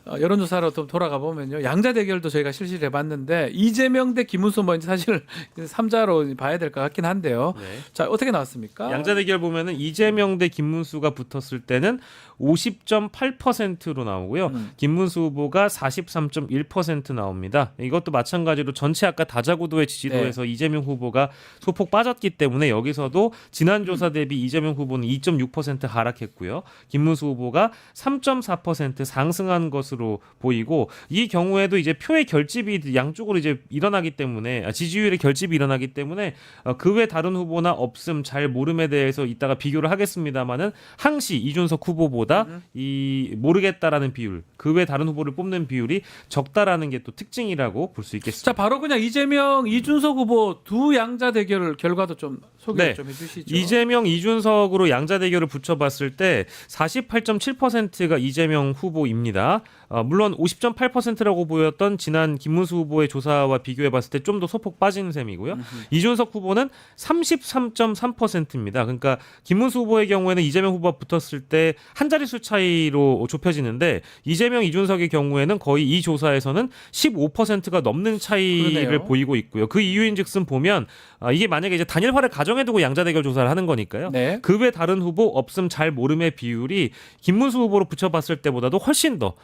여론조사로 좀 돌아가 보면요. 양자 대결도 저희가 실시를 해봤는데 이재명 대 김문수 뭐 이제 사실 3자로 봐야 될 것 같긴 한데요. 네. 자, 어떻게 나왔습니까? 양자 대결 보면은 이재명 대 김문수가 붙었을 때는 50.8%로 나오고요. 김문수 후보가 43.1% 나옵니다. 이것도 마찬가지로 전체 아까 다자구도의 지지도에서 이재명 후보가 소폭 빠졌기 때문에 여기서도 지난 조사 대비 이재명 후보는 2.6% 하락했고요. 김문수 후보가 3.4% 상승한 것으로 보이고 이 경우에도 이제 표의 결집이 양쪽으로 이제 일어나기 때문에 지지율의 결집이 일어나기 때문에 그 외 다른 후보나 없음 잘 모름에 대해서 이따가 비교를 하겠습니다만은 항시 이준석 후보보다 이 모르겠다라는 비율, 그 외 다른 후보를 뽑는 비율이 적다라는 게 또 특징이라고 볼 수 있겠습니다. 자, 바로 그냥 이재명, 이준석 후보 두 양자 대결 결과도 좀 소개 좀 해주시죠. 이재명, 이준석으로 양자 대결을 붙여봤을 때 48.7%가 이재명 후보입니다. 물론 50.8%라고 보였던 지난 김문수 후보의 조사와 비교해봤을 때 좀 더 소폭 빠진 셈이고요. 이준석 후보는 33.3%입니다. 그러니까 김문수 후보의 경우에는 이재명 후보가 붙었을 때 한 자릿수 차이로 좁혀지는데 이재명, 이준석의 경우에는 거의 이 조사에서는 15%가 넘는 차이를 그러네요. 보이고 있고요. 그 이유인즉슨 보면 이게 만약에 이제 단일화를 가정해두고 양자 대결 조사를 하는 거니까요. 그 외 다른 후보 없음 잘 모름의 비율이 김문수 후보로 붙여봤을 때보다도 훨씬 더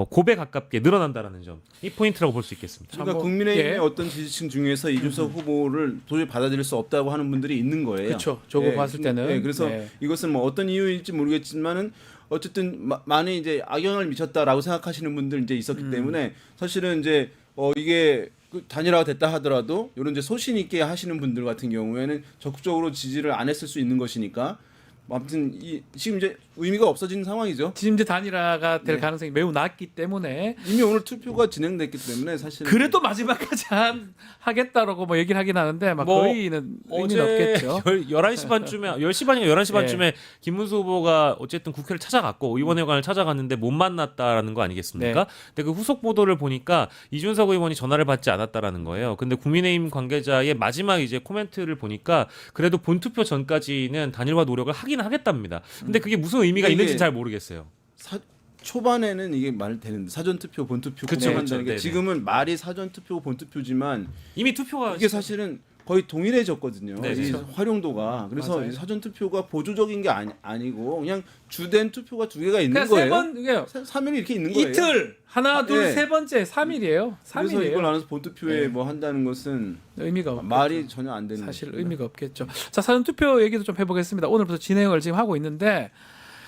고배 가깝게 늘어난다라는 점, 이 포인트라고 볼 수 있겠습니다. 그러니까 국민의힘의 어떤 지지층 중에서 이준석 후보를 도저히 받아들일 수 없다고 하는 분들이 있는 거예요. 그렇죠. 저거 봤을 때는. 그래서 이것은 뭐 어떤 이유일지 모르겠지만은 어쨌든 많이 이제 악영향을 미쳤다라고 생각하시는 분들 이제 있었기 때문에 사실은 이제 이게 단일화가 됐다 하더라도 이런 이제 소신 있게 하시는 분들 같은 경우에는 적극적으로 지지를 안 했을 수 있는 것이니까 아무튼 지금 이제 의미가 없어지는 상황이죠. 지금 이제 단일화가 될 가능성이 매우 낮기 때문에 이미 오늘 투표가 진행됐기 때문에 사실 그래도 마지막까지 하겠다라고 뭐 얘기를 하긴 하는데 막 거의는 의미는 없겠죠. 11시 반쯤에 10시 반인가 11시 반쯤에 김문수 후보가 어쨌든 국회를 찾아갔고 의원회관을 찾아갔는데 못 만났다라는 거 아니겠습니까? 근데 그 후속 보도를 보니까 이준석 의원이 전화를 받지 않았다라는 거예요. 근데 국민의힘 관계자의 마지막 이제 코멘트를 보니까 그래도 본투표 전까지는 단일화 노력을 하긴 하겠답니다. 근데 그게 무슨 의미가 있는지 잘 모르겠어요. 초반에는 이게 말 되는데 사전 투표, 본 투표 구분한다는 게 지금은 말이 사전 투표, 본 투표지만 이미 투표가 이게 사실은 거의 동일해졌거든요. 이 활용도가. 그래서 맞아요. 사전 투표가 보조적인 게 아니고 그냥 주된 투표가 두 개가 있는 그러니까 거예요. 3일이 이렇게 있는 거예요. 이틀 하나 둘 세 번째 3일이에요. 그래서 이걸 나눠서 본 투표에 뭐 한다는 것은 의미가 없겠죠. 말이 전혀 안 되는 사실 것입니다. 의미가 없겠죠. 자, 사전 투표 얘기도 좀 해보겠습니다. 오늘부터 진행을 지금 하고 있는데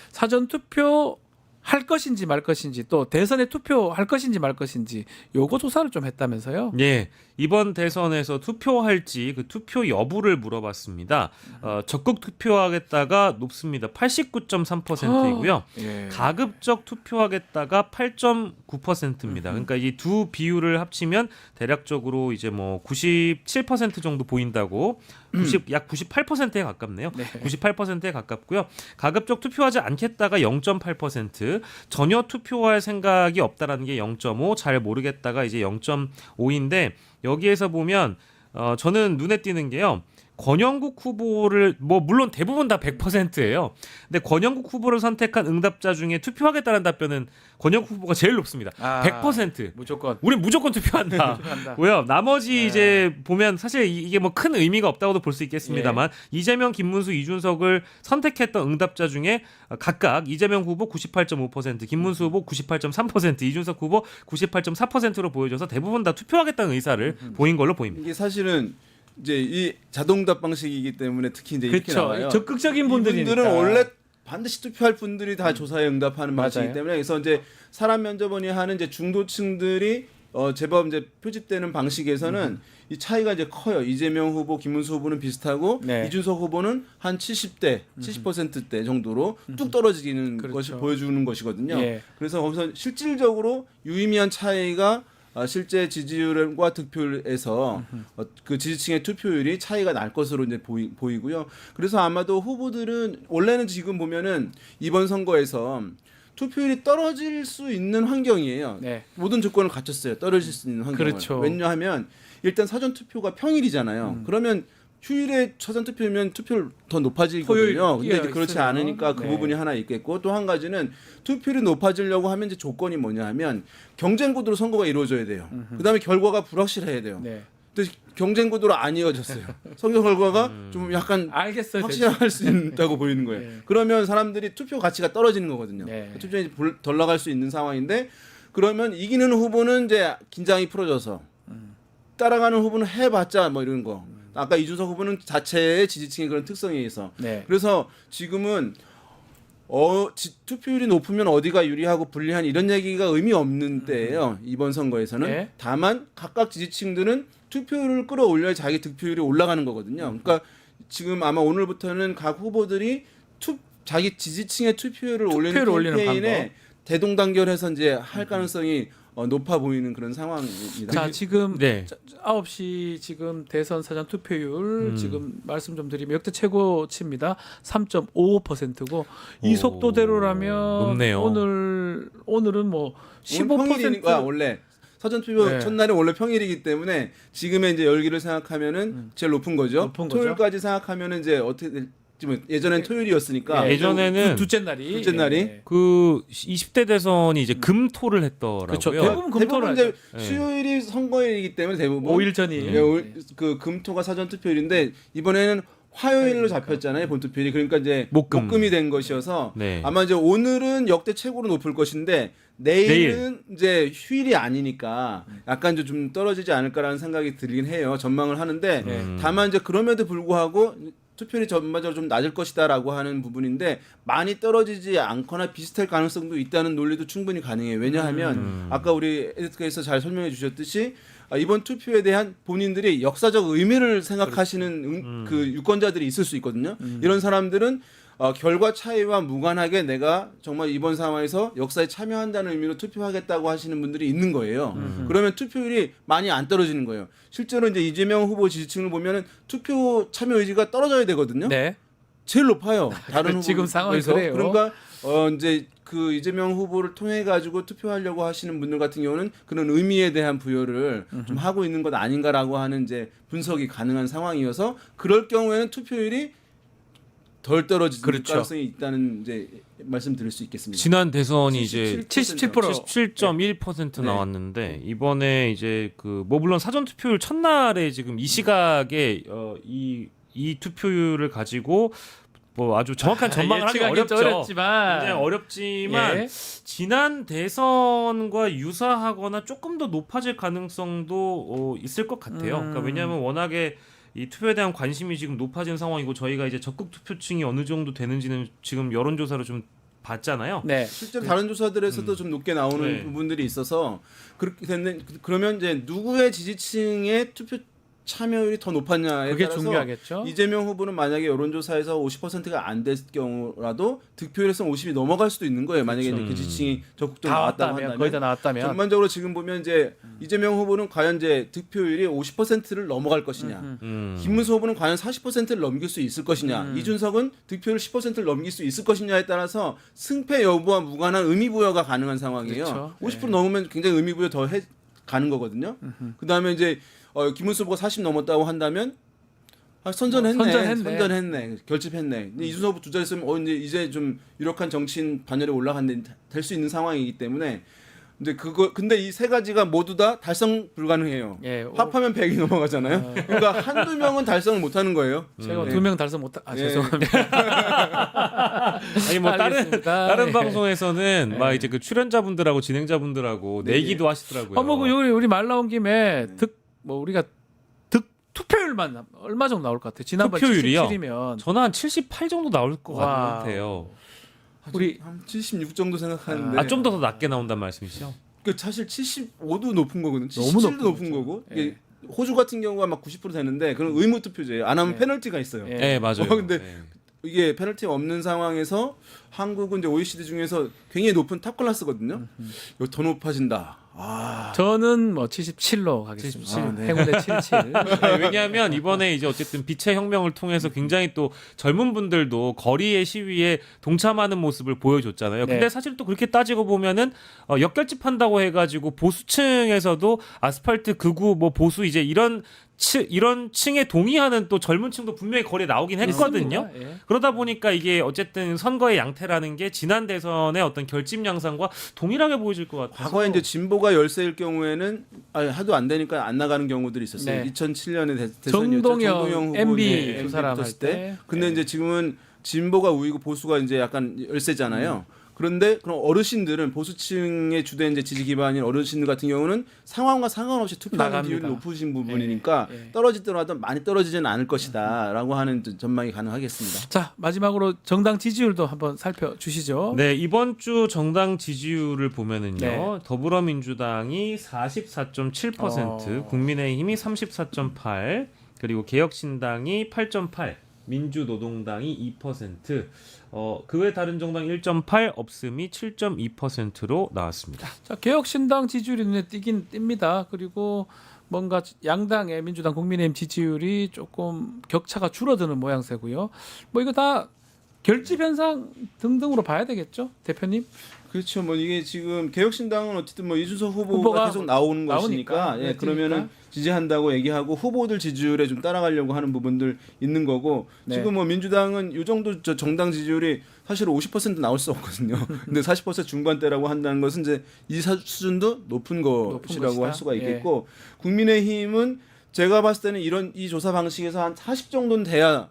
사전 투표 할 것인지 말 것인지 또 대선에 투표할 것인지 말 것인지 요거 조사를 좀 했다면서요? 예. 이번 대선에서 투표할지 그 투표 여부를 물어봤습니다. 적극 투표하겠다가 높습니다. 89.3%이고요. 가급적 투표하겠다가 8.9%입니다. 그러니까 이 두 비율을 합치면 대략적으로 이제 뭐 97% 정도 보인다고 약 98%에 가깝네요. 98%에 가깝고요. 가급적 투표하지 않겠다가 0.8%, 전혀 투표할 생각이 없다라는 게 0.5, 잘 모르겠다가 이제 0.5인데 여기에서 보면 저는 눈에 띄는 게요. 권영국 후보를 뭐 물론 대부분 다 100%예요. 근데 권영국 후보를 선택한 응답자 중에 투표하겠다는 답변은 권영국 후보가 제일 높습니다. 100%. 무조건. 우린 무조건 투표한다. 왜요? 나머지 이제 보면 사실 이게 뭐 큰 의미가 없다고도 볼 수 있겠습니다만 이재명, 김문수, 이준석을 선택했던 응답자 중에 각각 이재명 후보 98.5%, 김문수 후보 98.3%, 이준석 후보 98.4%로 보여줘서 대부분 다 투표하겠다는 의사를 보인 걸로 보입니다. 이게 사실은 이제 이 자동답 방식이기 때문에 특히 이제 이렇게 그쵸. 나와요. 적극적인 분들이니까. 이분들은 원래 반드시 투표할 분들이 다 조사에 응답하는 방식이기 맞아요. 때문에 그래서 이제 사람 면접원이 하는 이제 중도층들이 제법 이제 표집되는 방식에서는 이 차이가 이제 커요. 이재명 후보, 김문수 후보는 비슷하고 이준석 후보는 한 70대, 70%대 정도로 뚝 떨어지는 것이 보여주는 것이거든요. 그래서 거기서 실질적으로 유의미한 차이가 실제 지지율과 득표율에서 그 지지층의 투표율이 차이가 날 것으로 이제 보이고요. 그래서 아마도 후보들은 원래는 지금 보면은 이번 선거에서 투표율이 떨어질 수 있는 환경이에요. 모든 조건을 갖췄어요. 떨어질 수 있는 환경을. 그렇죠. 왜냐하면 일단 사전 투표가 평일이잖아요. 그러면 휴일에 사전 투표면 투표율 더 높아지거든요. 근데 이제 그렇지 않으니까 그 부분이 하나 있겠고 또 한 가지는 투표율이 높아지려고 하면 이제 조건이 뭐냐 하면 경쟁 구도로 선거가 이루어져야 돼요. 그다음에 결과가 불확실해야 돼요. 근데 경쟁 구도로 안 이어졌어요. 선거 결과가 좀 약간 확실할 수 있다고 보이는 거예요. 그러면 사람들이 투표 가치가 떨어지는 거거든요. 투표율이 덜 나갈 수 있는 상황인데 그러면 이기는 후보는 이제 긴장이 풀어져서 따라가는 후보는 해봤자 뭐 이런 거. 아까 이준석 후보는 자체의 지지층의 그런 특성에 의해서 그래서 지금은 투표율이 높으면 어디가 유리하고 불리한 이런 얘기가 의미 없는 때예요. 이번 선거에서는. 다만 각각 지지층들은 투표율을 끌어올려야 자기 득표율이 올라가는 거거든요. 그러니까 지금 아마 오늘부터는 각 후보들이 자기 지지층의 투표율을 올리는 캠페인에 대동단결해서 이제 할 가능성이 높아 보이는 그런 상황입니다. 자, 지금 9시 지금 대선 사전 투표율 지금 말씀 좀 드리면 역대 최고치입니다. 3.55%고 이 속도대로라면 높네요. 오늘은 뭐 15%니까 원래 사전 투표 첫날은 원래 평일이기 때문에 지금의 이제 열기를 생각하면은 제일 높은 거죠. 토요일까지 생각하면은 이제 어떻게 될지 예전엔 토요일이었으니까 예전에는 둘째 날이 그 20대 대선이 이제 금토를 했더라고요. 그렇죠. 대부분 금토를 이제 수요일이 선거일이기 때문에 대부분 5일 전이 그 금토가 사전 투표일인데 이번에는 화요일로 잡혔잖아요. 본투표일이. 그러니까 이제 목금이 된 것이어서 아마 이제 오늘은 역대 최고로 높을 것인데 내일은 이제 휴일이 아니니까 약간 좀 떨어지지 않을까라는 생각이 들긴 해요. 전망을 하는데 다만 이제 그럼에도 불구하고 투표율이 전반적으로 좀 낮을 것이다라고 하는 부분인데 많이 떨어지지 않거나 비슷할 가능성도 있다는 논리도 충분히 가능해요. 왜냐하면 아까 우리 에디트께서 잘 설명해 주셨듯이 이번 투표에 대한 본인들이 역사적 의미를 생각하시는 그 유권자들이 있을 수 있거든요. 이런 사람들은 결과 차이와 무관하게 내가 정말 이번 상황에서 역사에 참여한다는 의미로 투표하겠다고 하시는 분들이 있는 거예요. 그러면 투표율이 많이 안 떨어지는 거예요. 실제로 이제 이재명 후보 지지층을 보면은 투표 참여 의지가 떨어져야 되거든요. 제일 높아요. 다른 후보 지금 상황에서 그러니까 이제 그 이재명 후보를 통해 가지고 투표하려고 하시는 분들 같은 경우는 그런 의미에 대한 부여를 좀 하고 있는 것 아닌가라고 하는 이제 분석이 가능한 상황이어서 그럴 경우에는 투표율이 덜 떨어지는 가능성이 있다는 이제 말씀드릴 수 있겠습니다. 지난 대선이 이제 77% 나왔는데 이번에 이제 그 뭐 물론 사전 투표율 첫날에 지금 이 시각에 이 투표율을 가지고 뭐 아주 정확한 전망을 하기 어렵지만 굉장히 어렵지만 지난 대선과 유사하거나 조금 더 높아질 가능성도 있을 것 같아요. 그러니까 왜냐하면 워낙에 이 투표에 대한 관심이 지금 높아진 상황이고 저희가 이제 적극 투표층이 어느 정도 되는지는 지금 여론조사로 좀 봤잖아요. 실제로 다른 조사들에서도 좀 높게 나오는 부분들이 있어서 그렇게 됐는 그러면 이제 누구의 지지층의 투표 참여율이 더 높았냐에 그게 따라서 중요하겠죠. 이재명 후보는 만약에 여론조사에서 50%가 안 됐을 경우라도 득표율에서 50이 넘어갈 수도 있는 거예요. 만약에 이제 그 지층이 적극적으로 나왔다고 한다면. 거의 다 나왔다면. 전반적으로 지금 보면 이제 이재명 후보는 과연 이제 득표율이 50%를 넘어갈 것이냐. 김문수 후보는 과연 40%를 넘길 수 있을 것이냐. 이준석은 득표율 10%를 넘길 수 있을 것이냐에 따라서 승패 여부와 무관한 의미 부여가 가능한 상황이에요. 50% 넘으면 굉장히 의미 부여 더 가는 거거든요. 그다음에 이제 김문수 후보가 40 넘었다고 한다면 선전했네. 결집했네. 근데 이준석 후보 두 자리 쓰면 이제 좀 유력한 정치인 반열에 올라간 될 수 있는 상황이기 때문에 근데 이 세 가지가 모두 다 달성 불가능해요. 합하면 100이 넘어가잖아요. 그러니까 한두 명은 달성을 못 하는 거예요. 제가 2명 달성 못 죄송합니다. 아니 뭐 다른 방송에서는 막 이제 그 출연자분들하고 진행자분들하고 내기도 하시더라고요. 뭐 우리 말 나온 김에 우리가 투표율만 얼마 정도 나올 것 같아요? 지난번 투표율이요? 77이면 저는 한 78 정도 나올 것 같아요. 우리 한 76 정도 생각하는데 좀 더 낮게 나온단 말씀이시죠? 사실 75도 높은 거거든. 너무 77도 높은 거고. 호주 같은 경우가 막 90% 되는데 그런 의무 투표제예요. 안 하면 페널티가 있어요. 네, 맞아요. 근데 이게 페널티가 없는 상황에서 한국은 이제 OECD 중에서 굉장히 높은 탑 클래스거든요. 이거 더 높아진다. 저는 77로 가겠습니다. 행운의 77. 왜냐하면 이번에 이제 어쨌든 빛의 혁명을 통해서 굉장히 또 젊은 분들도 거리의 시위에 동참하는 모습을 보여줬잖아요. 근데 사실 또 그렇게 따지고 보면은 역결집한다고 해가지고 보수층에서도 아스팔트 극우 보수 이제 이런 층에 동의하는 또 젊은 층도 분명히 거리에 나오긴 했거든요. 그러다 보니까 이게 어쨌든 선거의 양태라는 게 지난 대선의 어떤 결집 양상과 동일하게 보여질 것 같아요. 과거에 이제 진보가 열세일 경우에는 하도 안 되니까 안 나가는 경우들이 있었어요. 2007년에 대선이었죠. 정동영 MB 두 사람 할 때. 근데 이제 지금은 진보가 우위고 보수가 이제 약간 열세잖아요. 그런데 그럼 어르신들은 보수층의 주된 이제 지지 기반인 어르신들 같은 경우는 상황과 상관없이 투표하는 비율이 높으신 부분이니까 떨어지더라도 많이 떨어지지는 않을 것이다라고 하는 전망이 가능하겠습니다. 자, 마지막으로 정당 지지율도 한번 살펴주시죠. 네, 이번 주 정당 지지율을 보면은요. 더불어민주당이 44.7%, 국민의힘이 34.8%, 그리고 개혁신당이 8.8%, 민주노동당이 2%, 그 외 다른 정당 1.8, 없음이 7.2%로 나왔습니다. 자, 개혁신당 지지율이 눈에 띕니다. 그리고 뭔가 양당의 민주당, 국민의힘 지지율이 조금 격차가 줄어드는 모양새고요. 이거 다 결집 현상 등등으로 봐야 되겠죠, 대표님? 그렇죠. 이게 지금 개혁신당은 어쨌든 이준석 후보가 계속 나오는 것이니까 그러면은 지지한다고 얘기하고 후보들 지지율에 좀 따라가려고 하는 부분들 있는 거고 지금 민주당은 이 정도 정당 지지율이 사실 50% 나올 수 없거든요. 근데 40% 중반대라고 한다는 것은 이제 이 수준도 높은 것이라고 할 수가 있겠고 국민의힘은 제가 봤을 때는 이 조사 방식에서 한 40 정도는 돼야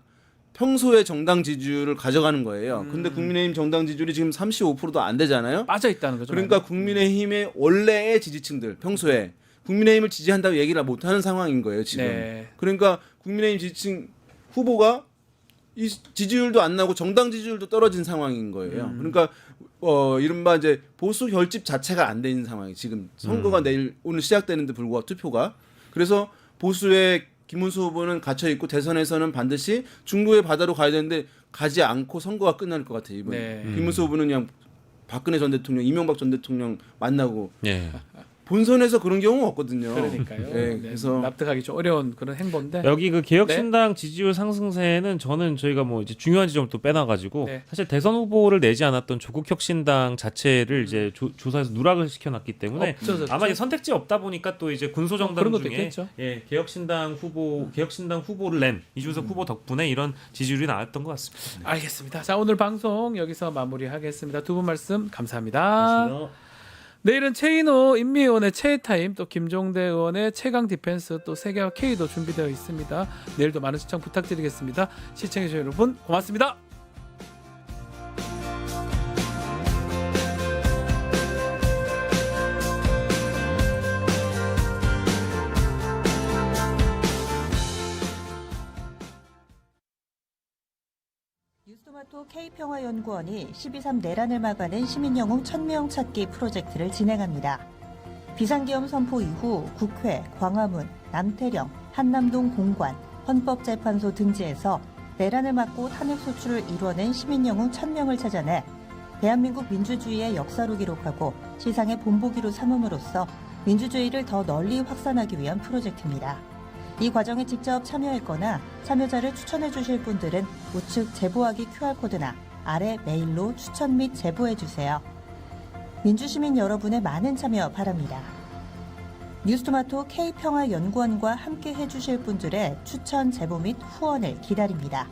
평소에 정당 지지율을 가져가는 거예요. 근데 국민의힘 정당 지지율이 지금 35%도 안 되잖아요. 빠져 있다는 거죠. 그러니까 국민의힘의 원래의 지지층들 평소에 국민의힘을 지지한다고 얘기를 못 하는 상황인 거예요, 지금. 그러니까 국민의힘 지지층 후보가 이 지지율도 안 나고 정당 지지율도 떨어진 상황인 거예요. 그러니까 이른바 이제 보수 결집 자체가 안 되는 상황이 지금 선거가 오늘 시작되는데 불구하고 투표가 그래서 보수의 김문수 후보는 갇혀 있고 대선에서는 반드시 중도의 바다로 가야 되는데 가지 않고 선거가 끝날 것 같아요. 이번에 김문수 후보는 그냥 박근혜 전 대통령, 이명박 전 대통령 만나고 본선에서 그런 경우가 없거든요. 그러니까요. 그래서 납득하기 좀 어려운 그런 행보인데 여기 그 개혁신당 지지율 상승세는 저희가 이제 중요한 지점을 또 빼놔가지고 사실 대선 후보를 내지 않았던 조국혁신당 자체를 이제 조사에서 누락을 시켜놨기 때문에 아마 이제 선택지 없다 보니까 또 이제 군소정당 중에 개혁신당 후보를 낸 이준석 후보 덕분에 이런 지지율이 나왔던 것 같습니다. 알겠습니다. 자, 오늘 방송 여기서 마무리하겠습니다. 두 분 말씀 감사합니다. 고맙습니다. 내일은 최인호 인미의원의 최타임, 또 김종대 의원의 최강 디펜스, 또 세계화 K도 준비되어 있습니다. 내일도 많은 시청 부탁드리겠습니다. 시청해주신 여러분 고맙습니다. 뉴스토마토 K평화연구원이 12.3 내란을 막아낸 시민영웅 1000명 찾기 프로젝트를 진행합니다. 비상계엄 선포 이후 국회, 광화문, 남태령, 한남동 공관, 헌법재판소 등지에서 내란을 막고 탄핵소추를 이뤄낸 시민영웅 1000명을 찾아내 대한민국 민주주의의 역사로 기록하고 시상의 본보기로 삼음으로써 민주주의를 더 널리 확산하기 위한 프로젝트입니다. 이 과정에 직접 참여했거나 참여자를 추천해 주실 분들은 우측 제보하기 QR코드나 아래 메일로 추천 및 제보해 주세요. 민주시민 여러분의 많은 참여 바랍니다. 뉴스토마토 K평화연구원과 함께 해주실 분들의 추천, 제보 및 후원을 기다립니다.